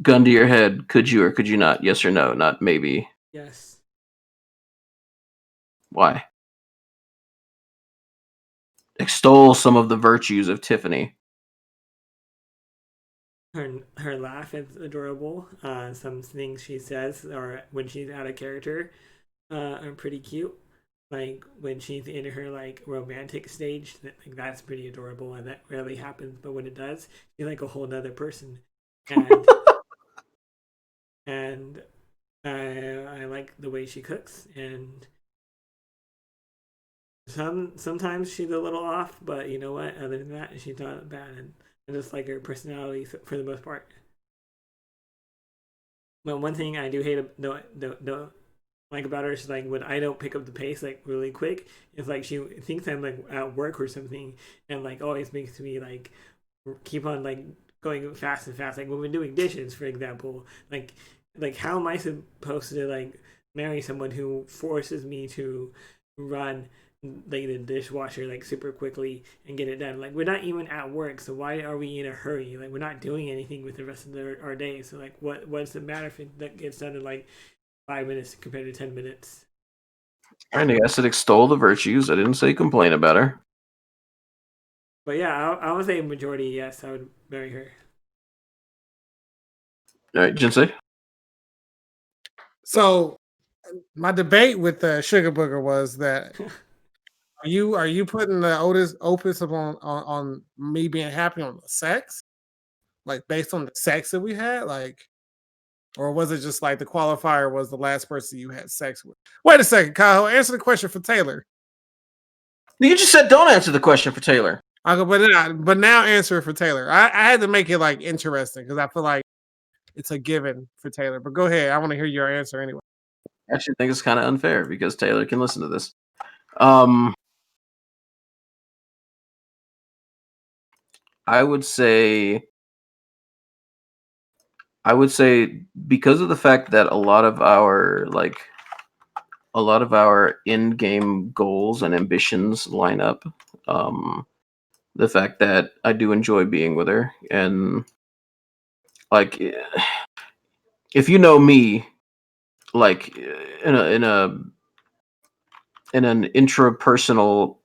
Gun to your head, could you or could you not? Yes or no, not maybe. Yes. Why? Extol some of the virtues of Tiffany. Her laugh is adorable. Some things she says, or when she's out of character, are pretty cute. Like when she's in her like romantic stage, that's pretty adorable, and that rarely happens. But when it does, she's like a whole nother person. And and I like the way she cooks, and sometimes she's a little off, but you know what? Other than that, she's not bad, and I just like her personality for the most part. But one thing I do hate the like about her is like when I don't pick up the pace like really quick, it's like she thinks I'm like at work or something, and like always makes me like keep on like going fast and fast. Like when we're doing dishes, for example, like how am I supposed to like marry someone who forces me to run like the dishwasher like super quickly and get it done? Like we're not even at work, so why are we in a hurry? Like we're not doing anything with the rest of our day. So like what's the matter if that gets done in like 5 minutes compared to 10 minutes? I said extol the virtues. I didn't say complain about her. But yeah, I would say majority yes, I would marry her. All right, Jinsei. So my debate with the Sugar Booger was that are you putting the opus on me being happy on the sex, like based on the sex that we had, like, or was it just like the qualifier was the last person you had sex with? Wait a second, Kyle. Answer the question for Taylor. You just said don't answer the question for Taylor. I go, but now answer it for Taylor. I had to make it like interesting because I feel like it's a given for Taylor. But go ahead. I want to hear your answer anyway. I actually think it's kind of unfair because Taylor can listen to this. I would say because of the fact that a lot of our in-game goals and ambitions line up. The fact that I do enjoy being with her, and like, if you know me, like in an intrapersonal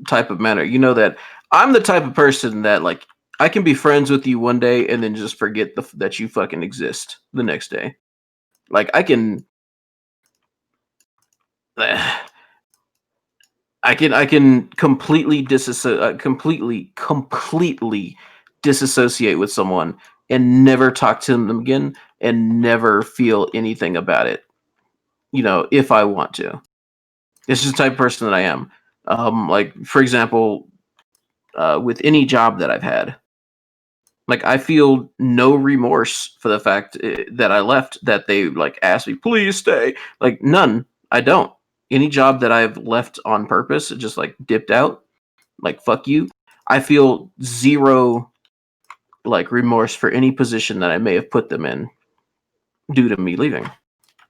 type of manner, you know that I'm the type of person that, like, I can be friends with you one day and then just forget that you fucking exist the next day. Like, I can completely disassociate with someone and never talk to them again and never feel anything about it. You know, if I want to. It's just the type of person that I am. Like, for example, with any job that I've had, like, I feel no remorse for the fact that I left, that they like asked me, please stay. Like, none. I don't. Any job that I've left on purpose, just like dipped out, like, fuck you. I feel zero like remorse for any position that I may have put them in due to me leaving.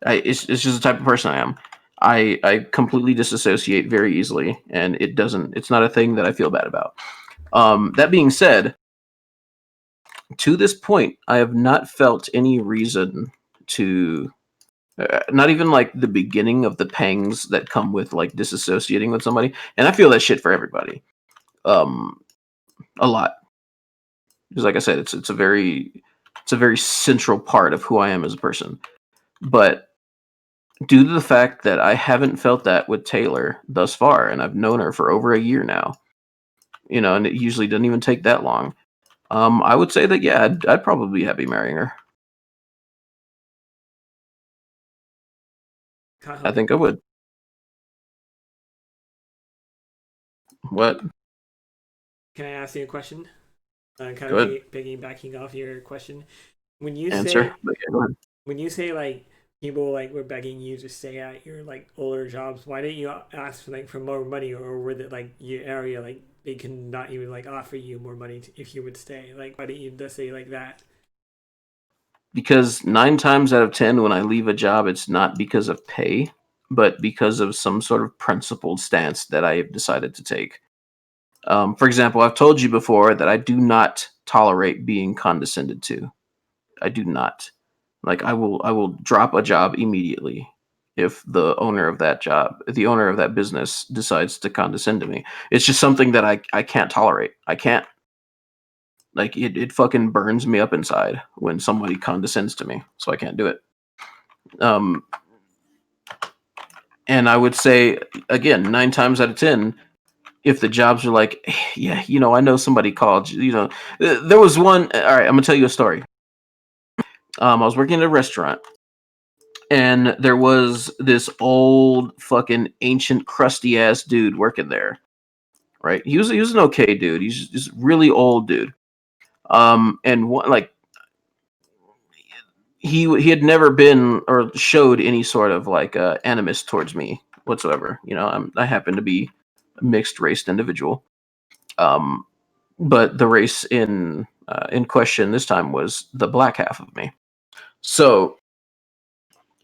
It's just the type of person I am. I completely disassociate very easily, and it's not a thing that I feel bad about. That being said, to this point, I have not felt any reason to, not even like the beginning of the pangs that come with like disassociating with somebody. And I feel that shit for everybody, a lot. Because, like I said, it's a very central part of who I am as a person. But due to the fact that I haven't felt that with Taylor thus far, and I've known her for over a year now, you know, and it usually doesn't even take that long. I would say that, yeah, I'd probably be happy marrying her. I think I would. What? Can I ask you a question? Kind Go of ahead. piggybacking off your question. When you Answer. say But yeah, go ahead. when you say like people like were begging you to stay at your like older jobs, why didn't you ask for like for more money, or were it like your area like they can not even like offer you more money if you would stay? Like, why didn't you just say like that? Because 9 times out of 10, when I leave a job, it's not because of pay, but because of some sort of principled stance that I have decided to take. For example, I've told you before that I do not tolerate being condescended to. I do not. Like, I will drop a job immediately if the owner of that business decides to condescend to me. It's just something that I can't tolerate. I can't. Like, it fucking burns me up inside when somebody condescends to me, so I can't do it. And I would say, again, 9 times out of 10, if the jobs are like, yeah, you know, I know somebody called, you know, there was one. All right, I'm gonna tell you a story. I was working at a restaurant, and there was this old fucking ancient crusty ass dude working there. Right, he was an okay dude. He's just really old dude. And like, he had never been or showed any sort of like animus towards me whatsoever. You know, I happen to be a mixed raced individual. Um, but the race in question this time was the black half of me. So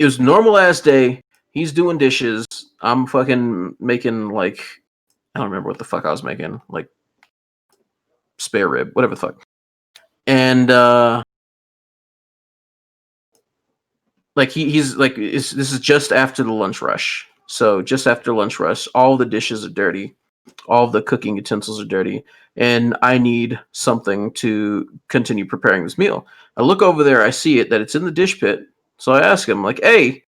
it was a normal ass day. He's doing dishes. I'm fucking making, like, I don't remember what the fuck I was making, like spare rib, whatever the fuck. And like he's like, this is just after the lunch rush. So just after lunch rush, all the dishes are dirty. All the cooking utensils are dirty, and I need something to continue preparing this meal. I look over there, I see it that it's in the dish pit. So I ask him, like, "Hey,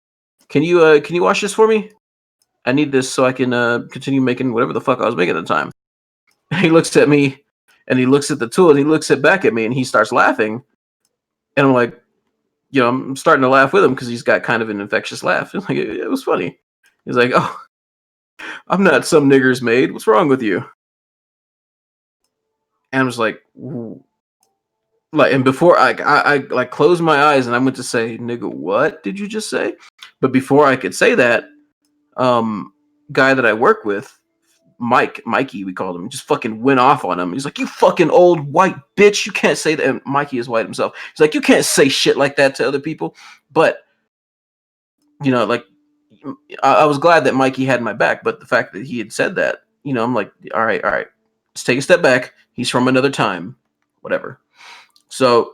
can you wash this for me? I need this so I can continue making whatever the fuck I was making at the time." And he looks at me, and he looks at the tool, and he looks back at me, and he starts laughing. And I'm like, I'm starting to laugh with him because he's got kind of an infectious laugh. Like, it was funny. He's like, "Oh, I'm not some nigger's maid. What's wrong with you?" And I was like, and before I like closed my eyes and I went to say, "Nigga, what did you just say?" But before I could say that, guy that I work with, Mikey, we called him, just fucking went off on him. He's like, "You fucking old white bitch, you can't say that." And Mikey is white himself. He's like, "You can't say shit like that to other people." But like, I was glad that Mikey had my back. But the fact that he had said that, I'm like, all right, let's take a step back. He's from another time, whatever. So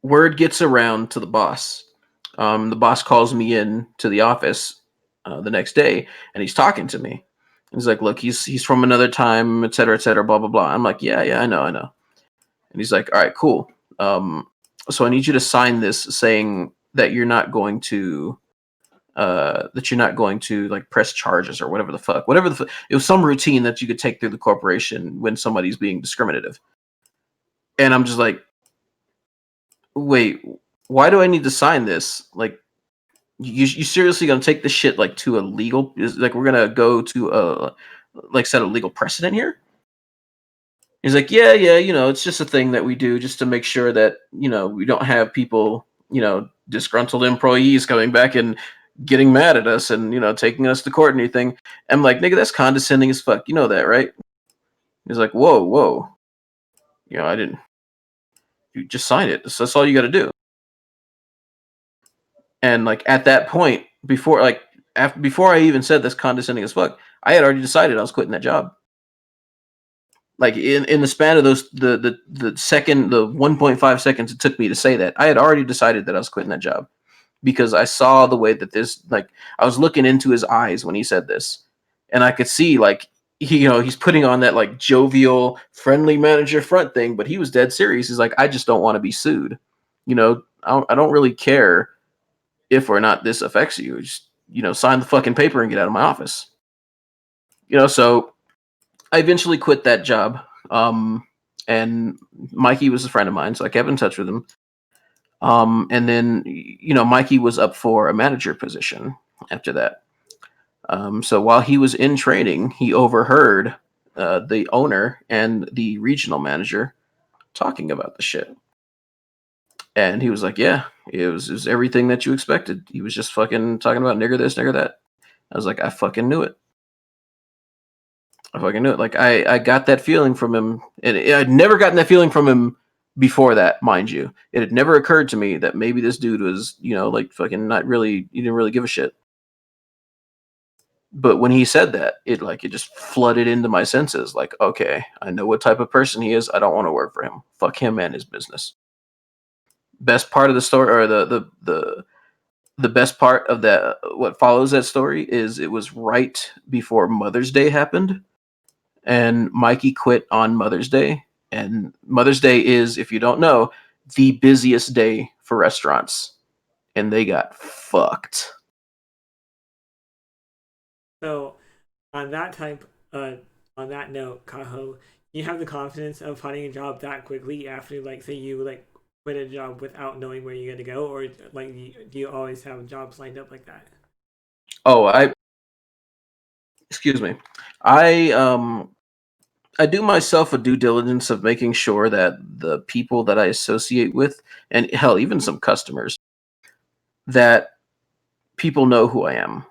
word gets around to the boss. The boss calls me in to the office the next day, and he's talking to me. He's like, "Look, he's from another time, et cetera, blah, blah, blah." I'm like, yeah, I know. And he's like, "All right, cool. So I need you to sign this saying that you're not going to like press charges or whatever the fuck. It was some routine that you could take through the corporation when somebody's being discriminative." And I'm just like, wait, why do I need to sign this? Like, you seriously gonna take this shit like to a legal? Like, we're gonna go to set a legal precedent here? He's like, yeah, it's just a thing that we do just to make sure that we don't have people, disgruntled employees coming back and getting mad at us and taking us to court and anything. I'm like, nigga, that's condescending as fuck. You know that, right? He's like, whoa. I didn't. You just sign it. That's all you got to do. And like at that point, before I even said this condescending as fuck, I had already decided I was quitting that job. Like in the span of those the 1.5 seconds it took me to say that, I had already decided that I was quitting that job because I saw the way that this, like, I was looking into his eyes when he said this, and I could see like he's putting on that like jovial, friendly manager front thing, but he was dead serious. He's like, "I just don't want to be sued. I don't really care if or not this affects you. Just sign the fucking paper and get out of my office." So I eventually quit that job. And Mikey was a friend of mine, so I kept in touch with him. And then Mikey was up for a manager position after that. So while he was in training, he overheard the owner and the regional manager talking about the shit. And he was like, "Yeah, it was everything that you expected. He was just fucking talking about nigger this, nigger that." I was like, I fucking knew it. Like, I got that feeling from him, and I'd never gotten that feeling from him before that, mind you. It had never occurred to me that maybe this dude was, like fucking not really, he didn't really give a shit. But when he said that, it just flooded into my senses. Like, okay, I know what type of person he is. I don't want to work for him. Fuck him and his business. Best part of the story, or the best part of that, what follows that story, is it was right before Mother's Day happened, and Mikey quit on Mother's Day. And Mother's Day is, if you don't know, the busiest day for restaurants, and they got fucked. So, on that note, Kaho, you have the confidence of finding a job that quickly after, like, say you like quit a job without knowing where you're gonna go, or like do you always have jobs lined up like that? Oh, excuse me. I do myself a due diligence of making sure that the people that I associate with, and hell, even some customers, that people know who I am.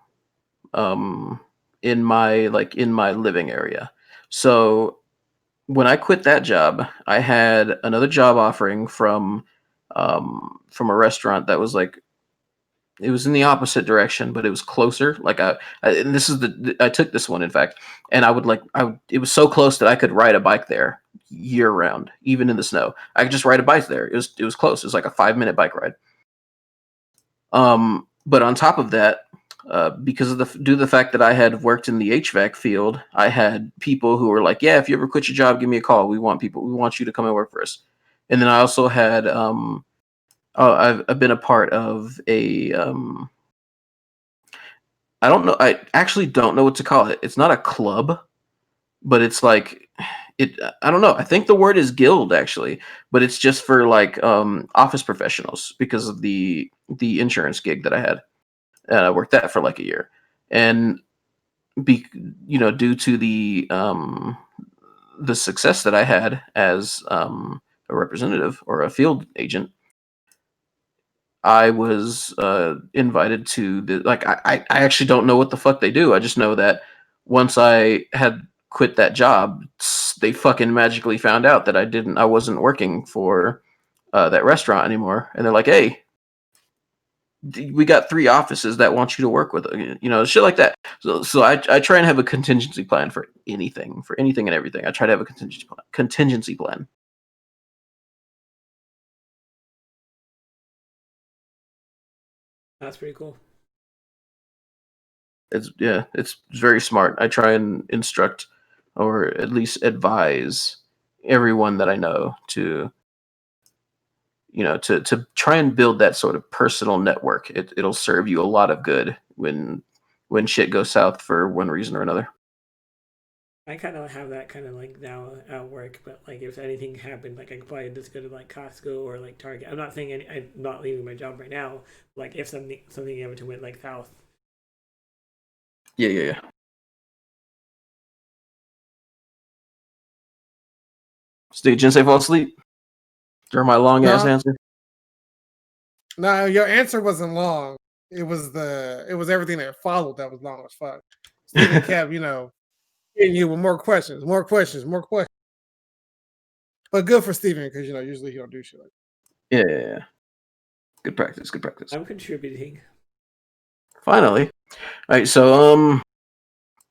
In my living area. So when I quit that job, I had another job offering from a restaurant that was like, it was in the opposite direction, but it was closer. Like and this is I took this one, in fact, and it was so close that I could ride a bike there year round, even in the snow. I could just ride a bike there. It was close. It was like a 5-minute bike ride. But on top of that, because of due to the fact that I had worked in the HVAC field, I had people who were like, "Yeah, if you ever quit your job, give me a call. We want you to come and work for us." And then I also had, I've been a part of a, I don't know, I actually don't know what to call it. It's not a club, but it's like it. I don't know. I think the word is guild actually, but it's just for like office professionals because of the insurance gig that I had. And I worked that for like a year, and due to the success that I had as a representative or a field agent, I was invited to the like. I actually don't know what the fuck they do. I just know that once I had quit that job, they fucking magically found out that I wasn't working for that restaurant anymore, and they're like, "Hey, we got 3 offices that want you to work with, shit like that." So I try and have a contingency plan for anything and everything. I try to have a contingency plan. That's pretty cool. It's very smart. I try and instruct or at least advise everyone that I know to to try and build that sort of personal network. It'll serve you a lot of good when shit goes south for one reason or another. I kind of have that kind of like now at work, but like if anything happened, like I could probably just go to like Costco or like Target. I'm not saying I'm not leaving my job right now. Like if something ever to went like south. Yeah. So did Jinsei fall asleep during my long ass No. answer? No, your answer wasn't long. It was everything that followed that was long as fuck. Stephen kept, hitting you with more questions. But good for Stephen because usually he don't do shit like that. Yeah. Good practice. I'm contributing. Finally. All right, so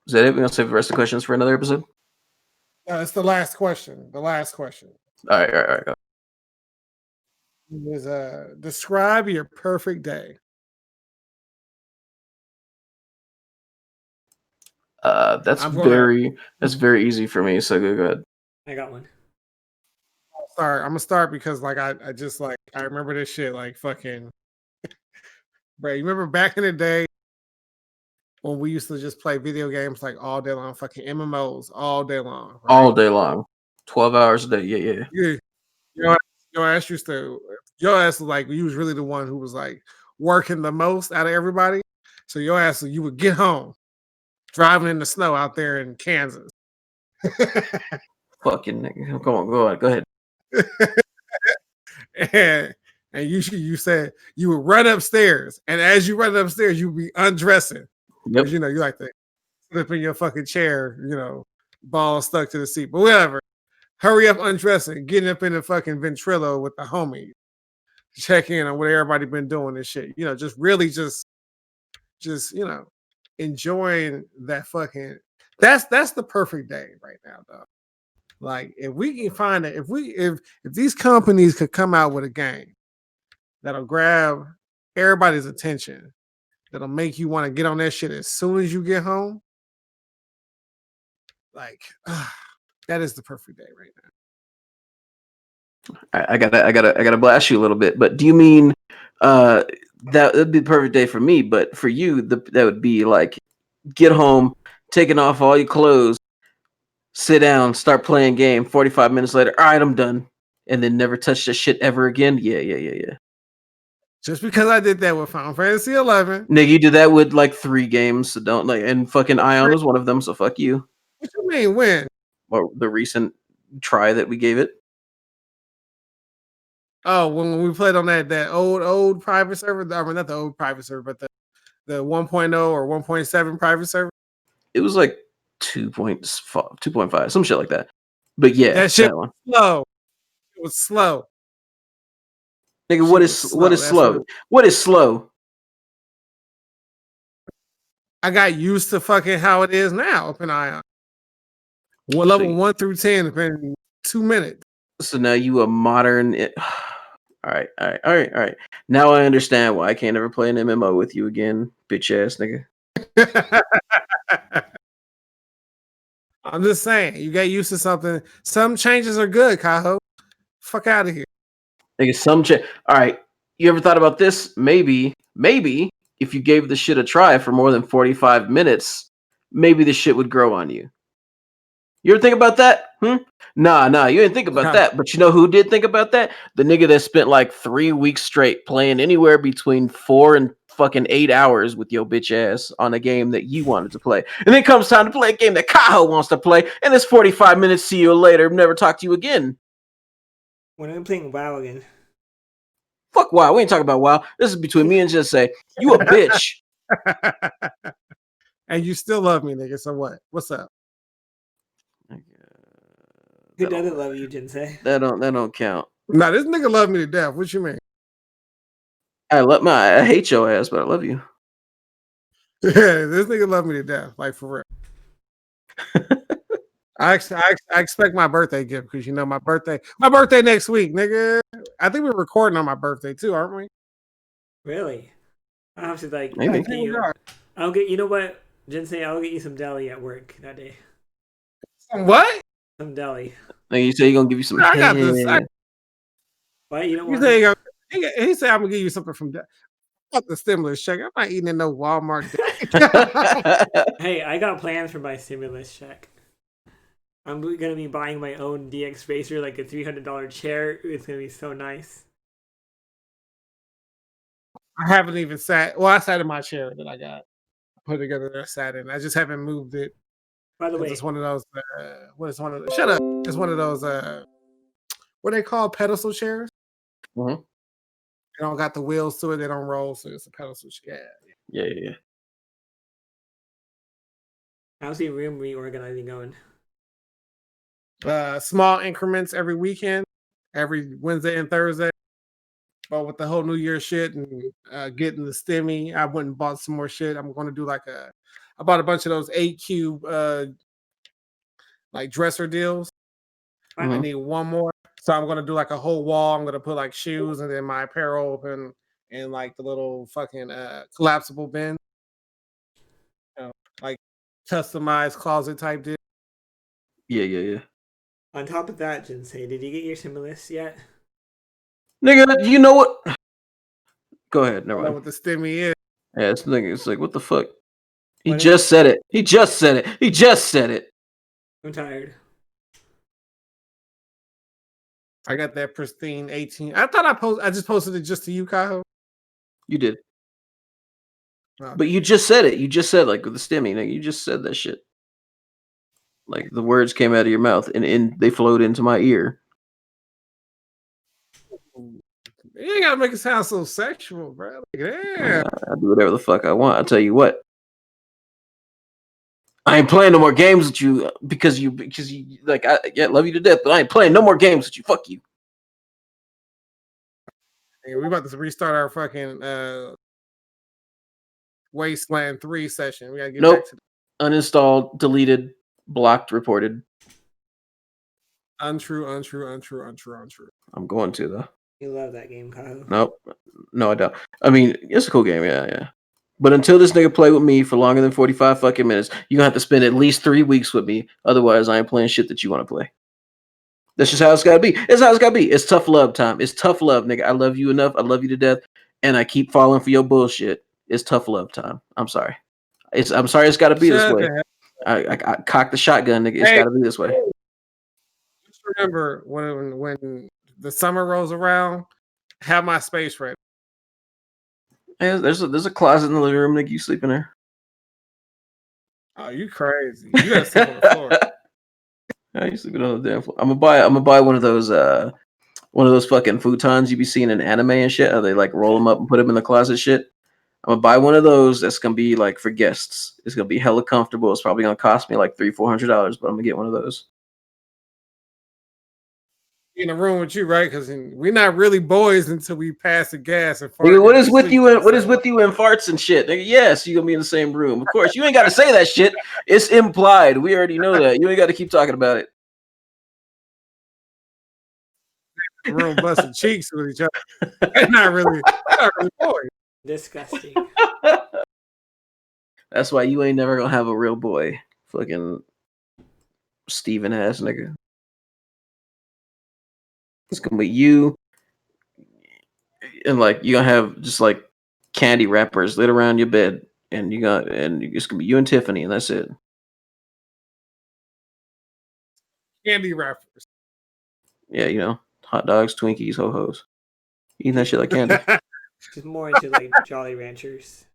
is that it? We're gonna save the rest of the questions for another episode. It's the last question. All right. Go. Is describe your perfect day. That's very easy for me. So go ahead. I got one. Sorry, I'm gonna start because like I remember this shit like fucking. Bro, you remember back in the day when we used to just play video games like all day long, fucking MMOs all day long, right? All day long, 12 hours a day. Yeah. Your ass used to. Your ass was like you was really the one who was like working the most out of everybody. So your ass, you would get home, driving in the snow out there in Kansas. Fucking nigga. Come on, go ahead. and you said you would run upstairs, and as you run upstairs, you would be undressing. Yep. You like to slip in your fucking chair, ball stuck to the seat. But whatever. Hurry up, undressing, getting up in the fucking Ventrilo with the homies, check in on what everybody been doing and shit. Just really just enjoying that fucking. That's the perfect day right now, though. Like if we can find it, if these companies could come out with a game that'll grab everybody's attention, that'll make you want to get on that shit as soon as you get home, like that is the perfect day right now. I gotta blast you a little bit, but do you mean that would be the perfect day for me? But for you, that would be like get home, taking off all your clothes, sit down, start playing game. 45 minutes later, all right, I'm done, and then never touch that shit ever again. Yeah. Just because I did that with Final Fantasy 11, nigga, you did that with like 3 games, so don't like. And fucking Ion was one of them, so fuck you. What you mean when? Or the recent try that we gave it. Oh, when we played on that old private server. I mean, not the old private server, but the 1.0 or 1.7 private server. It was like 2.5, some shit like that. But yeah, that shit was slow. It was slow. Nigga, what is slow? What is slow? I got used to fucking how it is now up in Ion. Level 1 through 10 has been 2 minutes. So now you a modern. All right. Now I understand why I can't ever play an MMO with you again, bitch ass nigga. I'm just saying, you get used to something. Some changes are good, Kaho. Fuck out of here. Nigga, all right. You ever thought about this? Maybe if you gave the shit a try for more than 45 minutes, maybe the shit would grow on you. You ever think about that? Nah, you didn't think about that. But you know who did think about that? The nigga that spent like 3 weeks straight playing anywhere between 4 and fucking 8 hours with your bitch ass on a game that you wanted to play. And then comes time to play a game that Kaho wants to play, and it's 45 minutes, see you later, never talk to you again. When I'm playing WoW again. Fuck WoW. We ain't talking about WoW. This is between me and Just Say. You a bitch. And you still love me, nigga. So what? What's up? Who doesn't love you, Jinsei? That don't count. Nah, this nigga love me to death. What you mean? I hate your ass, but I love you. Yeah, this nigga love me to death. Like for real. I expect my birthday gift because you know my birthday next week, nigga. I think we're recording on my birthday too, aren't we? Really? I'll have to like Maybe. get you. I'll get you know what, Jinsei, I'll get you some deli at work that day. What? Some deli. Like you say, you're gonna give you some. I got this. What? You don't You want say he said I'm gonna give you something from that. Fuck the stimulus check. I'm not eating in no Walmart. Hey, I got plans for my stimulus check. I'm gonna be buying my own DX Spacer, like a $300 chair. It's gonna be so nice. I haven't even sat. Well, I sat in my chair that I got put together that I sat in. I just haven't moved it. By the way, It's one of those. What is one of those? Shut up. It's one of those. What they call pedestal chairs. Mm-hmm. They don't got the wheels to it. They don't roll, so it's a pedestal chair. Yeah. how's the room reorganizing going? Small increments every weekend, every Wednesday and Thursday. But with the whole New Year shit and getting the stimmy, I went and bought some more shit. I'm going to do I bought a bunch of those 8 cube like dresser deals. Mm-hmm. I need one more. So I'm going to do like a whole wall. I'm going to put like shoes and then my apparel and like the little fucking collapsible bin. You know, like customized closet type deal. Yeah. On top of that, Jinsei, did you get your stimulus yet? Nigga, you know what? Go ahead. Never I know mind. what the stimmy is. Yeah, this nigga is like, what the fuck? He just said it. He just said it. I'm tired. I got that pristine 18. I thought I just posted it just to you, Kaho. You did. Okay. But you just said it. You just said like with the stimmy, nigga. You just said that shit. Like the words came out of your mouth and they flowed into my ear. You ain't gotta make it sound so sexual, bro. Like, yeah. I do whatever the fuck I want. I'll tell you what. I ain't playing no more games with you because you like I love you to death, but I ain't playing no more games with you. Fuck you. Hey, we about to restart our fucking Wasteland 3 session. We gotta get back to Uninstalled, deleted, blocked, reported. untrue. I'm going to though. You love that game, Kyle. Nope. No, I don't. I mean, it's a cool game, yeah. But until this nigga play with me for longer than 45 fucking minutes, you're gonna have to spend at least 3 weeks with me. Otherwise, I ain't playing shit that you want to play. That's just how it's gotta be. It's how it's gotta be. It's tough love time. It's tough love, nigga. I love you enough. I love you to death. And I keep falling for your bullshit. It's tough love time. I'm sorry. I'm sorry it's gotta be this way. I cocked the shotgun, nigga. It's gotta be this way. Just remember when the summer rolls around, have my space ready. Hey, there's a closet in the living room, nigga. You sleep in there. Oh, you crazy. You gotta sleep on the floor. Yeah, you sleeping on the damn floor. I'm gonna buy one of those fucking futons you be seeing in anime and shit. How they like roll them up and put them in the closet shit. I'm gonna buy one of those that's gonna be like for guests. It's gonna be hella comfortable. It's probably gonna cost me like $300-$400, but I'm gonna get one of those. In a room with you, right? Because we're not really boys until we pass the gas and fart. Nigga, what is with you and farts and shit? Nigga, yes, you're gonna be in the same room. Of course, you ain't gotta say that shit. It's implied. We already know that. You ain't gotta keep talking about it. room busting cheeks with each other. They're not really boys. Disgusting. That's why you ain't never gonna have a real boy. Fucking Steven ass nigga. It's gonna be you and like you gonna have just like candy wrappers lit around your bed and it's gonna be you and Tiffany and that's it. Candy wrappers. Yeah, you know, hot dogs, Twinkies, ho-hos. Eating that shit like candy. Just more into like Jolly Ranchers.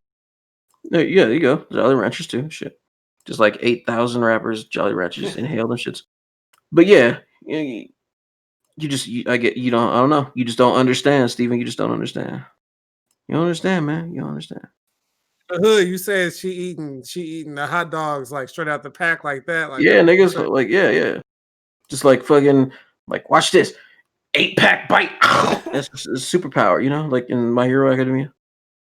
Yeah, there you go. Jolly Ranchers too. Shit. Just like 8,000 wrappers, Jolly Ranchers, inhale them shits. But yeah, you I don't know. You just don't understand, Steven. You just don't understand. You don't understand, man. You don't understand. The hood, you said she eating the hot dogs like straight out the pack like that. Like Yeah, that niggas like yeah. Just like fucking like watch this 8-pack bite. That's a superpower, you know, like in My Hero Academia.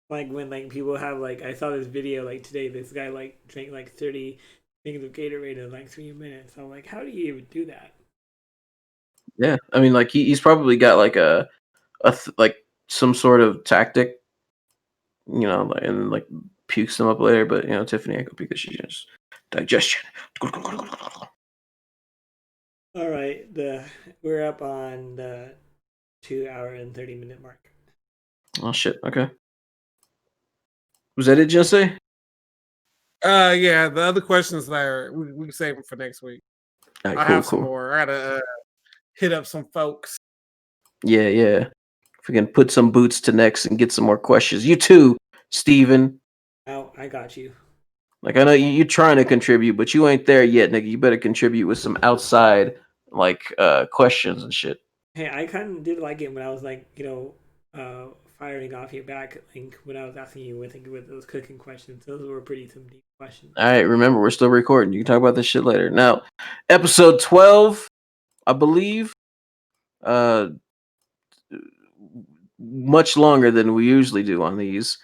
Like when like people have like I saw this video like today. This guy like drank like 30 things of Gatorade in like 3 minutes. I'm like, how do you even do that? Yeah, I mean, like he's probably got like like some sort of tactic, you know, and like pukes them up later. But you know, Tiffany Echo because she just digestion. All right, we're up on the 2 hour and 30 minute mark. Oh shit. Okay. Was that it, Jesse? Yeah. The other questions there we can save them for next week. All right, I cool, have some cool. more. I gotta hit up some folks. Yeah. If we can put some boots to necks and get some more questions. You too, Steven. Oh, I got you. Like I know you're trying to contribute, but you ain't there yet, nigga. You better contribute with some outside like questions and shit. Hey, I kind of did like it when I was like, firing off your back link when I was asking you with those cooking questions. Those were pretty some deep questions. All right, remember we're still recording. You can talk about this shit later. Now, episode 12, I believe. Much longer than we usually do on these.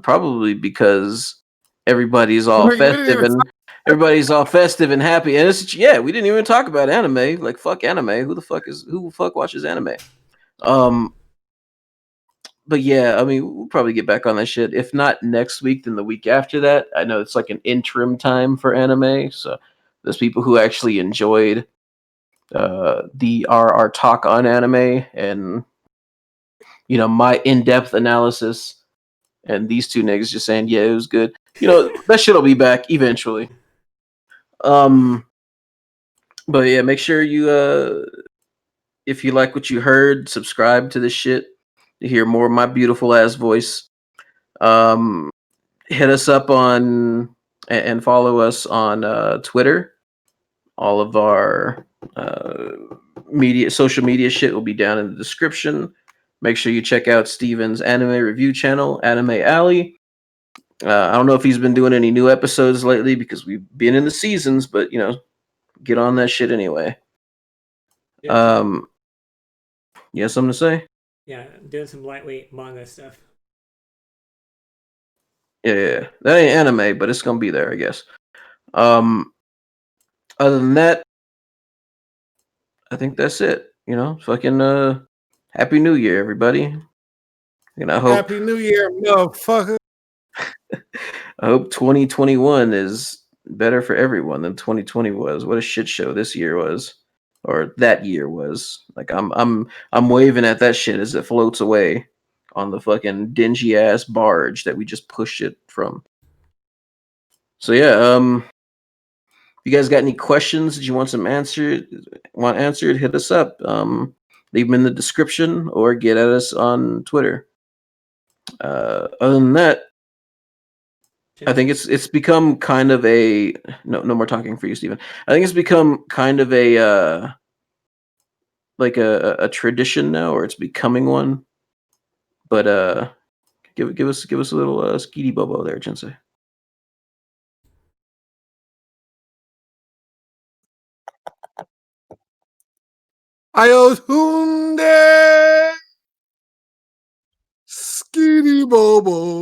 Probably because everybody's all festive and happy. And it's we didn't even talk about anime. Like fuck anime. Who the fuck watches anime? But yeah, I mean, we'll probably get back on that shit. If not next week, then the week after that. I know it's like an interim time for anime, so there's people who actually enjoyed our talk on anime and you know my in-depth analysis, and these two niggas just saying yeah it was good. You know that shit'll be back eventually. But yeah, make sure you if you like what you heard, subscribe to this shit to hear more of my beautiful ass voice. Hit us up on and follow us on Twitter. All of our social media shit will be down in the description. Make sure you check out Steven's anime review channel, Anime Alley. I don't know if he's been doing any new episodes lately because we've been in the seasons, but you know, get on that shit anyway. Yeah, you have something to say? yeah, doing some lightweight manga stuff. Yeah. That ain't anime, but it's gonna be there, I guess. Other than that, I think that's it. You know, fucking Happy New Year, everybody. And I hope Happy New Year, motherfucker. I hope 2021 is better for everyone than 2020 was. What a shit show this year was, or that year was. Like I'm waving at that shit as it floats away on the fucking dingy ass barge that we just pushed it from. So yeah, if you guys got any questions that you want answered, hit us up. Leave them in the description or get at us on Twitter. Other than that, I think it's become kind of a no more talking for you, Steven. I think it's become kind of a like a tradition now, or it's becoming one. But give us a little skeety bobo there, Jinsei. Ayotunde Skitty Bobo.